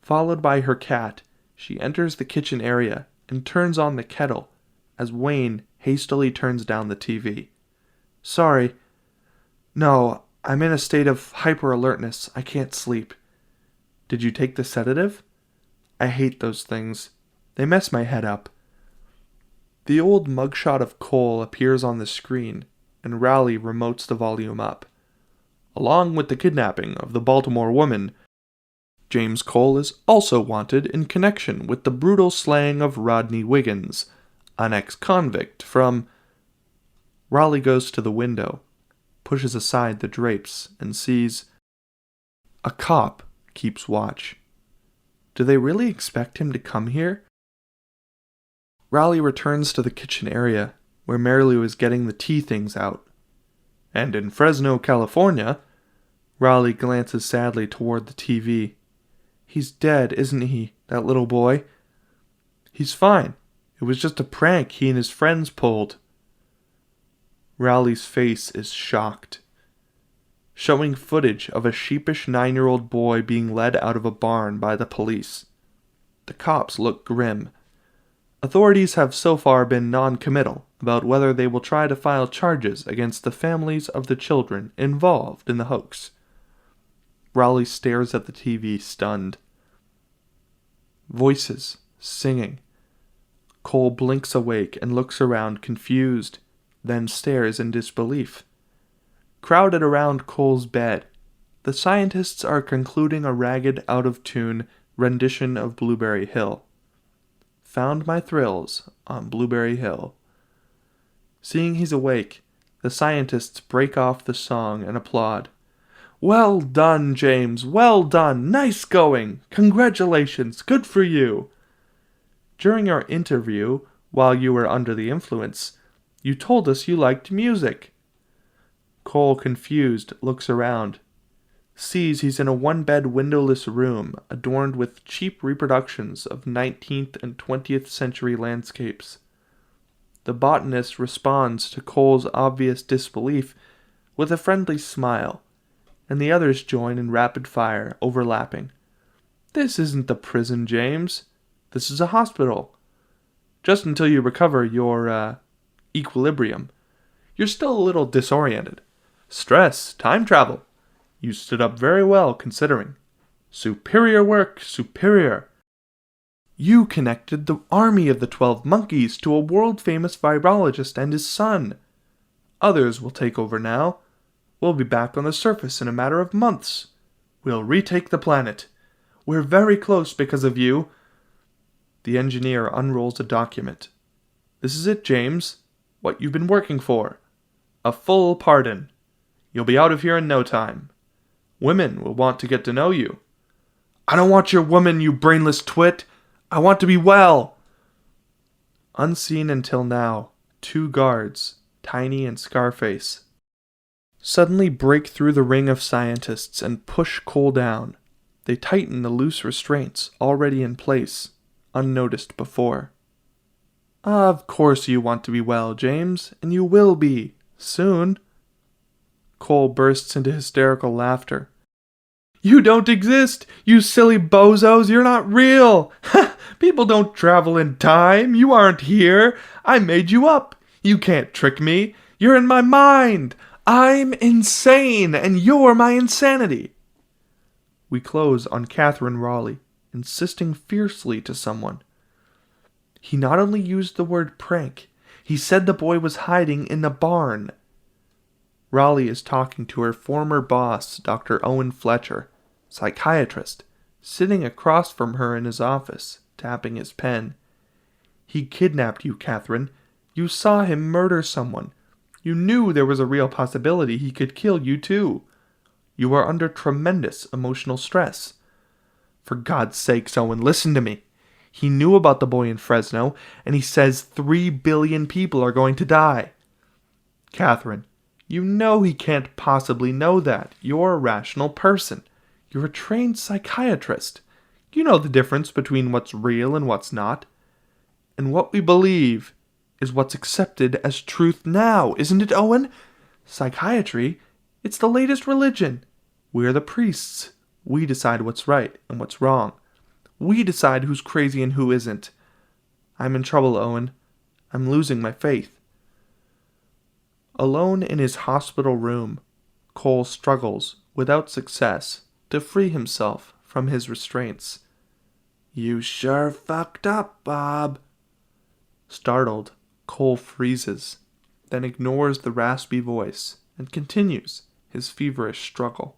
Followed by her cat, she enters the kitchen area and turns on the kettle as Wayne hastily turns down the TV. Sorry. No, I'm in a state of hyper-alertness. I can't sleep. Did you take the sedative? I hate those things. They mess my head up. The old mugshot of Cole appears on the screen, and Rowley remotes the volume up. Along with the kidnapping of the Baltimore woman, James Cole is also wanted in connection with the brutal slaying of Rodney Wiggins, an ex-convict from... Rowley goes to the window, pushes aside the drapes, and sees... A cop keeps watch. Do they really expect him to come here? Rowley returns to the kitchen area, where Mary Lou is getting the tea things out. And in Fresno, California, Rowley glances sadly toward the TV. He's dead, isn't he, that little boy? He's fine. It was just a prank he and his friends pulled. Rowley's face is shocked, showing footage of a sheepish 9-year-old boy being led out of a barn by the police. The cops look grim. Authorities have so far been non-committal about whether they will try to file charges against the families of the children involved in the hoax. Rowley stares at the TV, stunned. Voices, singing. Cole blinks awake and looks around confused, then stares in disbelief. Crowded around Cole's bed, the scientists are concluding a ragged, out-of-tune rendition of Blueberry Hill. Found my thrills on Blueberry Hill. Seeing he's awake, the scientists break off the song and applaud. Well done, James, well done, nice going, congratulations, good for you. During our interview, while you were under the influence, you told us you liked music. Cole, confused, looks around, sees he's in a one-bed windowless room adorned with cheap reproductions of 19th and 20th century landscapes. The botanist responds to Cole's obvious disbelief with a friendly smile, and the others join in rapid fire, overlapping. This isn't the prison, James. This is a hospital. Just until you recover your, equilibrium. You're still a little disoriented. Stress, time travel. You stood up very well, considering. Superior work, superior. You connected the army of the 12 Monkeys to a world-famous virologist and his son. Others will take over now. We'll be back on the surface in a matter of months. We'll retake the planet. We're very close because of you. The engineer unrolls a document. This is it, James. What you've been working for. A full pardon. You'll be out of here in no time. Women will want to get to know you. I don't want your woman, you brainless twit. I want to be well. Unseen until now, 2 guards, Tiny and Scarface, suddenly break through the ring of scientists and push Cole down. They tighten the loose restraints already in place, unnoticed before. Of course you want to be well, James, and you will be, soon. Cole bursts into hysterical laughter. You don't exist, you silly bozos, you're not real. People don't travel in time, you aren't here. I made you up. You can't trick me. You're in my mind. I'm insane, and you're my insanity. We close on Catherine Rowley, insisting fiercely to someone. He not only used the word prank, he said the boy was hiding in the barn. Raleigh is talking to her former boss, Dr. Owen Fletcher, psychiatrist, sitting across from her in his office, tapping his pen. He kidnapped you, Catherine. You saw him murder someone. You knew there was a real possibility he could kill you too. You are under tremendous emotional stress. For God's sakes, Owen, listen to me. He knew about the boy in Fresno, and he says 3 billion people are going to die. Catherine, you know he can't possibly know that. You're a rational person. You're a trained psychiatrist. You know the difference between what's real and what's not. And what we believe is what's accepted as truth now, isn't it, Owen? Psychiatry, it's the latest religion. We're the priests. We decide what's right and what's wrong. We decide who's crazy and who isn't. I'm in trouble, Owen. I'm losing my faith. Alone in his hospital room, Cole struggles, without success, to free himself from his restraints. You sure fucked up, Bob. Startled, Cole freezes, then ignores the raspy voice and continues his feverish struggle.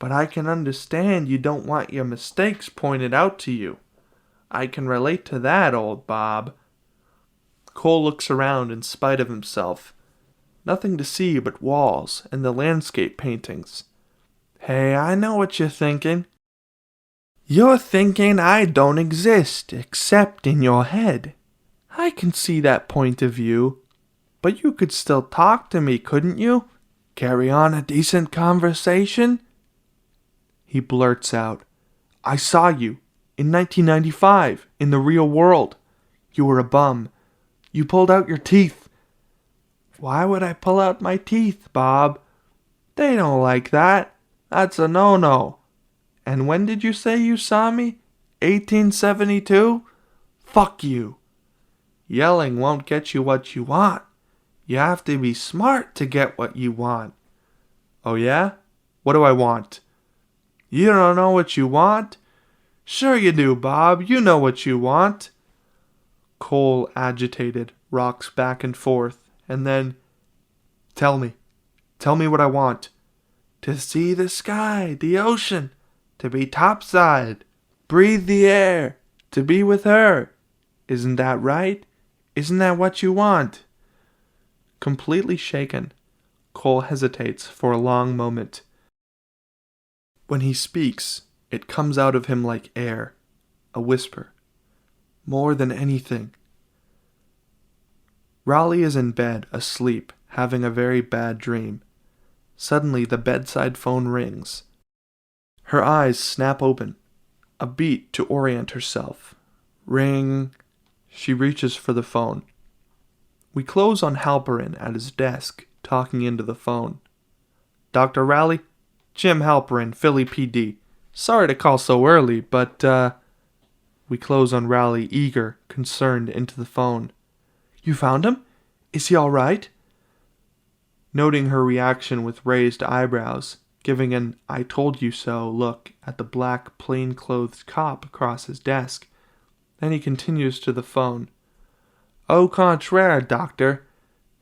But I can understand you don't want your mistakes pointed out to you. I can relate to that, old Bob. Cole looks around in spite of himself. Nothing to see but walls and the landscape paintings. Hey, I know what you're thinking. You're thinking I don't exist except in your head. I can see that point of view. But you could still talk to me, couldn't you? Carry on a decent conversation? He blurts out, I saw you, in 1995, in the real world. You were a bum. You pulled out your teeth. Why would I pull out my teeth, Bob? They don't like that. That's a no-no. And when did you say you saw me? 1872? Fuck you. Yelling won't get you what you want. You have to be smart to get what you want. Oh yeah? What do I want? You don't know what you want? Sure you do, Bob. You know what you want. Cole, agitated, rocks back and forth, and then, Tell me what I want. To see the sky, the ocean, to be topside, breathe the air, to be with her. Isn't that right? Isn't that what you want? Completely shaken, Cole hesitates for a long moment. When he speaks, it comes out of him like air, a whisper. More than anything. Raleigh is in bed, asleep, having a very bad dream. Suddenly the bedside phone rings. Her eyes snap open, a beat to orient herself. Ring. She reaches for the phone. We close on Halperin at his desk, talking into the phone. Dr. Raleigh? Jim Halperin, Philly PD. Sorry to call so early, but, We close on Raleigh, eager, concerned, into the phone. You found him? Is he all right? Noting her reaction with raised eyebrows, giving an I told you so look at the black, plain-clothed cop across his desk. Then he continues to the phone. Au contraire, doctor.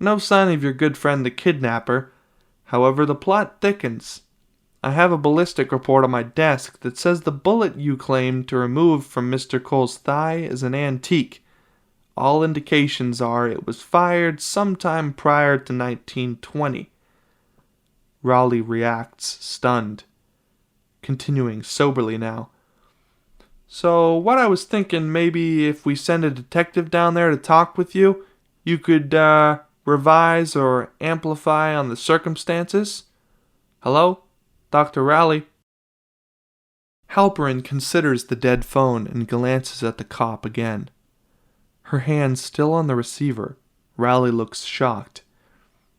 No sign of your good friend the kidnapper. However, the plot thickens. I have a ballistic report on my desk that says the bullet you claimed to remove from Mr. Cole's thigh is an antique. All indications are it was fired sometime prior to 1920. Raleigh reacts, stunned. Continuing soberly now. So what I was thinking, maybe if we send a detective down there to talk with you, you could revise or amplify on the circumstances? Hello? Dr. Raleigh? Halperin considers the dead phone and glances at the cop again. Her hand still on the receiver, Raleigh looks shocked.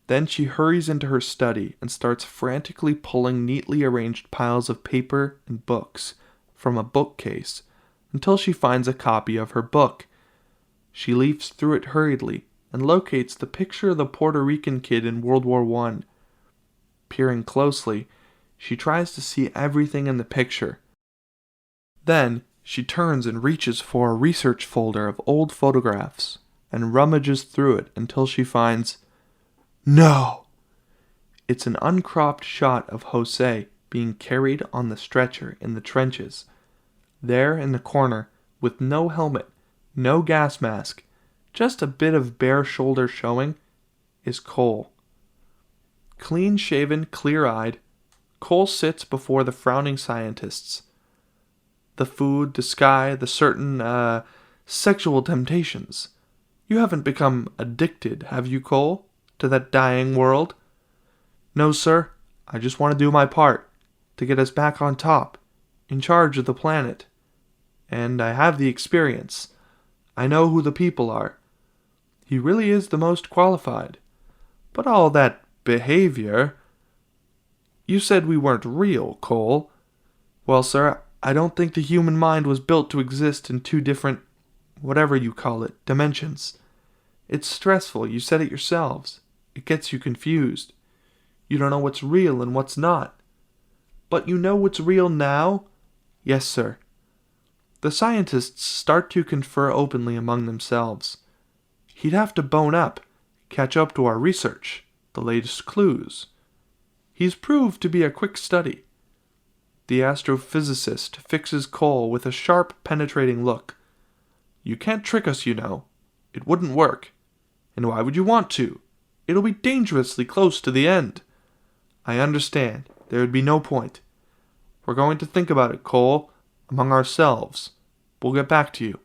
Then she hurries into her study and starts frantically pulling neatly arranged piles of paper and books from a bookcase until she finds a copy of her book. She leafs through it hurriedly and locates the picture of the Puerto Rican kid in World War I. Peering closely, she tries to see everything in the picture. Then, She turns and reaches for a research folder of old photographs and rummages through it until she finds... No! It's an uncropped shot of Jose being carried on the stretcher in the trenches. There in the corner, with no helmet, no gas mask, just a bit of bare shoulder showing, is Cole. Clean-shaven, clear-eyed, Cole sits before the frowning scientists. The food, the sky, the certain, sexual temptations. You haven't become addicted, have you, Cole, to that dying world? No, sir. I just want to do my part, to get us back on top, in charge of the planet. And I have the experience. I know who the people are. He really is the most qualified. But all that behavior... You said we weren't real, Cole. Well, sir, I don't think the human mind was built to exist in two different, whatever you call it, dimensions. It's stressful, you said it yourselves. It gets you confused. You don't know what's real and what's not. But you know what's real now? Yes, sir. The scientists start to confer openly among themselves. He'd have to bone up, catch up to our research, the latest clues. He's proved to be a quick study. The astrophysicist fixes Cole with a sharp, penetrating look. You can't trick us, you know. It wouldn't work. And why would you want to? It'll be dangerously close to the end. I understand. There would be no point. We're going to think about it, Cole, among ourselves. We'll get back to you.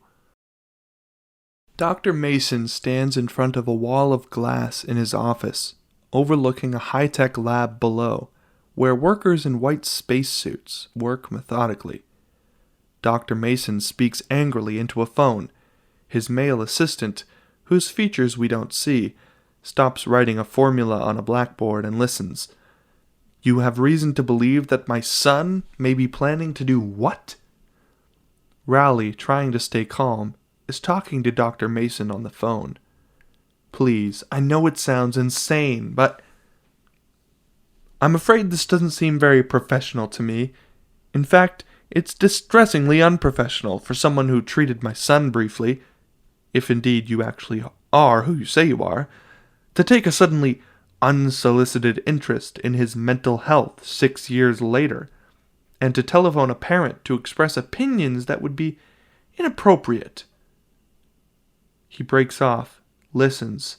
Dr. Mason stands in front of a wall of glass in his office, overlooking a high-tech lab below, where workers in white spacesuits work methodically. Dr. Mason speaks angrily into a phone. His male assistant, whose features we don't see, stops writing a formula on a blackboard and listens. You have reason to believe that my son may be planning to do what? Rowley, trying to stay calm, is talking to Dr. Mason on the phone. Please, I know it sounds insane, but... I'm afraid this doesn't seem very professional to me. In fact, it's distressingly unprofessional for someone who treated my son briefly, if indeed you actually are who you say you are, to take a suddenly unsolicited interest in his mental health 6 years later, and to telephone a parent to express opinions that would be inappropriate. He breaks off, listens.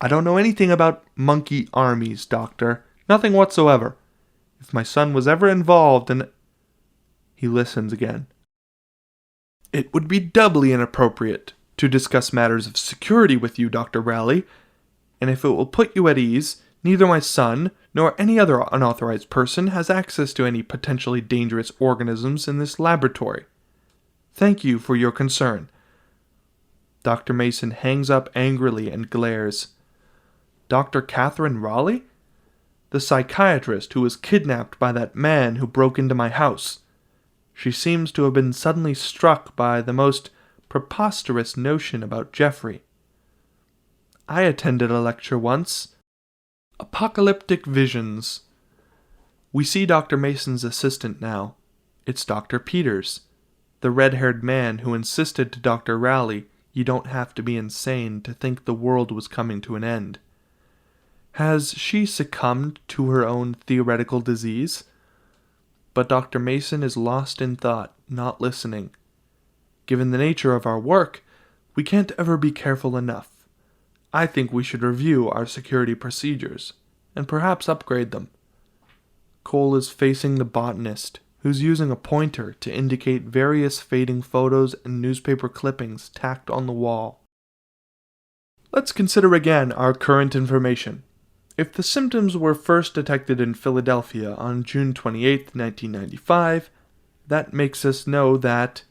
I don't know anything about monkey armies, Doctor. Nothing whatsoever. If my son was ever involved in... He listens again. It would be doubly inappropriate to discuss matters of security with you, Dr. Rowley, and if it will put you at ease, neither my son nor any other unauthorized person has access to any potentially dangerous organisms in this laboratory. Thank you for your concern. Dr. Mason hangs up angrily and glares. Dr. Catherine Raleigh? The psychiatrist who was kidnapped by that man who broke into my house. She seems to have been suddenly struck by the most preposterous notion about Geoffrey. I attended a lecture once. Apocalyptic Visions. We see Dr. Mason's assistant now. It's Dr. Peters, the red-haired man who insisted to Dr. Rowley you don't have to be insane to think the world was coming to an end. Has she succumbed to her own theoretical disease? But Dr. Mason is lost in thought, not listening. Given the nature of our work, we can't ever be careful enough. I think we should review our security procedures, and perhaps upgrade them. Cole is facing the botanist, who's using a pointer to indicate various fading photos and newspaper clippings tacked on the wall. Let's consider again our current information. If the symptoms were first detected in Philadelphia on June 28, 1995, that makes us know that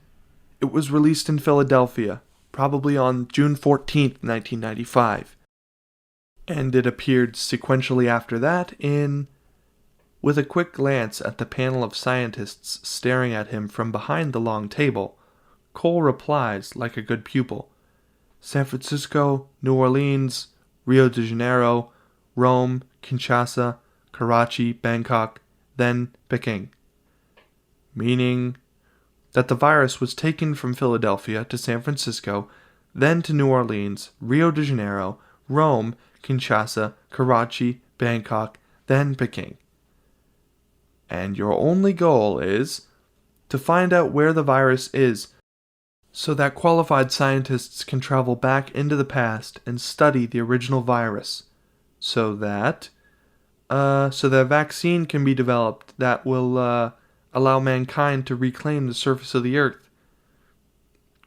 it was released in Philadelphia, probably on June 14, 1995. And it appeared sequentially after that in... With a quick glance at the panel of scientists staring at him from behind the long table, Cole replies like a good pupil. San Francisco, New Orleans, Rio de Janeiro, Rome, Kinshasa, Karachi, Bangkok, then Peking. Meaning, that the virus was taken from Philadelphia to San Francisco, then to New Orleans, Rio de Janeiro, Rome, Kinshasa, Karachi, Bangkok, then Peking. And your only goal is to find out where the virus is, so that qualified scientists can travel back into the past and study the original virus, so that a vaccine can be developed that will allow mankind to reclaim the surface of the earth.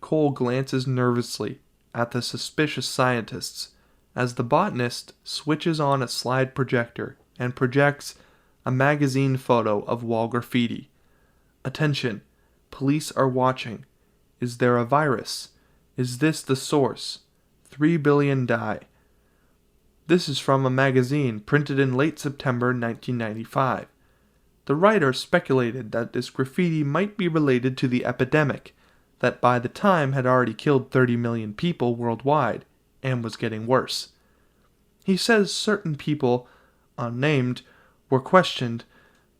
Cole glances nervously at the suspicious scientists as the botanist switches on a slide projector and projects a magazine photo of wall graffiti. Attention, police are watching. Is there a virus? Is this the source? 3 billion die. This is from a magazine printed in late September 1995. The writer speculated that this graffiti might be related to the epidemic that by the time had already killed 30 million people worldwide and was getting worse. He says certain people, unnamed, were questioned,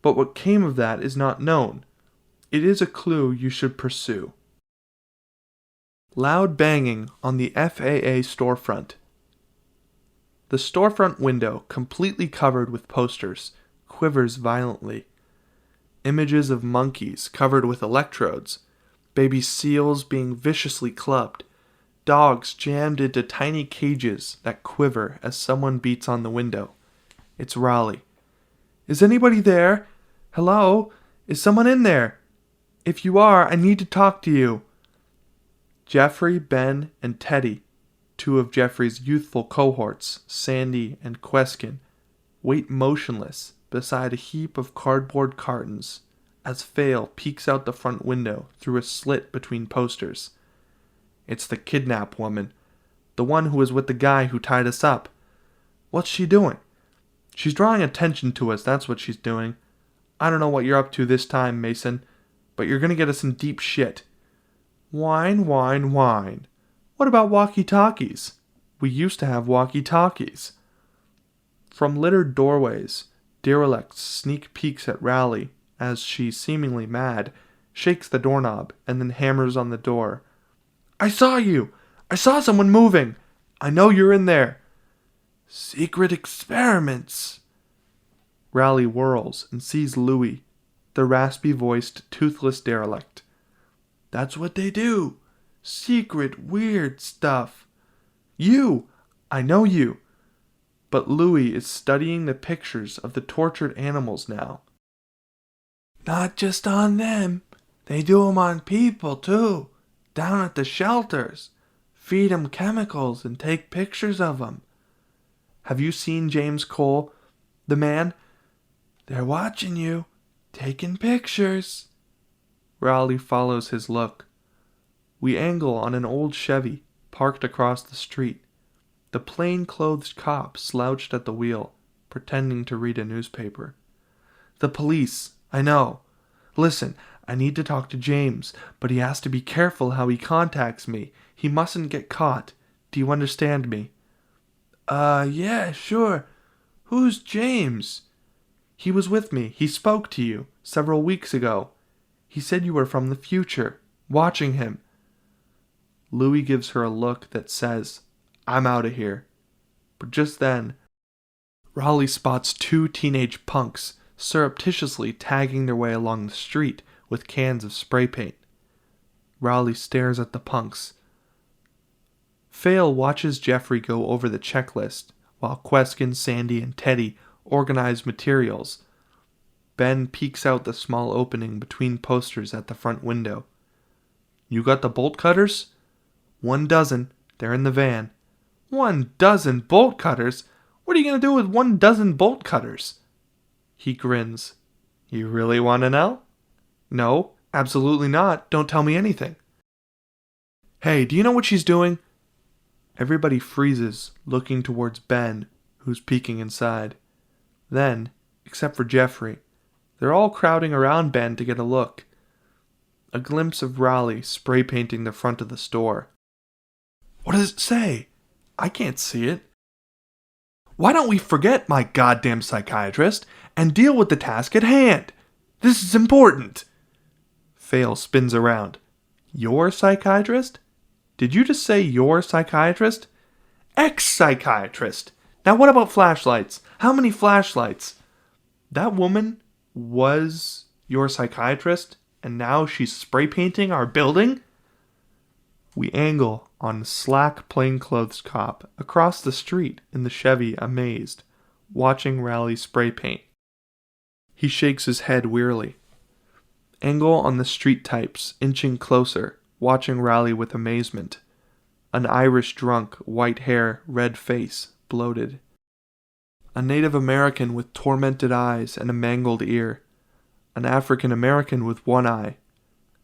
but what came of that is not known. It is a clue you should pursue. Loud banging on the FAA storefront. The storefront window, completely covered with posters, quivers violently. Images of monkeys covered with electrodes, baby seals being viciously clubbed, dogs jammed into tiny cages that quiver as someone beats on the window. It's Raleigh. Is anybody there? Hello? Is someone in there? If you are, I need to talk to you. Jeffrey, Ben, and Teddy, two of Jeffrey's youthful cohorts, Sandy and Queskin, wait motionless beside a heap of cardboard cartons as Fail peeks out the front window through a slit between posters. It's the kidnapped woman, the one who was with the guy who tied us up. What's she doing? She's drawing attention to us, that's what she's doing. I don't know what you're up to this time, Mason, but you're gonna get us in deep shit. Whine, whine, whine. What about walkie-talkies? We used to have walkie-talkies. From littered doorways, Derelict sneak peeks at Raleigh as she, seemingly mad, shakes the doorknob and then hammers on the door. I saw you! I saw someone moving! I know you're in there! Secret experiments! Raleigh whirls and sees Louis, the raspy-voiced, toothless derelict. That's what they do. Secret, weird stuff. You! I know you. But Louis is studying the pictures of the tortured animals now. Not just on them. They do 'em on people, too. Down at the shelters. Feed 'em chemicals and take pictures of 'em. Have you seen James Cole, the man? They're watching you. Taking pictures. Raleigh follows his look. We angle on an old Chevy parked across the street. The plain-clothed cop slouched at the wheel, pretending to read a newspaper. The police, I know. Listen, I need to talk to James, but he has to be careful how he contacts me. He mustn't get caught. Do you understand me? Yeah, sure. Who's James? He was with me. He spoke to you several weeks ago. He said you were from the future, watching him. Louis gives her a look that says, I'm out of here. But just then, Raleigh spots two teenage punks surreptitiously tagging their way along the street with cans of spray paint. Raleigh stares at the punks. Fail watches Jeffrey go over the checklist while Queskin, Sandy, and Teddy organize materials. Ben peeks out the small opening between posters at the front window. You got the bolt cutters? 1 dozen. They're in the van. 1 dozen bolt cutters? What are you going to do with 1 dozen bolt cutters? He grins. You really want to know? No, absolutely not. Don't tell me anything. Hey, do you know what she's doing? Everybody freezes, looking towards Ben, who's peeking inside. Then, except for Jeffrey, they're all crowding around Ben to get a look. A glimpse of Raleigh spray painting the front of the store. What does it say? I can't see it. Why don't we forget my goddamn psychiatrist and deal with the task at hand? This is important. Fail spins around. Your psychiatrist? Did you just say your psychiatrist? Ex-psychiatrist! Now what about flashlights? How many flashlights? That woman was your psychiatrist, and now she's spray painting our building? We angle on the slack plainclothes cop across the street in the Chevy, amazed, watching Raleigh spray paint. He shakes his head wearily. Angle on the street types, inching closer, watching Raleigh with amazement. An Irish drunk, white hair, red face, bloated. A Native American with tormented eyes and a mangled ear. An African American with one eye.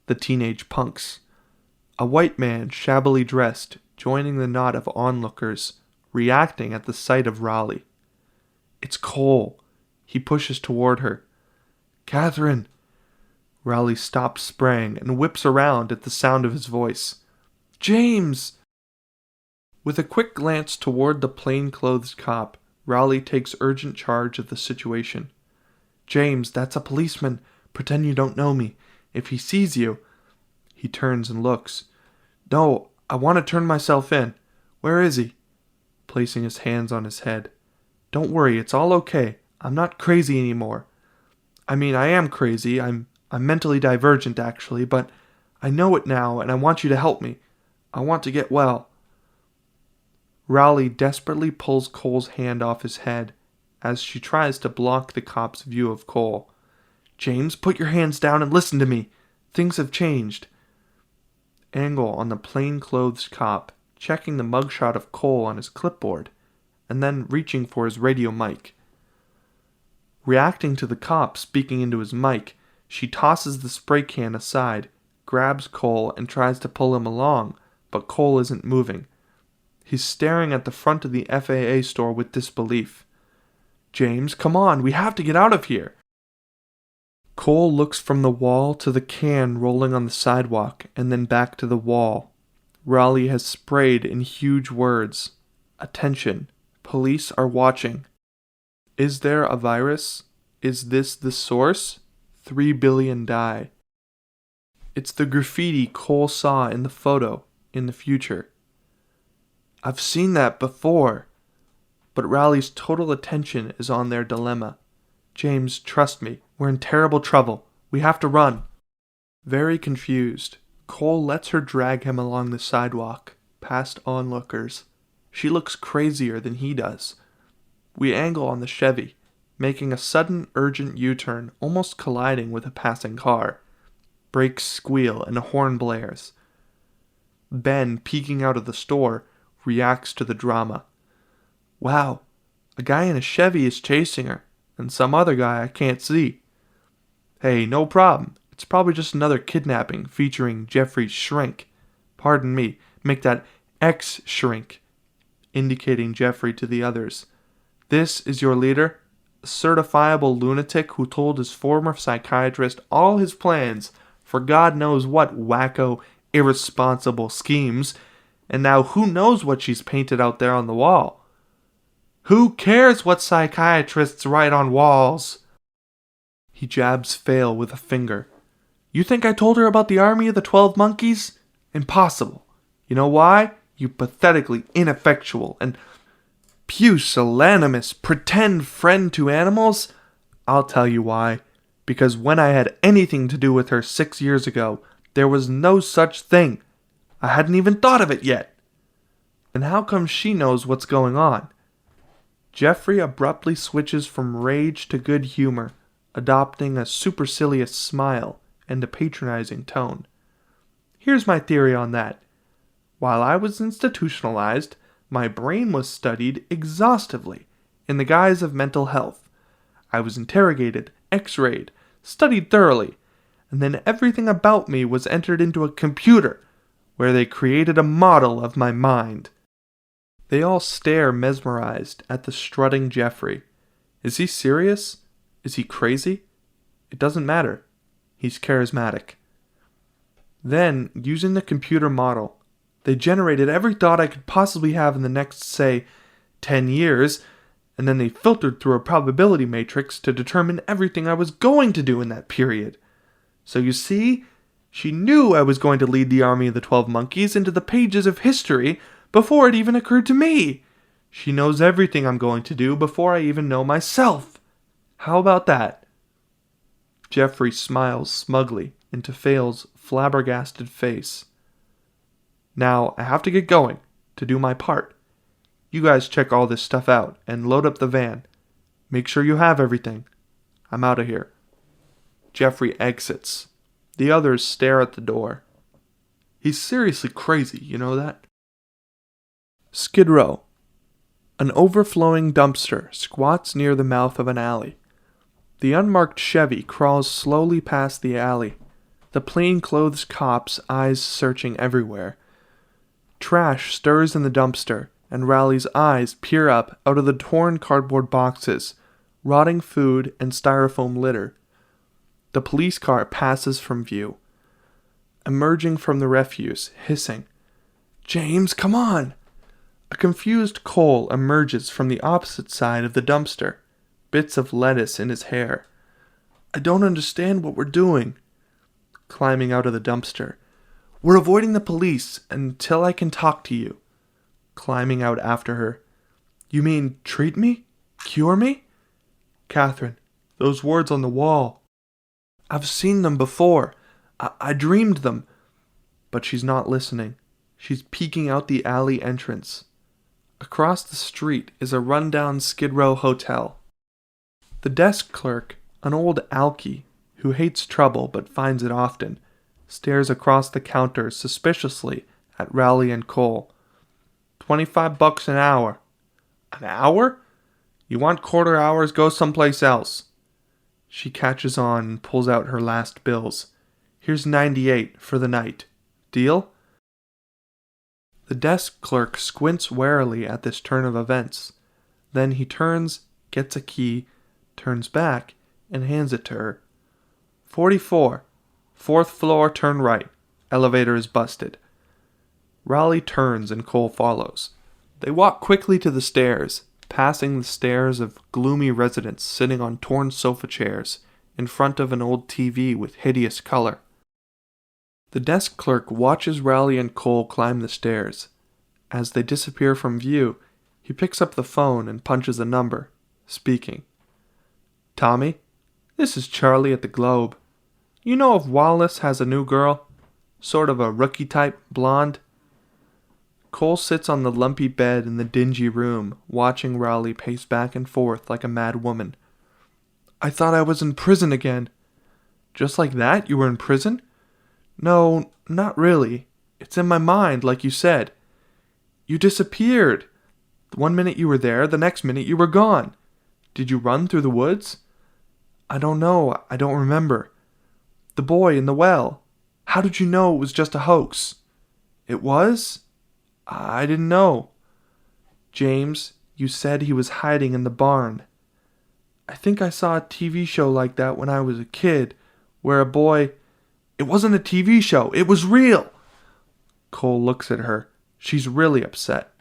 The teenage punks. A white man, shabbily dressed, joining the knot of onlookers, reacting at the sight of Raleigh. It's Cole. He pushes toward her. Catherine! Raleigh stops spraying and whips around at the sound of his voice. James! With a quick glance toward the plainclothes cop, Raleigh takes urgent charge of the situation. James, that's a policeman. Pretend you don't know me. If he sees you... He turns and looks. No, I want to turn myself in. Where is he? Placing his hands on his head. Don't worry, it's all okay. I'm not crazy anymore. I mean, I am crazy. I'm mentally divergent, actually, but I know it now, and I want you to help me. I want to get well. Raleigh desperately pulls Cole's hand off his head as she tries to block the cop's view of Cole. James, put your hands down and listen to me. Things have changed. Angle on the plainclothes cop, checking the mugshot of Cole on his clipboard, and then reaching for his radio mic. Reacting to the cop speaking into his mic, she tosses the spray can aside, grabs Cole, and tries to pull him along, but Cole isn't moving. He's staring at the front of the FAA store with disbelief. James, come on, we have to get out of here. Cole looks from the wall to the can rolling on the sidewalk and then back to the wall. Raleigh has sprayed in huge words. Attention, police are watching. Is there a virus? Is this the source? 3 billion die. It's the graffiti Cole saw in the photo in the future. I've seen that before. But Raleigh's total attention is on their dilemma. James, trust me, we're in terrible trouble. We have to run. Very confused, Cole lets her drag him along the sidewalk, past onlookers. She looks crazier than he does. We angle on the Chevy, making a sudden urgent U-turn, almost colliding with a passing car. Brakes squeal and a horn blares. Ben, peeking out of the store, reacts to the drama. Wow, a guy in a Chevy is chasing her, and some other guy I can't see. Hey, no problem. It's probably just another kidnapping featuring Jeffrey's shrink. Pardon me, make that ex-shrink, indicating Jeffrey to the others. This is your leader, a certifiable lunatic who told his former psychiatrist all his plans for God knows what wacko, irresponsible schemes, and now who knows what she's painted out there on the wall. Who cares what psychiatrists write on walls? He jabs Fail with a finger. You think I told her about the army of the 12 monkeys? Impossible. You know why? You pathetically ineffectual and pusillanimous pretend friend to animals? I'll tell you why. Because when I had anything to do with her 6 years ago, there was no such thing. I hadn't even thought of it yet. And how come she knows what's going on? Jeffrey abruptly switches from rage to good humor, adopting a supercilious smile and a patronizing tone. Here's my theory on that. While I was institutionalized, my brain was studied exhaustively in the guise of mental health. I was interrogated, x-rayed, studied thoroughly, and then everything about me was entered into a computer where they created a model of my mind. They all stare mesmerized at the strutting Jeffrey. Is he serious? Is he crazy? It doesn't matter. He's charismatic. Then, using the computer model, they generated every thought I could possibly have in the next, say, 10 years, and then they filtered through a probability matrix to determine everything I was going to do in that period. So you see, She knew I was going to lead the army of the 12 monkeys into the pages of history before it even occurred to me. She knows everything I'm going to do before I even know myself. How about that?" Jeffrey smiles smugly into Fail's flabbergasted face. "Now, I have to get going to do my part. You guys check all this stuff out and load up the van. Make sure you have everything. I'm out of here." Jeffrey exits. The others stare at the door. He's seriously crazy, you know that? Skid Row. An overflowing dumpster squats near the mouth of an alley. The unmarked Chevy crawls slowly past the alley, the plainclothes cops' eyes searching everywhere. Trash stirs in the dumpster, and Rowley's eyes peer up out of the torn cardboard boxes, rotting food, and styrofoam litter. The police car passes from view, emerging from the refuse, hissing, "James, come on!" A confused Cole emerges from the opposite side of the dumpster, bits of lettuce in his hair. "I don't understand what we're doing." Climbing out of the dumpster, "We're avoiding the police until I can talk to you." Climbing out after her, "You mean treat me? Cure me?" "Catherine, those words on the wall. I've seen them before. I dreamed them." But she's not listening. She's peeking out the alley entrance. Across the street is a rundown Skid Row hotel. The desk clerk, an old alkie who hates trouble but finds it often, stares across the counter suspiciously at Rowley and Cole. $25 an hour." "An hour? You want quarter hours? Go someplace else." She catches on and pulls out her last bills. "Here's 98 for the night. Deal?" The desk clerk squints warily at this turn of events. Then he turns, gets a key, turns back, and hands it to her. 44. 4th floor, turn right. Elevator is busted." Rowley turns and Cole follows. They walk quickly to the stairs, passing the stares of gloomy residents sitting on torn sofa chairs in front of an old TV with hideous color. The desk clerk watches Rowley and Cole climb the stairs. As they disappear from view, he picks up the phone and punches a number, speaking. "Tommy, this is Charlie at the Globe. You know if Willis has a new girl? Sort of a rookie type, blonde?" Cole sits on the lumpy bed in the dingy room, watching Rowley pace back and forth like a mad woman. "I thought I was in prison again." "Just like that? You were in prison?" "No, not really. It's in my mind, like you said. You disappeared. One minute you were there, the next minute you were gone. Did you run through the woods?" "I don't know. I don't remember." "The boy in the well. How did you know it was just a hoax?" "It was? I didn't know." "James, you said he was hiding in the barn." "I think I saw a TV show like that when I was a kid, where a boy—" "It wasn't a TV show. It was real." Cole looks at her. She's really upset.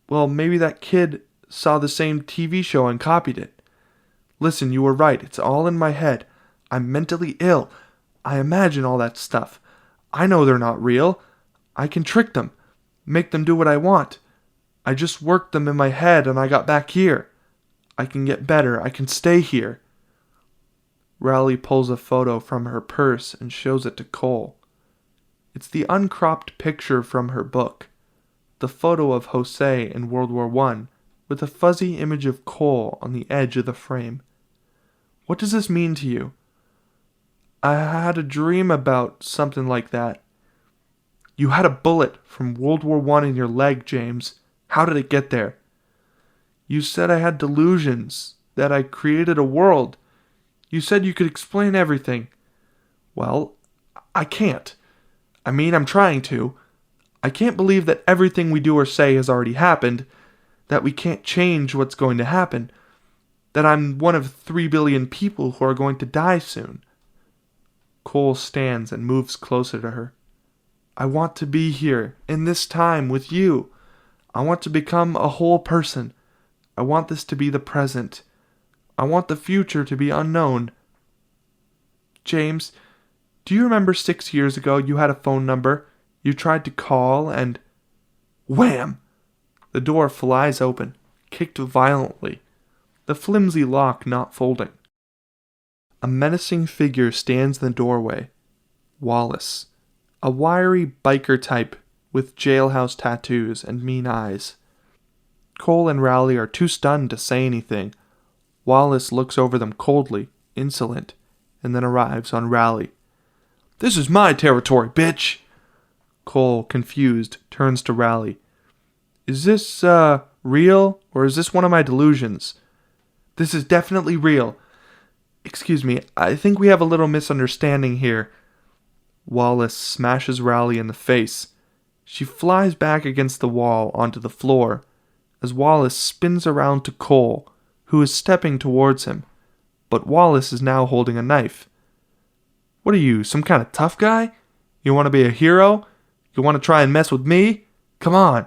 "Well, maybe that kid saw the same TV show and copied it. Listen, you were right. It's all in my head. I'm mentally ill. I imagine all that stuff. I know they're not real. I can trick them. Make them do what I want. I just worked them in my head and I got back here. I can get better. I can stay here." Rowley pulls a photo from her purse and shows it to Cole. It's the uncropped picture from her book, the photo of Jose in World War I, with a fuzzy image of Cole on the edge of the frame. "What does this mean to you?" "I had a dream about something like that." "You had a bullet from World War I in your leg, James. How did it get there?" "You said I had delusions, that I created a world. You said you could explain everything." "Well, I can't. I mean, I'm trying to. I can't believe that everything we do or say has already happened, that we can't change what's going to happen, that I'm one of 3 billion people who are going to die soon." Cole stands and moves closer to her. "I want to be here, in this time, with you. I want to become a whole person. I want this to be the present. I want the future to be unknown. James, Do you remember 6 years ago you had a phone number? You tried to call and... Wham! The door flies open, kicked violently, the flimsy lock not folding. A menacing figure stands in the doorway. Willis, a wiry biker type with jailhouse tattoos and mean eyes. Cole and Rowley are too stunned to say anything. Willis looks over them coldly, insolent, and then arrives on Rowley. "This is my territory, bitch!" Cole, confused, turns to Rowley. "Is this, real, or is this one of my delusions?" "This is definitely real. Excuse me, I think we have a little misunderstanding here." Willis smashes Rowley in the face. She flies back against the wall onto the floor, as Willis spins around to Cole, who is stepping towards him, but Willis is now holding a knife. "What are you, some kind of tough guy? You want to be a hero? You want to try and mess with me? Come on!"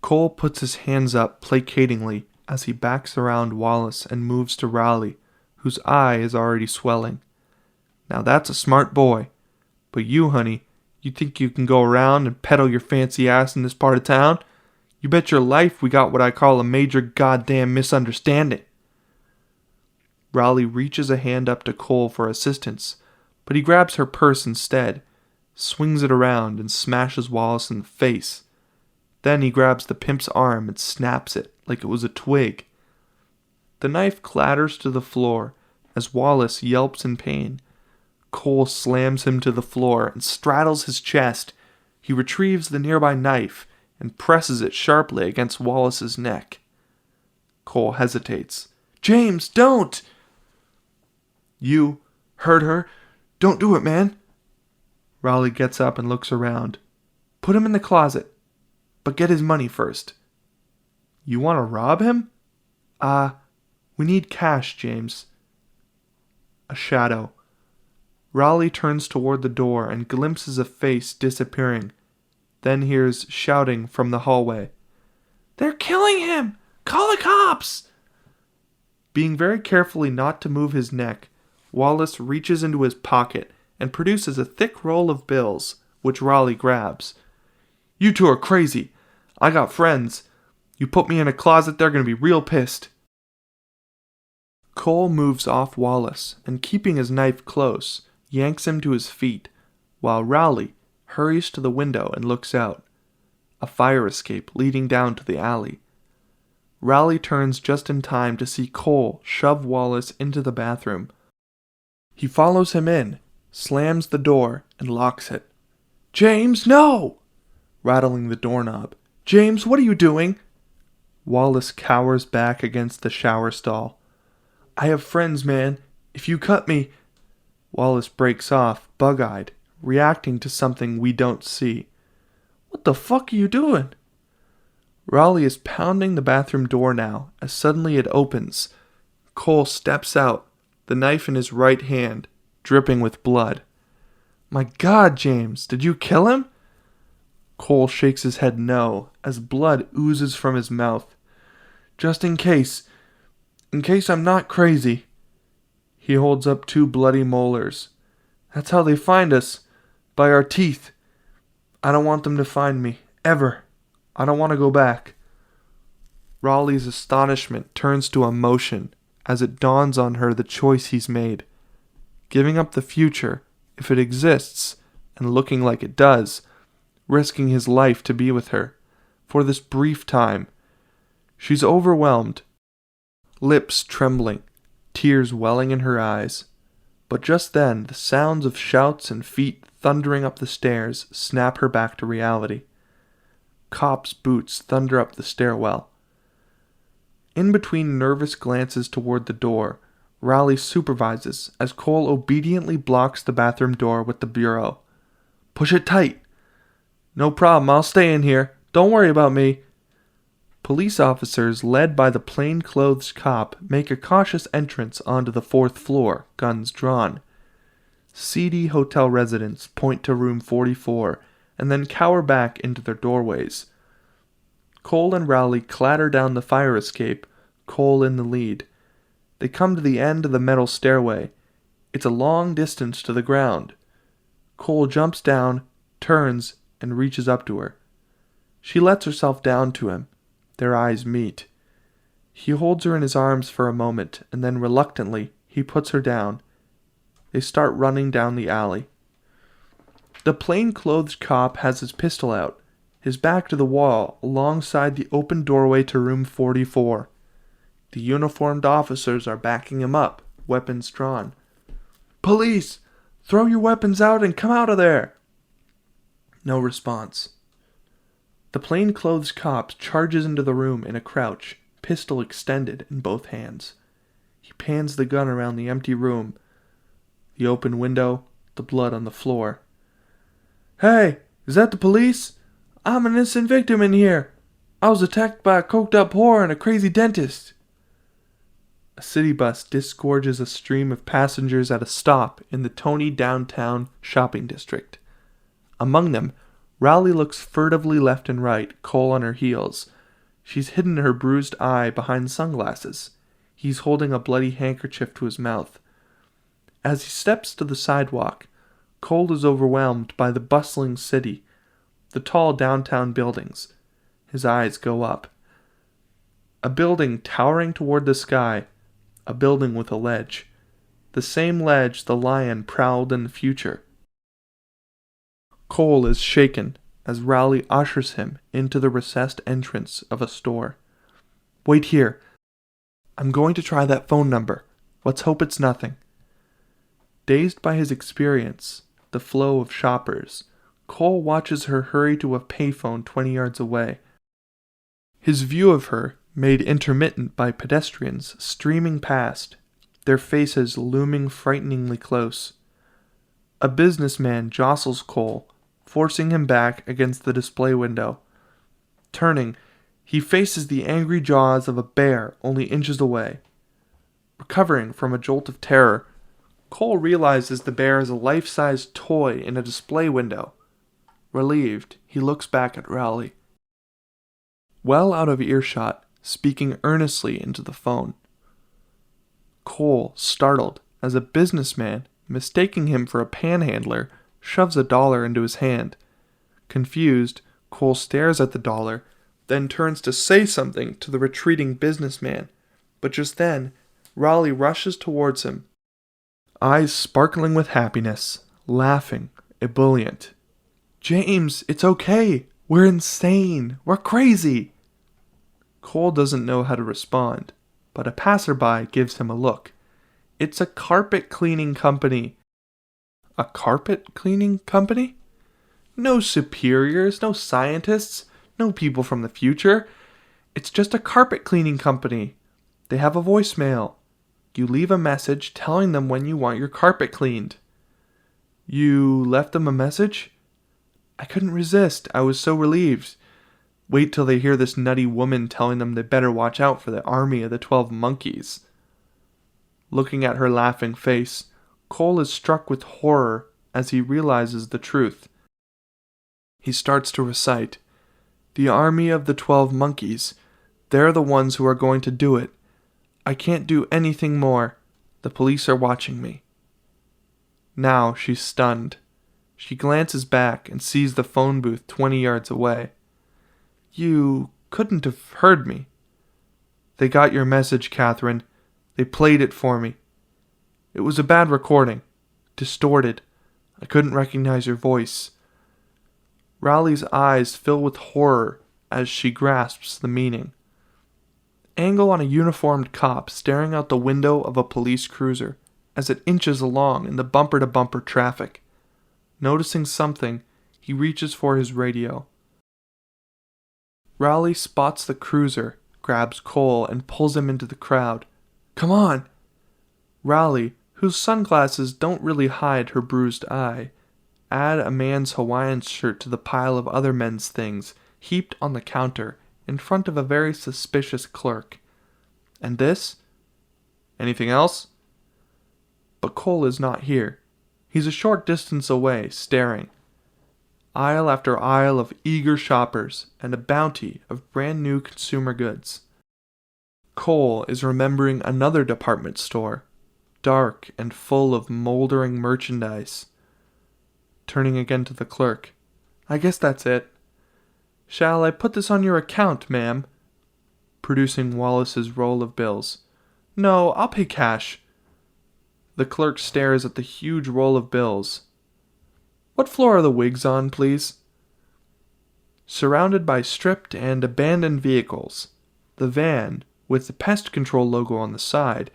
Cole puts his hands up placatingly as he backs around Willis and moves to Rowley, whose eye is already swelling. "Now that's a smart boy. But you, honey, you think you can go around and peddle your fancy ass in this part of town? You bet your life we got what I call a major goddamn misunderstanding." Rowley reaches a hand up to Cole for assistance, but he grabs her purse instead, swings it around, and smashes Willis in the face. Then he grabs the pimp's arm and snaps it like it was a twig. The knife clatters to the floor as Willis yelps in pain. Cole slams him to the floor and straddles his chest. He retrieves the nearby knife and presses it sharply against Willis's neck. Cole hesitates. "James, don't!" "You hurt her? Don't do it, man." Rowley gets up and looks around. "Put him in the closet, but get his money first." "You want to rob him?" We need cash, James." A shadow. Rowley turns toward the door and glimpses a face disappearing, then hears shouting from the hallway. "They're killing him! Call the cops!" Being very carefully not to move his neck, Willis reaches into his pocket and produces a thick roll of bills, which Rowley grabs. "You two are crazy. I got friends. You put me in a closet, they're going to be real pissed." Cole moves off Willis and, keeping his knife close, yanks him to his feet, while Rowley hurries to the window and looks out. A fire escape leading down to the alley. Rowley turns just in time to see Cole shove Willis into the bathroom. He follows him in, slams the door, and locks it. "James, no!" Rattling the doorknob. "James, what are you doing?" Willis cowers back against the shower stall. "I have friends, man. If you cut me..." Willis breaks off, bug-eyed, reacting to something we don't see. "What the fuck are you doing?" Rowley is pounding the bathroom door now, as suddenly it opens. Cole steps out, the knife in his right hand, dripping with blood. "My God, James, did you kill him?" Cole shakes his head no, as blood oozes from his mouth. "Just in case I'm not crazy." He holds up 2 bloody molars. "That's how they find us, by our teeth. I don't want them to find me, ever. I don't want to go back." Rowley's astonishment turns to emotion as it dawns on her the choice he's made. Giving up the future, if it exists, and looking like it does, risking his life to be with her, for this brief time. She's overwhelmed, lips trembling, tears welling in her eyes. But just then, the sounds of shouts and feet thundering up the stairs snap her back to reality. Cops' boots thunder up the stairwell. In between nervous glances toward the door, Rowley supervises as Cole obediently blocks the bathroom door with the bureau. "Push it tight." "No problem, I'll stay in here. Don't worry about me." Police officers, led by the plain-clothes cop, make a cautious entrance onto the 4th floor, guns drawn. Seedy hotel residents point to room 44, and then cower back into their doorways. Cole and Rowley clatter down the fire escape, Cole in the lead. They come to the end of the metal stairway. It's a long distance to the ground. Cole jumps down, turns, and reaches up to her. She lets herself down to him. Their eyes meet. He holds her in his arms for a moment, and then reluctantly, he puts her down. They start running down the alley. The plain-clothed cop has his pistol out, his back to the wall, alongside the open doorway to room 44. The uniformed officers are backing him up, weapons drawn. "Police! Throw your weapons out and come out of there!" No response. The plain-clothes cop charges into the room in a crouch, pistol extended in both hands. He pans the gun around the empty room, the open window, the blood on the floor. "Hey, is that the police? I'm an innocent victim in here. I was attacked by a coked-up whore and a crazy dentist." A city bus disgorges a stream of passengers at a stop in the Tony downtown shopping district. Among them, Rowley looks furtively left and right, Cole on her heels. She's hidden her bruised eye behind sunglasses. He's holding a bloody handkerchief to his mouth. As he steps to the sidewalk, Cole is overwhelmed by the bustling city, the tall downtown buildings. His eyes go up. A building towering toward the sky, a building with a ledge. The same ledge the lion prowled in the future. Cole is shaken as Rowley ushers him into the recessed entrance of a store. "Wait here. I'm going to try that phone number. Let's hope it's nothing." Dazed by his experience, the flow of shoppers, Cole watches her hurry to a payphone 20 yards away. His view of her made intermittent by pedestrians streaming past, their faces looming frighteningly close. A businessman jostles Cole, forcing him back against the display window. Turning, he faces the angry jaws of a bear only inches away. Recovering from a jolt of terror, Cole realizes the bear is a life-size toy in a display window. Relieved, he looks back at Rowley. Well out of earshot, speaking earnestly into the phone. Cole, startled, as a businessman, mistaking him for a panhandler, shoves $1 into his hand. Confused, Cole stares at the dollar, then turns to say something to the retreating businessman. But just then, Rowley rushes towards him, eyes sparkling with happiness, laughing, ebullient. "James, it's okay. We're insane. We're crazy." Cole doesn't know how to respond, but a passerby gives him a look. It's a carpet cleaning company. A carpet cleaning company? No superiors, no scientists, no people from the future. It's just a carpet cleaning company. They have a voicemail. You leave a message telling them when you want your carpet cleaned. You left them a message? I couldn't resist. I was so relieved. Wait till they hear this nutty woman telling them they better watch out for the army of the 12 monkeys. Looking at her laughing face, Cole is struck with horror as he realizes the truth. He starts to recite, "The army of the 12 monkeys. They're the ones who are going to do it. I can't do anything more. The police are watching me." Now she's stunned. She glances back and sees the phone booth 20 yards away. "You couldn't have heard me." "They got your message, Catherine. They played it for me. It was a bad recording. Distorted. I couldn't recognize your voice." Rowley's eyes fill with horror as she grasps the meaning. Angle on a uniformed cop staring out the window of a police cruiser as it inches along in the bumper-to-bumper traffic. Noticing something, he reaches for his radio. Rowley spots the cruiser, grabs Cole, and pulls him into the crowd. "Come on!" Rowley, whose sunglasses don't really hide her bruised eye, add a man's Hawaiian shirt to the pile of other men's things heaped on the counter in front of a very suspicious clerk. "And this? Anything else?" But Cole is not here. He's a short distance away, staring. Aisle after aisle of eager shoppers and a bounty of brand new consumer goods. Cole is remembering another department store. dark and full of moldering merchandise. Turning again to the clerk. I guess that's it. Shall I put this on your account, ma'am? Producing Wallace's roll of bills. No, I'll pay cash. The clerk stares at the huge roll of bills. What floor are the wigs on, please? Surrounded by stripped and abandoned vehicles, the van, with the pest control logo on the side,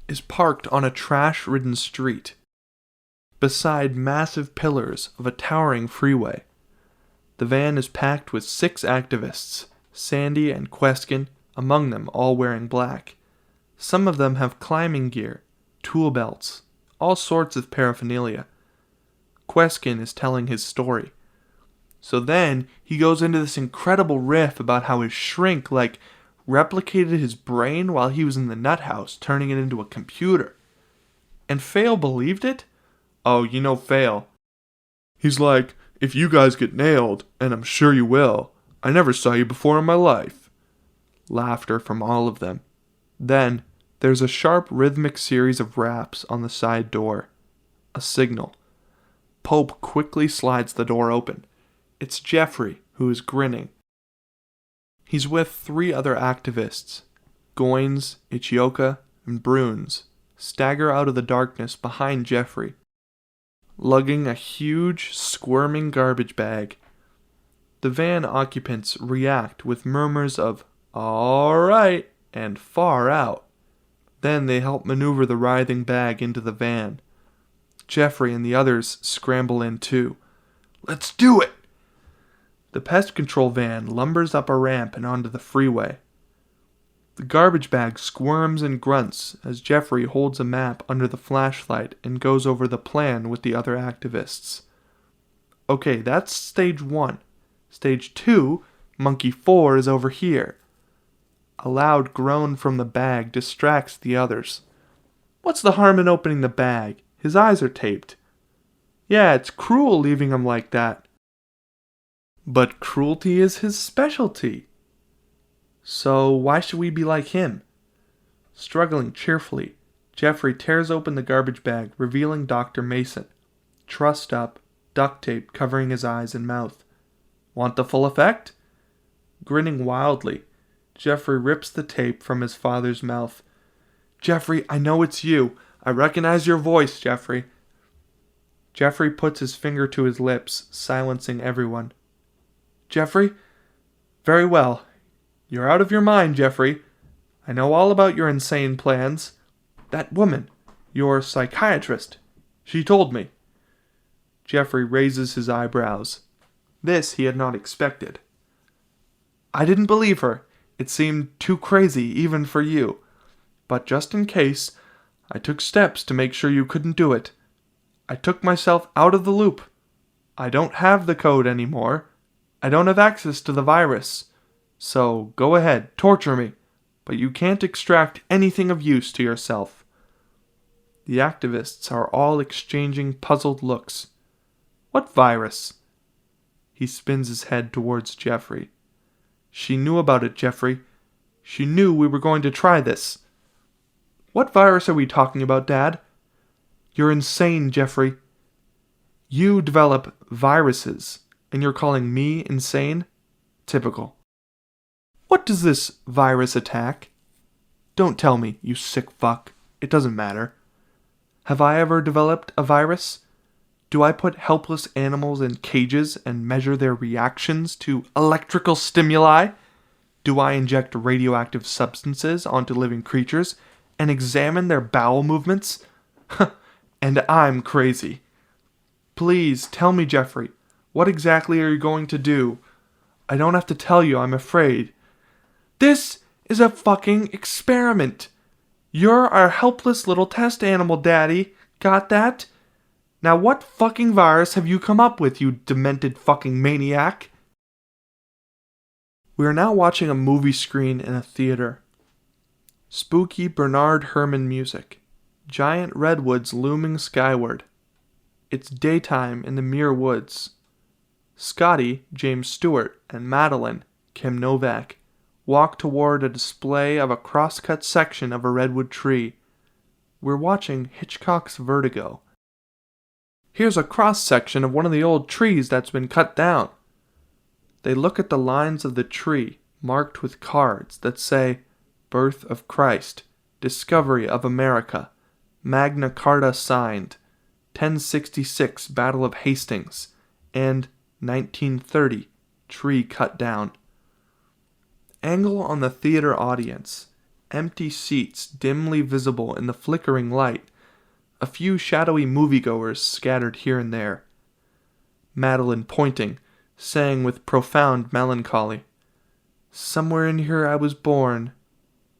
is parked on a trash-ridden street, beside massive pillars of a towering freeway. The van is packed with 6 activists, Sandy and Queskin, among them all wearing black. Some of them have climbing gear, tool belts, all sorts of paraphernalia. Queskin is telling his story. So then he goes into this incredible riff about how his shrink, replicated his brain while he was in the nut house, turning it into a computer. And Fail believed it? Oh, you know Fail. He's like, if you guys get nailed, and I'm sure you will, I never saw you before in my life. Laughter from all of them. Then, there's a sharp rhythmic series of raps on the side door. A signal. Pope quickly slides the door open. It's Jeffrey, who is grinning. He's with 3 other activists. Goins, Ichioka, and Bruns stagger out of the darkness behind Jeffrey, lugging a huge, squirming garbage bag. The van occupants react with murmurs of, "All right," and "far out." Then they help maneuver the writhing bag into the van. Jeffrey and the others scramble in too. Let's do it! The pest control van lumbers up a ramp and onto the freeway. The garbage bag squirms and grunts as Jeffrey holds a map under the flashlight and goes over the plan with the other activists. Okay, that's stage 1. Stage 2, Monkey 4 is over here. A loud groan from the bag distracts the others. What's the harm in opening the bag? His eyes are taped. Yeah, it's cruel leaving him like that. But cruelty is his specialty. So why should we be like him? Struggling cheerfully, Jeffrey tears open the garbage bag, revealing Dr. Mason, trussed up, duct tape covering his eyes and mouth. Want the full effect? Grinning wildly, Jeffrey rips the tape from his father's mouth. Jeffrey, I know it's you. I recognize your voice, Jeffrey. Jeffrey puts his finger to his lips, silencing everyone. Jeffrey? Very well. You're out of your mind, Jeffrey. I know all about your insane plans. That woman, your psychiatrist, she told me. Jeffrey raises his eyebrows. This he had not expected. I didn't believe her. It seemed too crazy even for you. But just in case, I took steps to make sure you couldn't do it. I took myself out of the loop. I don't have the code anymore. I don't have access to the virus. So go ahead, torture me. But you can't extract anything of use to yourself. The activists are all exchanging puzzled looks. What virus? He spins his head towards Jeffrey. She knew about it, Jeffrey. She knew we were going to try this. What virus are we talking about, Dad? You're insane, Jeffrey. You develop viruses, and you're calling me insane? Typical. What does this virus attack? Don't tell me, you sick fuck. It doesn't matter. Have I ever developed a virus? Do I put helpless animals in cages and measure their reactions to electrical stimuli? Do I inject radioactive substances onto living creatures and examine their bowel movements? And I'm crazy. Please tell me, Jeffrey, what exactly are you going to do? I don't have to tell you, I'm afraid. This is a fucking experiment. You're our helpless little test animal, Daddy. Got that? Now what fucking virus have you come up with, you demented fucking maniac? We are now watching a movie screen in a theater. Spooky Bernard Herrmann music. Giant redwoods looming skyward. It's daytime in the Muir Woods. Scotty, James Stewart, and Madeline, Kim Novak, walk toward a display of a cross-cut section of a redwood tree. we're watching Hitchcock's Vertigo. Here's a cross-section of one of the old trees that's been cut down. They look at the lines of the tree marked with cards that say Birth of Christ, Discovery of America, Magna Carta signed, 1066 Battle of Hastings, and 1930 tree cut down. Angle on the theater audience. Empty seats dimly visible in the flickering light. A few shadowy moviegoers scattered here and there. Madeline, pointing, sang with profound melancholy, "Somewhere in here I was born,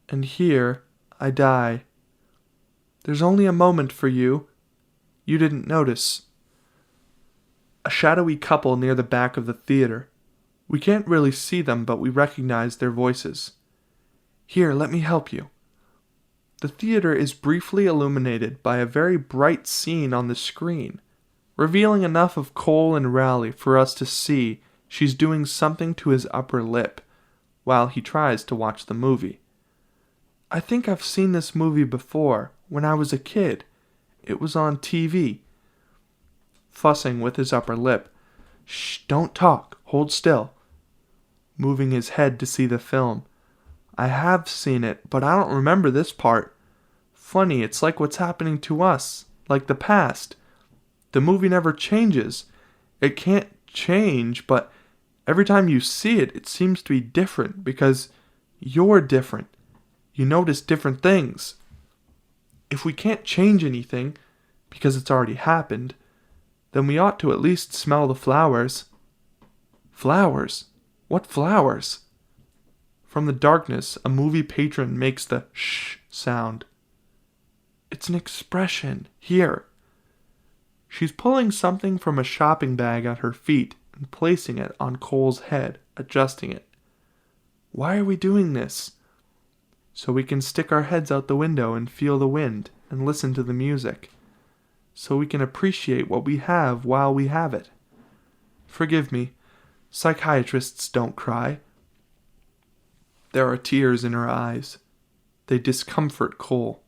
and here I die. There's only a moment for you. You didn't notice." A shadowy couple near the back of the theater. We can't really see them, but we recognize their voices. "Here, let me help you." The theater is briefly illuminated by a very bright scene on the screen, revealing enough of Cole and Raleigh for us to see she's doing something to his upper lip, while he tries to watch the movie. "I think I've seen this movie before, when I was a kid. It was on TV." Fussing with his upper lip. "Shh, don't talk, hold still." Moving his head to see the film. "I have seen it, but I don't remember this part. Funny, it's like what's happening to us, like the past. The movie never changes. It can't change, but every time you see it, it seems to be different because you're different. You notice different things. If we can't change anything, because it's already happened, then we ought to at least smell the flowers." "Flowers? What flowers?" From the darkness, a movie patron makes the shh sound. "It's an expression. Here." She's pulling something from a shopping bag at her feet and placing it on Cole's head, adjusting it. "Why are we doing this?" "So we can stick our heads out the window and feel the wind and listen to the music. So we can appreciate what we have while we have it. Forgive me. Psychiatrists don't cry." There are tears in her eyes. They discomfort Cole.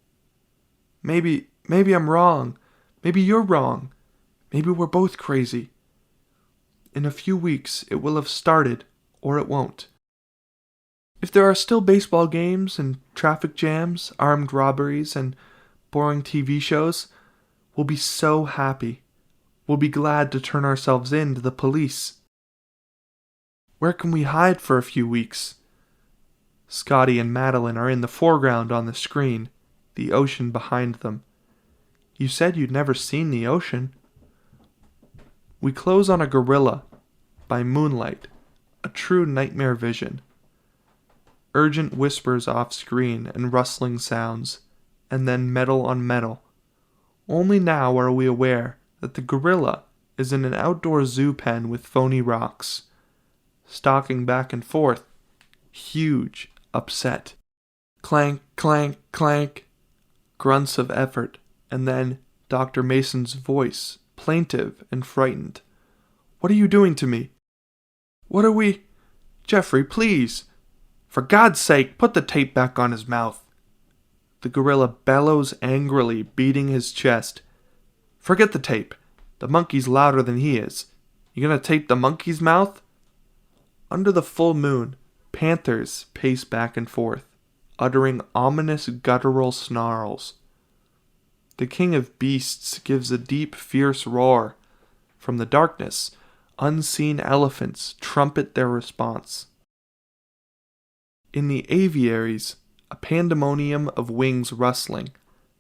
Maybe I'm wrong. Maybe you're wrong. Maybe we're both crazy. In a few weeks it will have started, or it won't. If there are still baseball games and traffic jams, armed robberies, and boring TV shows, we'll be so happy. We'll be glad to turn ourselves in to the police. Where can we hide for a few weeks? Scotty and Madeline are in the foreground on the screen, the ocean behind them. You said you'd never seen the ocean. We close on a gorilla, by moonlight, a true nightmare vision. Urgent whispers off screen and rustling sounds, and then metal on metal. Only now are we aware that the gorilla is in an outdoor zoo pen with phony rocks, stalking back and forth, huge, upset. Clank, clank, clank, grunts of effort, and then Dr. Mason's voice, plaintive and frightened. "What are you doing to me?" "What are we—" "Jeffrey, please! For God's sake, put the tape back on his mouth." The gorilla bellows angrily, beating his chest. "Forget the tape. The monkey's louder than he is. You gonna tape the monkey's mouth?" Under the full moon, panthers pace back and forth, uttering ominous guttural snarls. The king of beasts gives a deep, fierce roar. From the darkness, unseen elephants trumpet their response. In the aviaries, a pandemonium of wings rustling,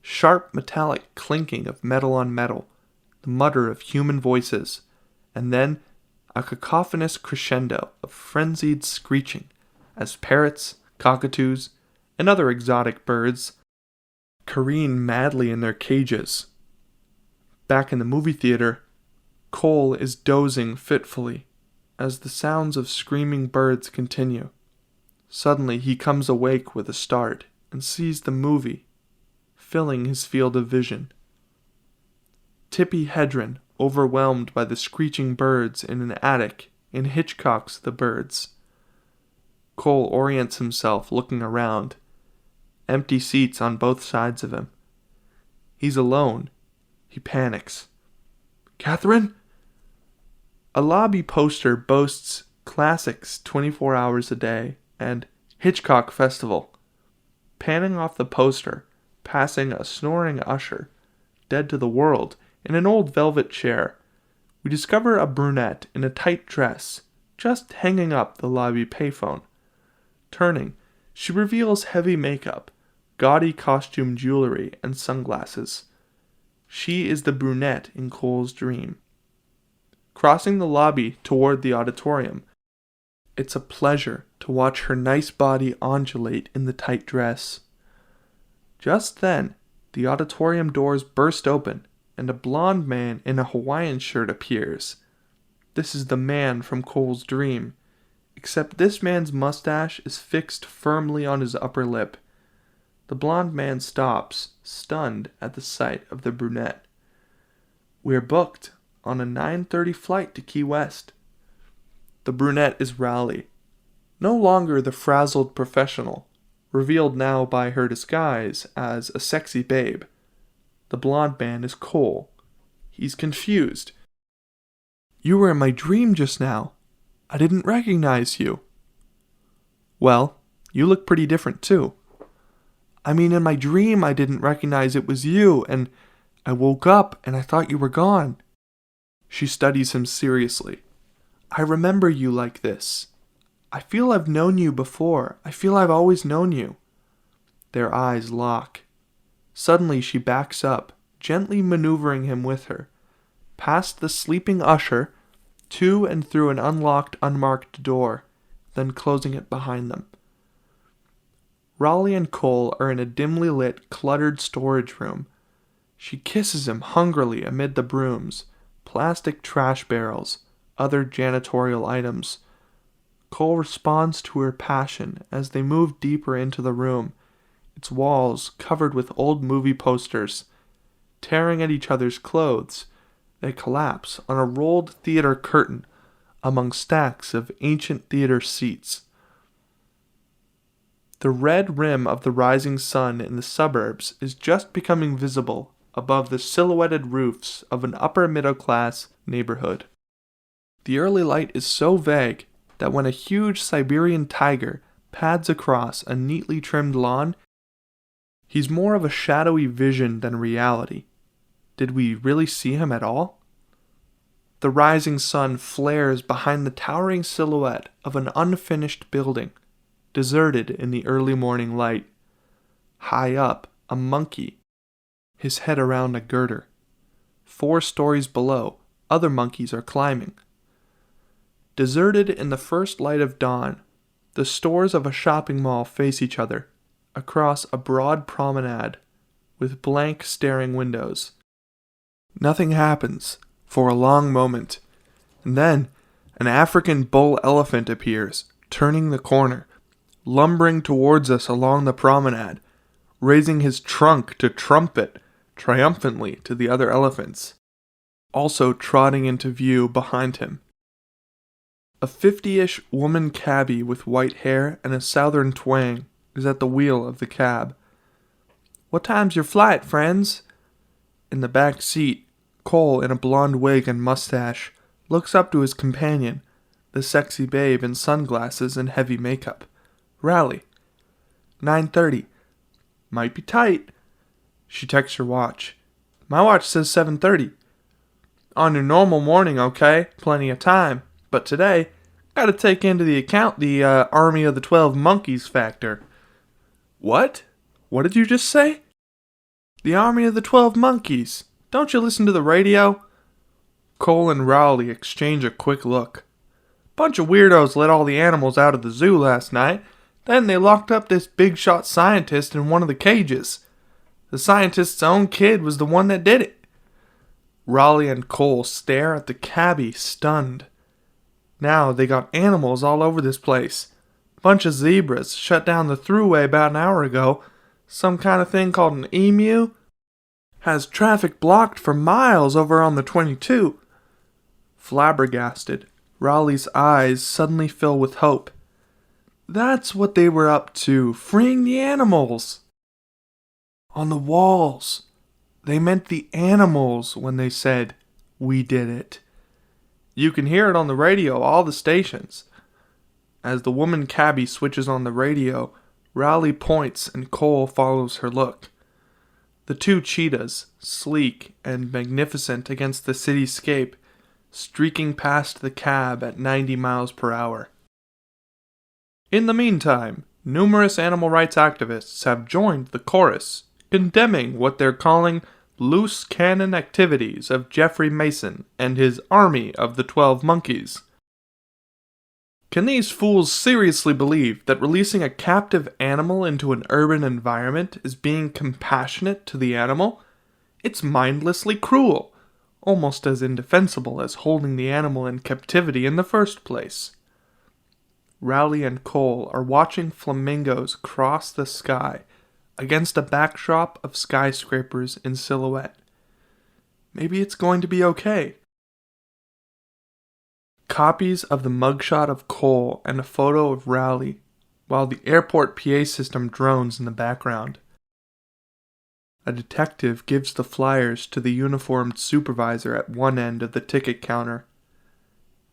sharp metallic clinking of metal on metal, the mutter of human voices, and then a cacophonous crescendo of frenzied screeching as parrots, cockatoos, and other exotic birds careen madly in their cages. Back in the movie theater, Cole is dozing fitfully as the sounds of screaming birds continue. Suddenly he comes awake with a start and sees the movie, filling his field of vision. Tippi Hedren, overwhelmed by the screeching birds in an attic in Hitchcock's The Birds. Cole orients himself, looking around. Empty seats on both sides of him. He's alone. He panics. Catherine? A lobby poster boasts classics 24 hours a day and Hitchcock Festival. Panning off the poster, passing a snoring usher, dead to the world, in an old velvet chair, we discover a brunette in a tight dress, just hanging up the lobby payphone. Turning, she reveals heavy makeup, gaudy costume jewelry, and sunglasses. She is the brunette in Cole's dream. Crossing the lobby toward the auditorium, it's a pleasure to watch her nice body undulate in the tight dress. Just then, the auditorium doors burst open, and a blond man in a Hawaiian shirt appears. This is the man from Cole's dream, except this man's mustache is fixed firmly on his upper lip. The blond man stops, stunned at the sight of the brunette. We're booked on a 9:30 flight to Key West. The brunette is Raleigh, no longer the frazzled professional, revealed now by her disguise as a sexy babe. The blond man is Cole. He's confused. You were in my dream just now. I didn't recognize you. Well, you look pretty different too. I mean, in my dream I didn't recognize it was you, and I woke up and I thought you were gone. She studies him seriously. I remember you like this. I feel I've known you before. I feel I've always known you. Their eyes lock. Suddenly she backs up, gently maneuvering him with her, past the sleeping usher, to and through an unlocked, unmarked door, then closing it behind them. Raleigh and Cole are in a dimly lit, cluttered storage room. She kisses him hungrily amid the brooms, plastic trash barrels, other janitorial items. Cole responds to her passion as they move deeper into the room, its walls covered with old movie posters. Tearing at each other's clothes, they collapse on a rolled theater curtain among stacks of ancient theater seats. The red rim of the rising sun in the suburbs is just becoming visible above the silhouetted roofs of an upper-middle-class neighborhood. The early light is so vague that when a huge Siberian tiger pads across a neatly trimmed lawn, he's more of a shadowy vision than reality. Did we really see him at all? The rising sun flares behind the towering silhouette of an unfinished building, deserted in the early morning light. High up, a monkey, his head around a girder. 4 stories below, other monkeys are climbing. Deserted in the first light of dawn, the stores of a shopping mall face each other, across a broad promenade, with blank staring windows. Nothing happens for a long moment, and then an African bull elephant appears, turning the corner, lumbering towards us along the promenade, raising his trunk to trumpet triumphantly to the other elephants, also trotting into view behind him. A 50-ish woman cabbie with white hair and a southern twang is at the wheel of the cab. What time's your flight, friends? In the back seat, Cole, in a blonde wig and mustache, looks up to his companion, the sexy babe in sunglasses and heavy makeup. Raleigh. 9:30. Might be tight. She checks her watch. My watch says 7:30. On your normal morning, okay, plenty of time. But today, gotta take into the account the Army of the 12 Monkeys factor. What? What did you just say? The Army of the 12 Monkeys. Don't you listen to the radio? Cole and Raleigh exchange a quick look. Bunch of weirdos let all the animals out of the zoo last night. Then they locked up this big-shot scientist in one of the cages. The scientist's own kid was the one that did it. Raleigh and Cole stare at the cabbie, stunned. Now they got animals all over this place. Bunch of zebras shut down the thruway about an hour ago. Some kind of thing called an emu. Has traffic blocked for miles over on the 22. Flabbergasted, Raleigh's eyes suddenly fill with hope. That's what they were up to, freeing the animals. On the walls, They meant the animals when they said, "We did it." You can hear it on the radio, all the stations. As the woman cabbie switches on the radio, Rowley points and Cole follows her look. The two cheetahs, sleek and magnificent against the cityscape, streaking past the cab at 90 miles per hour. In the meantime, numerous animal rights activists have joined the chorus, condemning what they're calling loose cannon activities of Jeffrey Mason and his army of the 12 monkeys. Can these fools seriously believe that releasing a captive animal into an urban environment is being compassionate to the animal? It's mindlessly cruel, almost as indefensible as holding the animal in captivity in the first place. Rowley and Cole are watching flamingos cross the sky against a backdrop of skyscrapers in silhouette. Maybe it's going to be okay. Copies of the mugshot of Cole and a photo of Rowley, while the airport PA system drones in the background. A detective gives the flyers to the uniformed supervisor at one end of the ticket counter.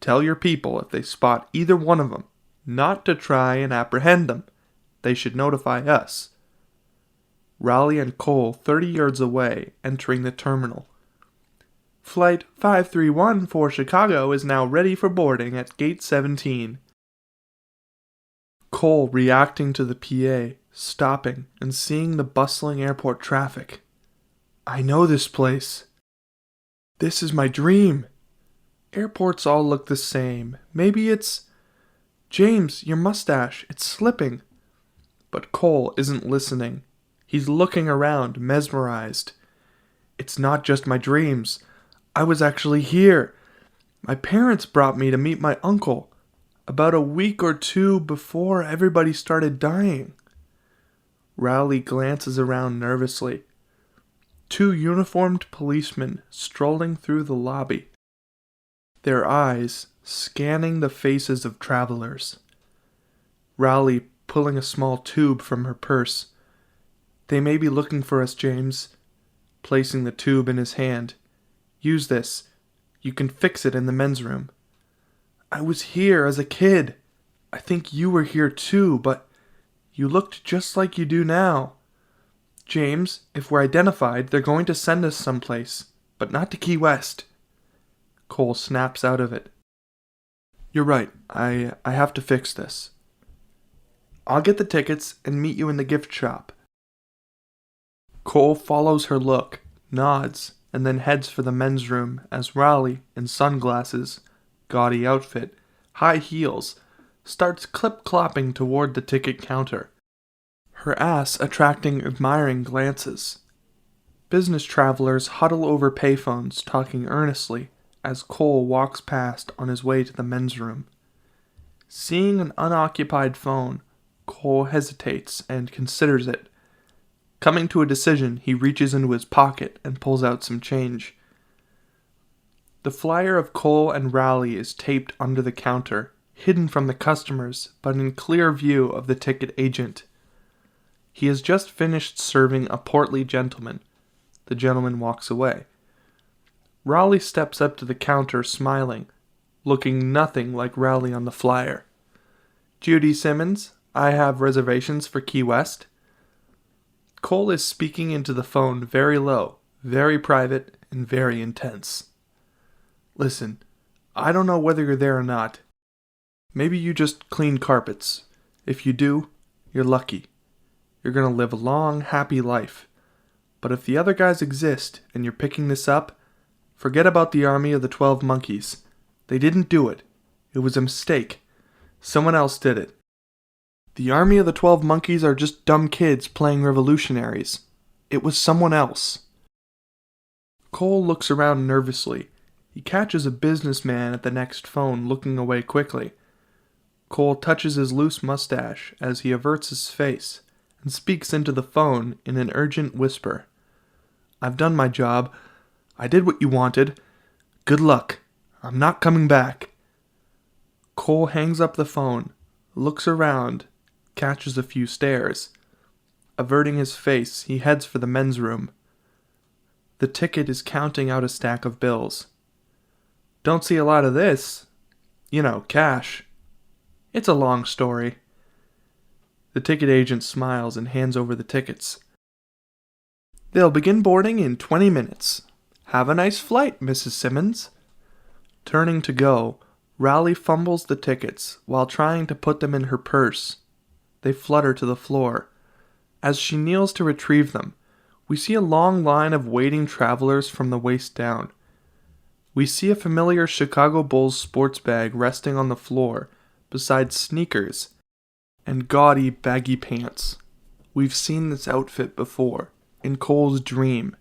Tell your people if they spot either one of them, not to try and apprehend them. They should notify us. Rowley and Cole 30 yards away, entering the terminal. Flight 531 for Chicago is now ready for boarding at Gate 17. Cole reacting to the PA, stopping and seeing the bustling airport traffic. I know this place. This is my dream. Airports all look the same. Maybe it's... James, your mustache, it's slipping. But Cole isn't listening. He's looking around, mesmerized. It's not just my dreams. I was actually here. My parents brought me to meet my uncle, about a week or two before everybody started dying. Rowley glances around nervously. Two uniformed policemen strolling through the lobby, their eyes scanning the faces of travelers. Rowley pulling a small tube from her purse. They may be looking for us, James. Placing the tube in his hand. Use this. You can fix it in the men's room. I was here as a kid. I think you were here too, but you looked just like you do now. James, if we're identified, they're going to send us someplace, but not to Key West. Cole snaps out of it. You're right. I have to fix this. I'll get the tickets and meet you in the gift shop. Cole follows her look, nods, and then heads for the men's room as Rowley, in sunglasses, gaudy outfit, high heels, starts clip-clopping toward the ticket counter, her ass attracting admiring glances. Business travelers huddle over payphones, talking earnestly, as Cole walks past on his way to the men's room. Seeing an unoccupied phone, Cole hesitates and considers it. Coming to a decision, he reaches into his pocket and pulls out some change. The flyer of Cole and Rowley is taped under the counter, hidden from the customers, but in clear view of the ticket agent. He has just finished serving a portly gentleman. The gentleman walks away. Rowley steps up to the counter smiling, looking nothing like Rowley on the flyer. Judy Simmons, I have reservations for Key West. Cole is speaking into the phone very low, very private, and very intense. Listen, I don't know whether you're there or not. Maybe you just clean carpets. If you do, you're lucky. You're gonna live a long, happy life. But if the other guys exist and you're picking this up, forget about the army of the 12 monkeys. They didn't do it. It was a mistake. Someone else did it. The army of the 12 monkeys are just dumb kids playing revolutionaries. It was someone else. Cole looks around nervously. He catches a businessman at the next phone looking away quickly. Cole touches his loose mustache as he averts his face and speaks into the phone in an urgent whisper. I've done my job. I did what you wanted. Good luck. I'm not coming back. Cole hangs up the phone, looks around, catches a few stares. Averting his face, he heads for the men's room. The ticket is counting out a stack of bills. Don't see a lot of this. You know, cash. It's a long story. The ticket agent smiles and hands over the tickets. They'll begin boarding in 20 minutes. Have a nice flight, Mrs. Simmons. Turning to go, Raleigh fumbles the tickets while trying to put them in her purse. They flutter to the floor. As she kneels to retrieve them, we see a long line of waiting travelers from the waist down. We see a familiar Chicago Bulls sports bag resting on the floor beside sneakers and gaudy baggy pants. We've seen this outfit before, in Cole's dream,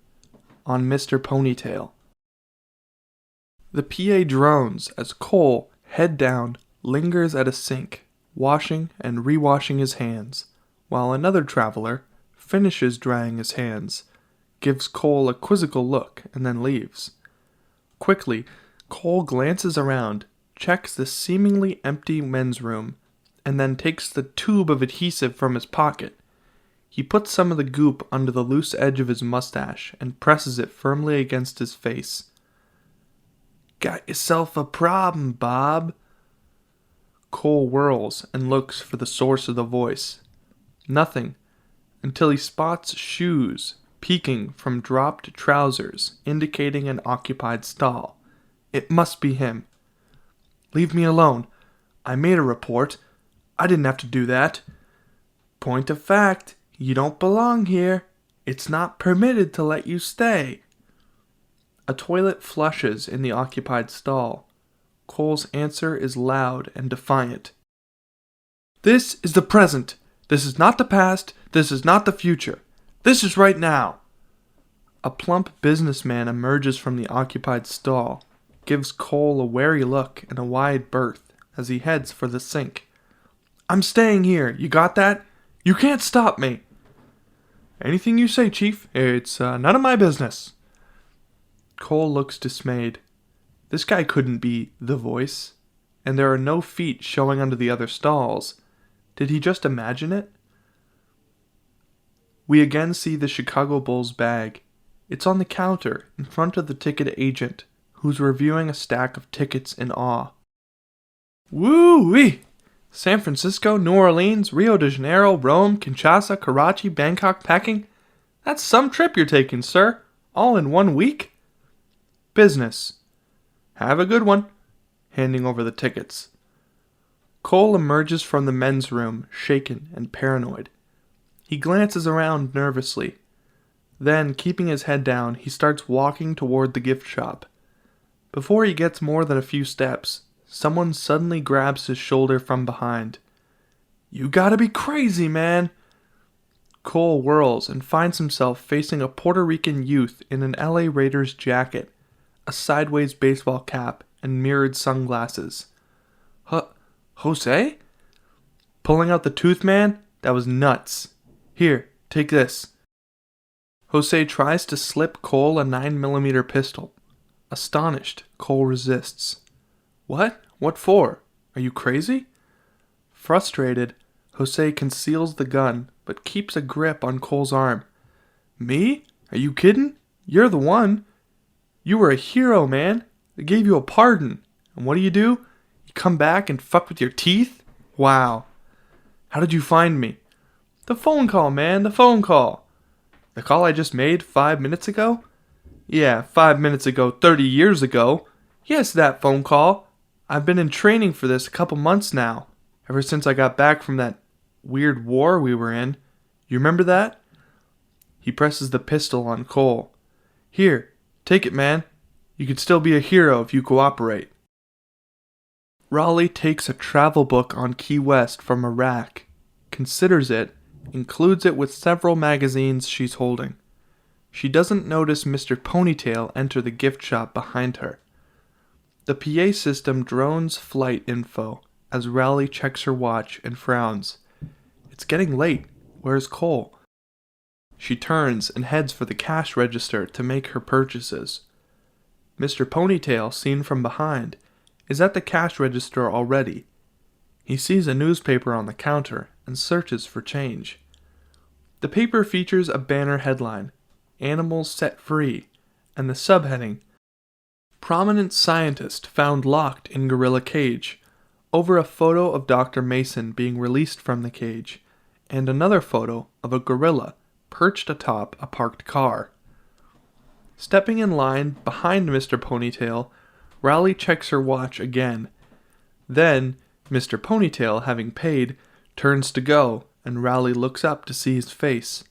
on Mr. Ponytail. The PA drones as Cole, head down, lingers at a sink, washing and rewashing his hands, while another traveler finishes drying his hands, gives Cole a quizzical look, and then leaves. Quickly, Cole glances around, checks the seemingly empty men's room, and then takes the tube of adhesive from his pocket. He puts some of the goop under the loose edge of his mustache and presses it firmly against his face. Got yourself a problem, Bob. Cole whirls and looks for the source of the voice. Nothing, until he spots shoes peeking from dropped trousers, indicating an occupied stall. It must be him. Leave me alone. I made a report. I didn't have to do that. Point of fact, you don't belong here. It's not permitted to let you stay. A toilet flushes in the occupied stall. Cole's answer is loud and defiant. This is the present. This is not the past. This is not the future. This is right now. A plump businessman emerges from the occupied stall, gives Cole a wary look and a wide berth as he heads for the sink. I'm staying here. You got that? You can't stop me. Anything you say, Chief. It's none of my business. Cole looks dismayed. This guy couldn't be the voice, and there are no feet showing under the other stalls. Did he just imagine it? We again see the Chicago Bulls bag. It's on the counter in front of the ticket agent, who's reviewing a stack of tickets in awe. Woo-wee! San Francisco, New Orleans, Rio de Janeiro, Rome, Kinshasa, Karachi, Bangkok, packing. That's some trip you're taking, sir. All in 1 week? Business. Have a good one. Handing over the tickets. Cole emerges from the men's room, shaken and paranoid. He glances around nervously. Then, keeping his head down, he starts walking toward the gift shop. Before he gets more than a few steps, someone suddenly grabs his shoulder from behind. You gotta be crazy, man! Cole whirls and finds himself facing a Puerto Rican youth in an LA Raiders jacket, a sideways baseball cap, and mirrored sunglasses. Jose? Pulling out the tooth, man? That was nuts. Here, take this. Jose tries to slip Cole a 9mm pistol. Astonished, Cole resists. What? What for? Are you crazy? Frustrated, Jose conceals the gun, but keeps a grip on Cole's arm. Me? Are you kidding? You're the one. You were a hero, man. They gave you a pardon. And what do? You come back and fuck with your teeth? Wow. How did you find me? The phone call, man, the phone call. The call I just made 5 minutes ago? Yeah, 5 minutes ago, 30 years ago. Yes, that phone call. I've been in training for this a couple months now. Ever since I got back from that weird war we were in. You remember that? He presses the pistol on Cole. Here, take it, man. You could still be a hero if you cooperate. Raleigh takes a travel book on Key West from a rack, considers it, includes it with several magazines she's holding. She doesn't notice Mr. Ponytail enter the gift shop behind her. The PA system drones flight info as Raleigh checks her watch and frowns. It's getting late. Where's Cole? She turns and heads for the cash register to make her purchases. Mr. Ponytail, seen from behind, is at the cash register already. He sees a newspaper on the counter and searches for change. The paper features a banner headline, Animals Set Free, and the subheading, Prominent Scientist Found Locked in Gorilla Cage, over a photo of Dr. Mason being released from the cage, and another photo of a gorilla perched atop a parked car. Stepping in line behind Mr. Ponytail, Raleigh checks her watch again. Then, Mr. Ponytail, having paid, turns to go, and Raleigh looks up to see his face,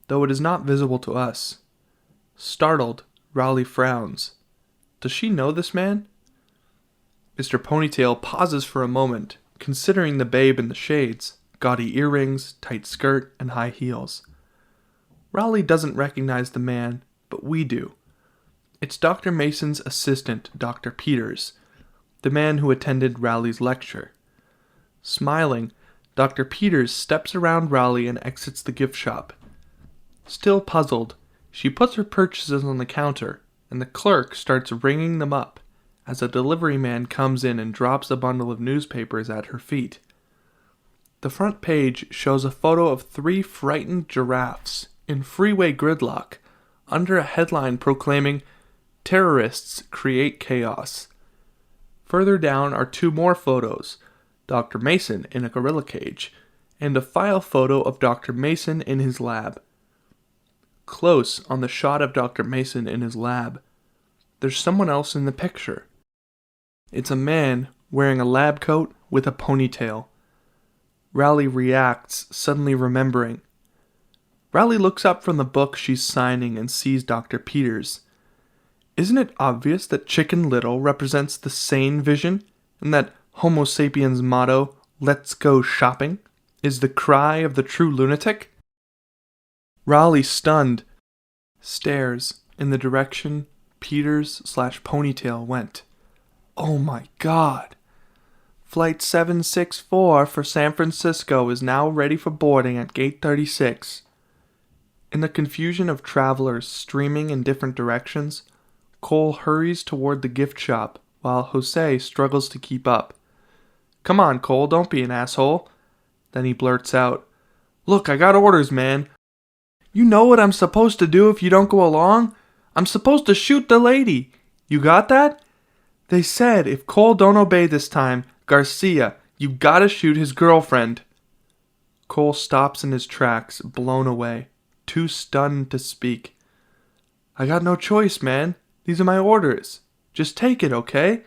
though it is not visible to us. Startled, Raleigh frowns. Does she know this man? Mr. Ponytail pauses for a moment, considering the babe in the shades, gaudy earrings, tight skirt, and high heels. Raleigh doesn't recognize the man, but we do. It's Dr. Mason's assistant, Dr. Peters, the man who attended Raleigh's lecture. Smiling, Dr. Peters steps around Raleigh and exits the gift shop. Still puzzled, she puts her purchases on the counter, and the clerk starts ringing them up as a delivery man comes in and drops a bundle of newspapers at her feet. The front page shows a photo of 3 frightened giraffes in freeway gridlock under a headline proclaiming, Terrorists Create Chaos. Further down are 2 more photos, Dr. Mason in a gorilla cage, and a file photo of Dr. Mason in his lab. Close on the shot of Dr. Mason in his lab, there's someone else in the picture. It's a man wearing a lab coat with a ponytail. Raleigh reacts, suddenly remembering. Raleigh looks up from the book she's signing and sees Dr. Peters. Isn't it obvious that Chicken Little represents the sane vision, and that Homo sapiens' motto, "Let's go shopping," is the cry of the true lunatic? Raleigh, stunned, stares in the direction Peters/Ponytail went. Oh my God! Flight 764 for San Francisco is now ready for boarding at gate 36. In the confusion of travelers streaming in different directions, Cole hurries toward the gift shop while Jose struggles to keep up. Come on, Cole, don't be an asshole. Then he blurts out, Look, I got orders, man. You know what I'm supposed to do if you don't go along? I'm supposed to shoot the lady. You got that? They said if Cole don't obey this time, Garcia, you gotta shoot his girlfriend. Cole stops in his tracks, blown away, too stunned to speak. I got no choice, man. These are my orders. Just take it, okay?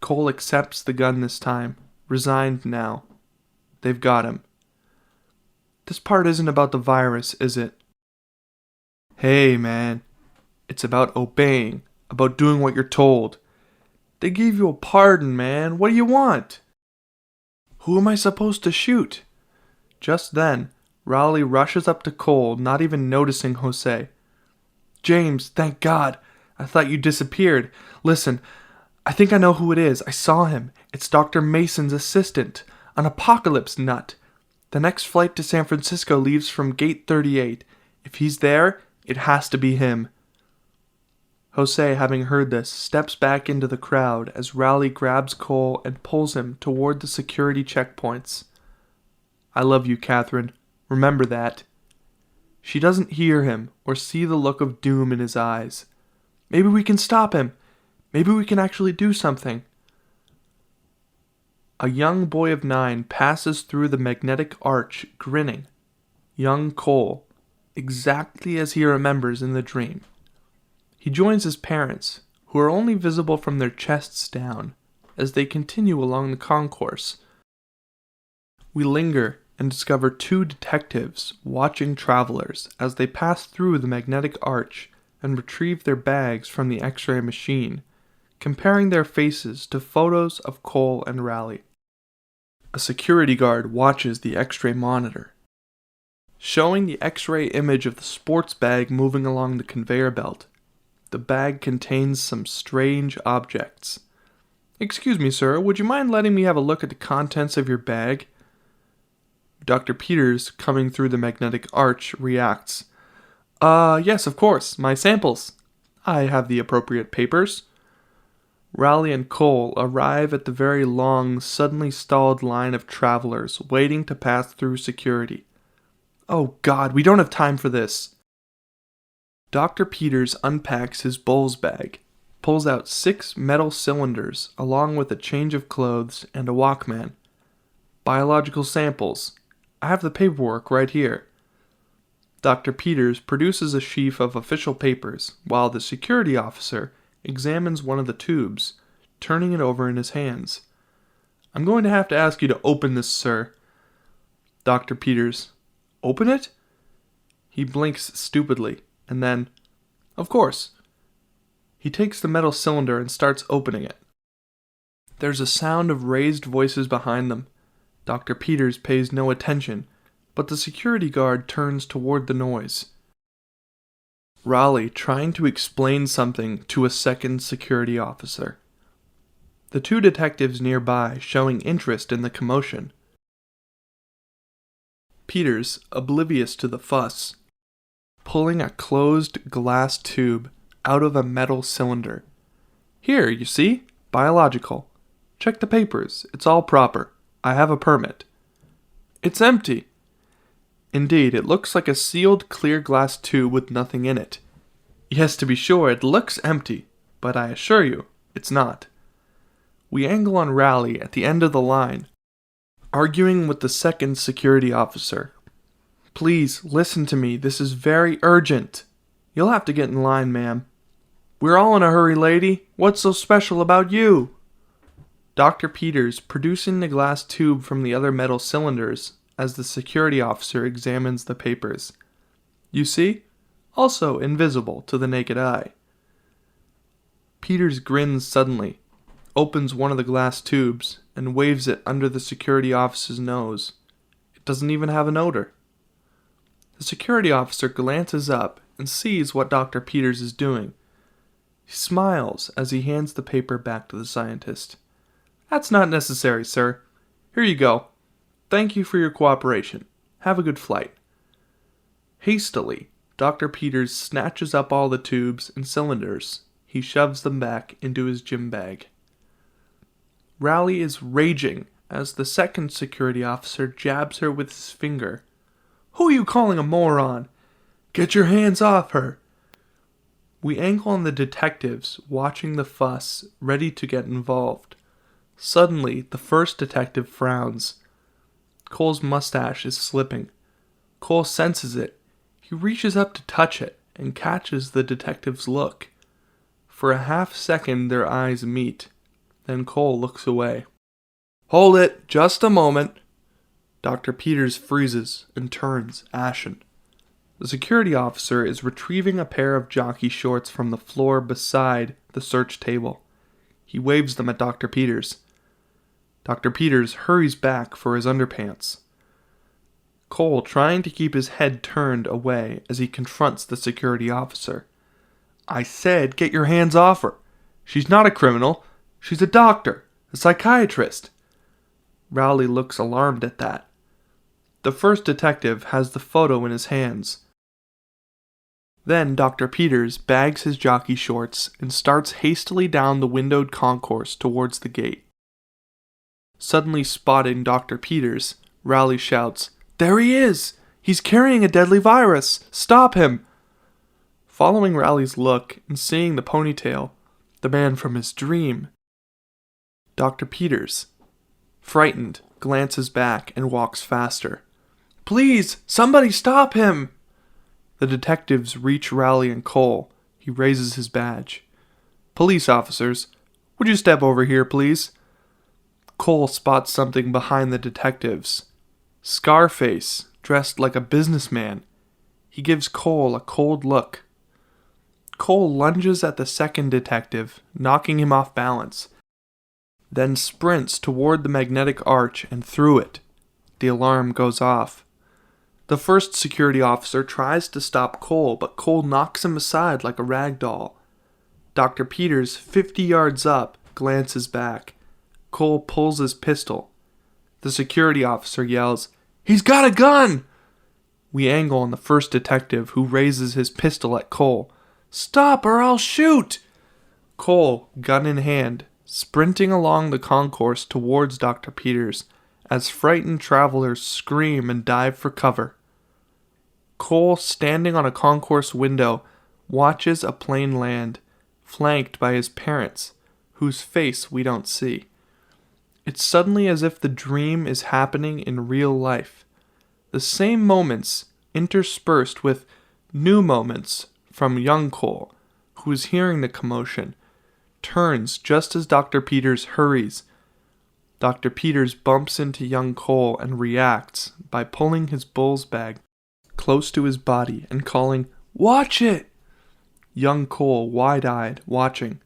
Cole accepts the gun this time, resigned now. They've got him. This part isn't about the virus, is it? Hey, man. It's about obeying, about doing what you're told. They gave you a pardon, man. What do you want? Who am I supposed to shoot? Just then, Raleigh rushes up to Cole, not even noticing Jose. James, thank God. I thought you disappeared. Listen, I think I know who it is. I saw him. It's Dr. Mason's assistant, an apocalypse nut. The next flight to San Francisco leaves from gate 38. If he's there, it has to be him. Jose, having heard this, steps back into the crowd as Raleigh grabs Cole and pulls him toward the security checkpoints. I love you, Catherine. Remember that. She doesn't hear him or see the look of doom in his eyes. Maybe we can stop him. Maybe we can actually do something. A young boy of 9 passes through the magnetic arch, grinning. Young Cole, exactly as he remembers in the dream. He joins his parents, who are only visible from their chests down, as they continue along the concourse. We linger and discover 2 detectives watching travelers as they pass through the magnetic arch and retrieve their bags from the X-ray machine, comparing their faces to photos of Cole and Raleigh. A security guard watches the X-ray monitor, showing the X-ray image of the sports bag moving along the conveyor belt. The bag contains some strange objects. Excuse me, sir, would you mind letting me have a look at the contents of your bag? Dr. Peters, coming through the magnetic arch, reacts. Yes, of course, my samples. I have the appropriate papers. Raleigh and Cole arrive at the very long, suddenly stalled line of travelers waiting to pass through security. Oh God, we don't have time for this. Dr. Peters unpacks his bowls bag, pulls out 6 metal cylinders along with a change of clothes and a Walkman. Biological samples. I have the paperwork right here. Dr. Peters produces a sheaf of official papers while the security officer examines one of the tubes, turning it over in his hands. I'm going to have to ask you to open this, sir. Dr. Peters. Open it? He blinks stupidly, and then, of course. He takes the metal cylinder and starts opening it. There's a sound of raised voices behind them. Dr. Peters pays no attention, but the security guard turns toward the noise. Raleigh trying to explain something to a second security officer. The 2 detectives nearby showing interest in the commotion. Peters, oblivious to the fuss, pulling a closed glass tube out of a metal cylinder. Here, you see? Biological. Check the papers. It's all proper. I have a permit. It's empty. Indeed, it looks like a sealed clear glass tube with nothing in it. Yes, to be sure, it looks empty, but I assure you, it's not. We angle on Raleigh at the end of the line, arguing with the second security officer. Please, listen to me. This is very urgent. You'll have to get in line, ma'am. We're all in a hurry, lady. What's so special about you? Dr. Peters producing the glass tube from the other metal cylinders as the security officer examines the papers. You see? Also invisible to the naked eye. Peters grins suddenly, opens one of the glass tubes, and waves it under the security officer's nose. It doesn't even have an odor. The security officer glances up and sees what Dr. Peters is doing. He smiles as he hands the paper back to the scientist. That's not necessary, sir. Here you go. Thank you for your cooperation. Have a good flight. Hastily, Dr. Peters snatches up all the tubes and cylinders. He shoves them back into his gym bag. Raleigh is raging as the second security officer jabs her with his finger. Who are you calling a moron? Get your hands off her. We angle on the detectives watching the fuss, ready to get involved. Suddenly, the first detective frowns. Cole's mustache is slipping. Cole senses it. He reaches up to touch it and catches the detective's look. For a half-second their eyes meet. Then Cole looks away. Hold it, just a moment. Dr. Peters freezes and turns ashen. The security officer is retrieving a pair of jockey shorts from the floor beside the search table. He waves them at Dr. Peters. Dr. Peters hurries back for his underpants. Cole trying to keep his head turned away as he confronts the security officer. I said get your hands off her. She's not a criminal. She's a doctor, a psychiatrist. Raleigh looks alarmed at that. The first detective has the photo in his hands. Then Dr. Peters bags his jockey shorts and starts hastily down the windowed concourse towards the gate. Suddenly spotting Dr. Peters, Raleigh shouts, There he is! He's carrying a deadly virus! Stop him! Following Raleigh's look and seeing the ponytail, the man from his dream, Dr. Peters, frightened, glances back and walks faster. Please, somebody stop him! The detectives reach Raleigh and Cole. He raises his badge. Police officers, would you step over here, please? Cole spots something behind the detectives. Scarface, dressed like a businessman. He gives Cole a cold look. Cole lunges at the second detective, knocking him off balance, then sprints toward the magnetic arch and through it. The alarm goes off. The first security officer tries to stop Cole, but Cole knocks him aside like a rag doll. Dr. Peters, 50 yards up, glances back. Cole pulls his pistol. The security officer yells, He's got a gun! We angle on the first detective, who raises his pistol at Cole. Stop or I'll shoot! Cole, gun in hand, sprinting along the concourse towards Dr. Peters, as frightened travelers scream and dive for cover. Cole standing on a concourse window, watches a plane land, flanked by his parents, whose face we don't see. It's suddenly as if the dream is happening in real life. The same moments interspersed with new moments from young Cole, who is hearing the commotion, turns just as Dr. Peters hurries. Dr. Peters bumps into young Cole and reacts by pulling his bull's bag close to his body and calling, "Watch it!" Young Cole, wide-eyed, watching.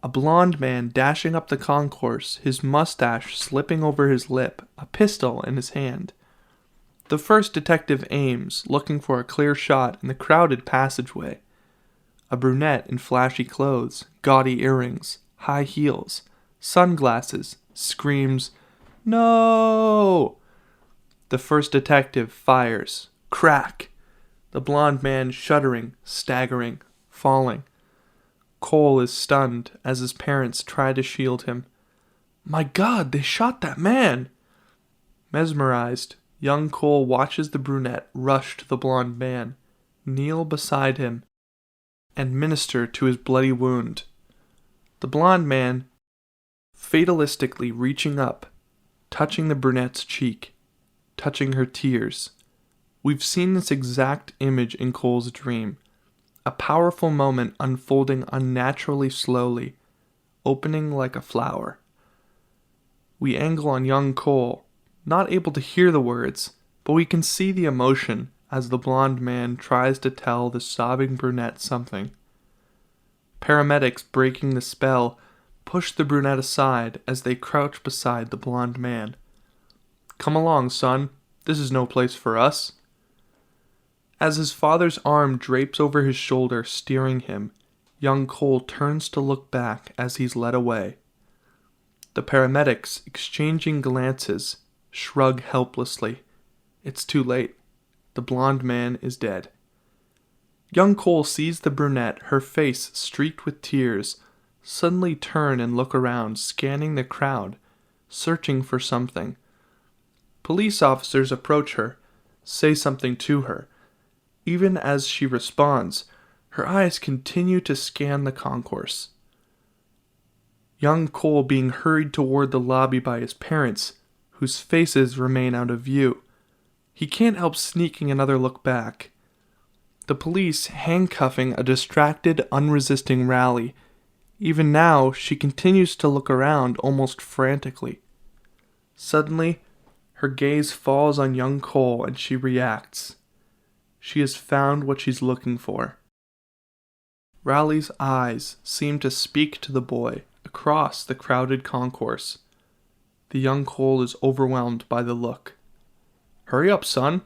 A blond man dashing up the concourse, his mustache slipping over his lip, a pistol in his hand. The first detective aims, looking for a clear shot in the crowded passageway. A brunette in flashy clothes, gaudy earrings, high heels, sunglasses, screams, "No!" The first detective fires. Crack! The blond man shuddering, staggering, falling. Cole is stunned as his parents try to shield him. "My God, they shot that man!" Mesmerized, young Cole watches the brunette rush to the blond man, kneel beside him, and minister to his bloody wound. The blond man, fatalistically reaching up, touching the brunette's cheek, touching her tears. We've seen this exact image in Cole's dream. A powerful moment unfolding unnaturally slowly, opening like a flower. We angle on young Cole, not able to hear the words, but we can see the emotion as the blond man tries to tell the sobbing brunette something. Paramedics, breaking the spell, push the brunette aside as they crouch beside the blond man. "Come along, son. This is no place for us." As his father's arm drapes over his shoulder, steering him, young Cole turns to look back as he's led away. The paramedics, exchanging glances, shrug helplessly. It's too late. The blond man is dead. Young Cole sees the brunette, her face streaked with tears, suddenly turn and look around, scanning the crowd, searching for something. Police officers approach her, say something to her. Even as she responds, her eyes continue to scan the concourse. Young Cole being hurried toward the lobby by his parents, whose faces remain out of view. He can't help sneaking another look back. The police handcuffing a distracted, unresisting Rally. Even now, she continues to look around almost frantically. Suddenly, her gaze falls on young Cole and she reacts. She has found what she's looking for. Rally's eyes seem to speak to the boy across the crowded concourse. The young Cole is overwhelmed by the look. "Hurry up, son."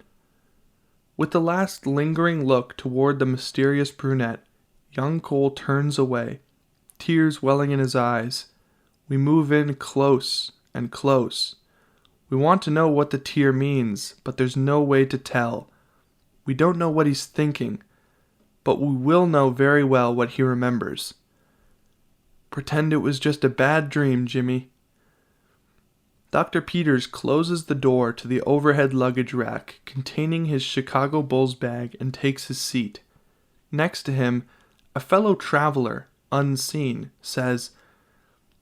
With the last lingering look toward the mysterious brunette, young Cole turns away, tears welling in his eyes. We move in close and close. We want to know what the tear means, but there's no way to tell. We don't know what he's thinking, but we will know very well what he remembers. "Pretend it was just a bad dream, Jimmy." Dr. Peters closes the door to the overhead luggage rack containing his Chicago Bulls bag and takes his seat. Next to him, a fellow traveler, unseen, says,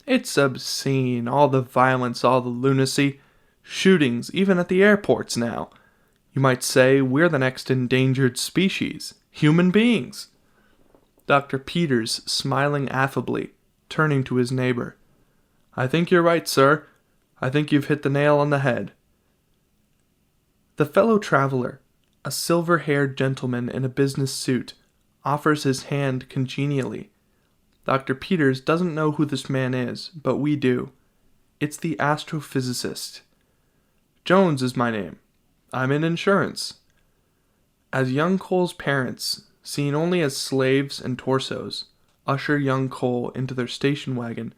"It's obscene, all the violence, all the lunacy. Shootings, even at the airports now. You might say we're the next endangered species, human beings." Dr. Peters smiling affably, turning to his neighbor. "I think you're right, sir. I think you've hit the nail on the head." The fellow traveler, a silver-haired gentleman in a business suit, offers his hand congenially. Dr. Peters doesn't know who this man is, but we do. It's the astrophysicist. "Jones is my name. I'm in insurance." As young Cole's parents, seen only as slaves and torsos, usher young Cole into their station wagon,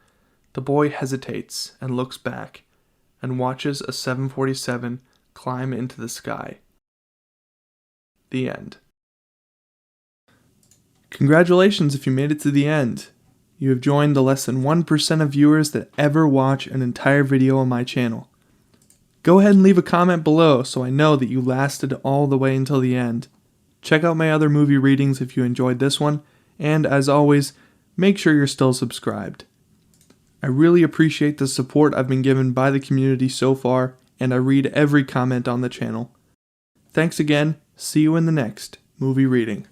the boy hesitates and looks back, and watches a 747 climb into the sky. The end. Congratulations if you made it to the end. You have joined the less than 1% of viewers that ever watch an entire video on my channel. Go ahead and leave a comment below so I know that you lasted all the way until the end. Check out my other movie readings if you enjoyed this one, and as always, make sure you're still subscribed. I really appreciate the support I've been given by the community so far, and I read every comment on the channel. Thanks again. See you in the next movie reading.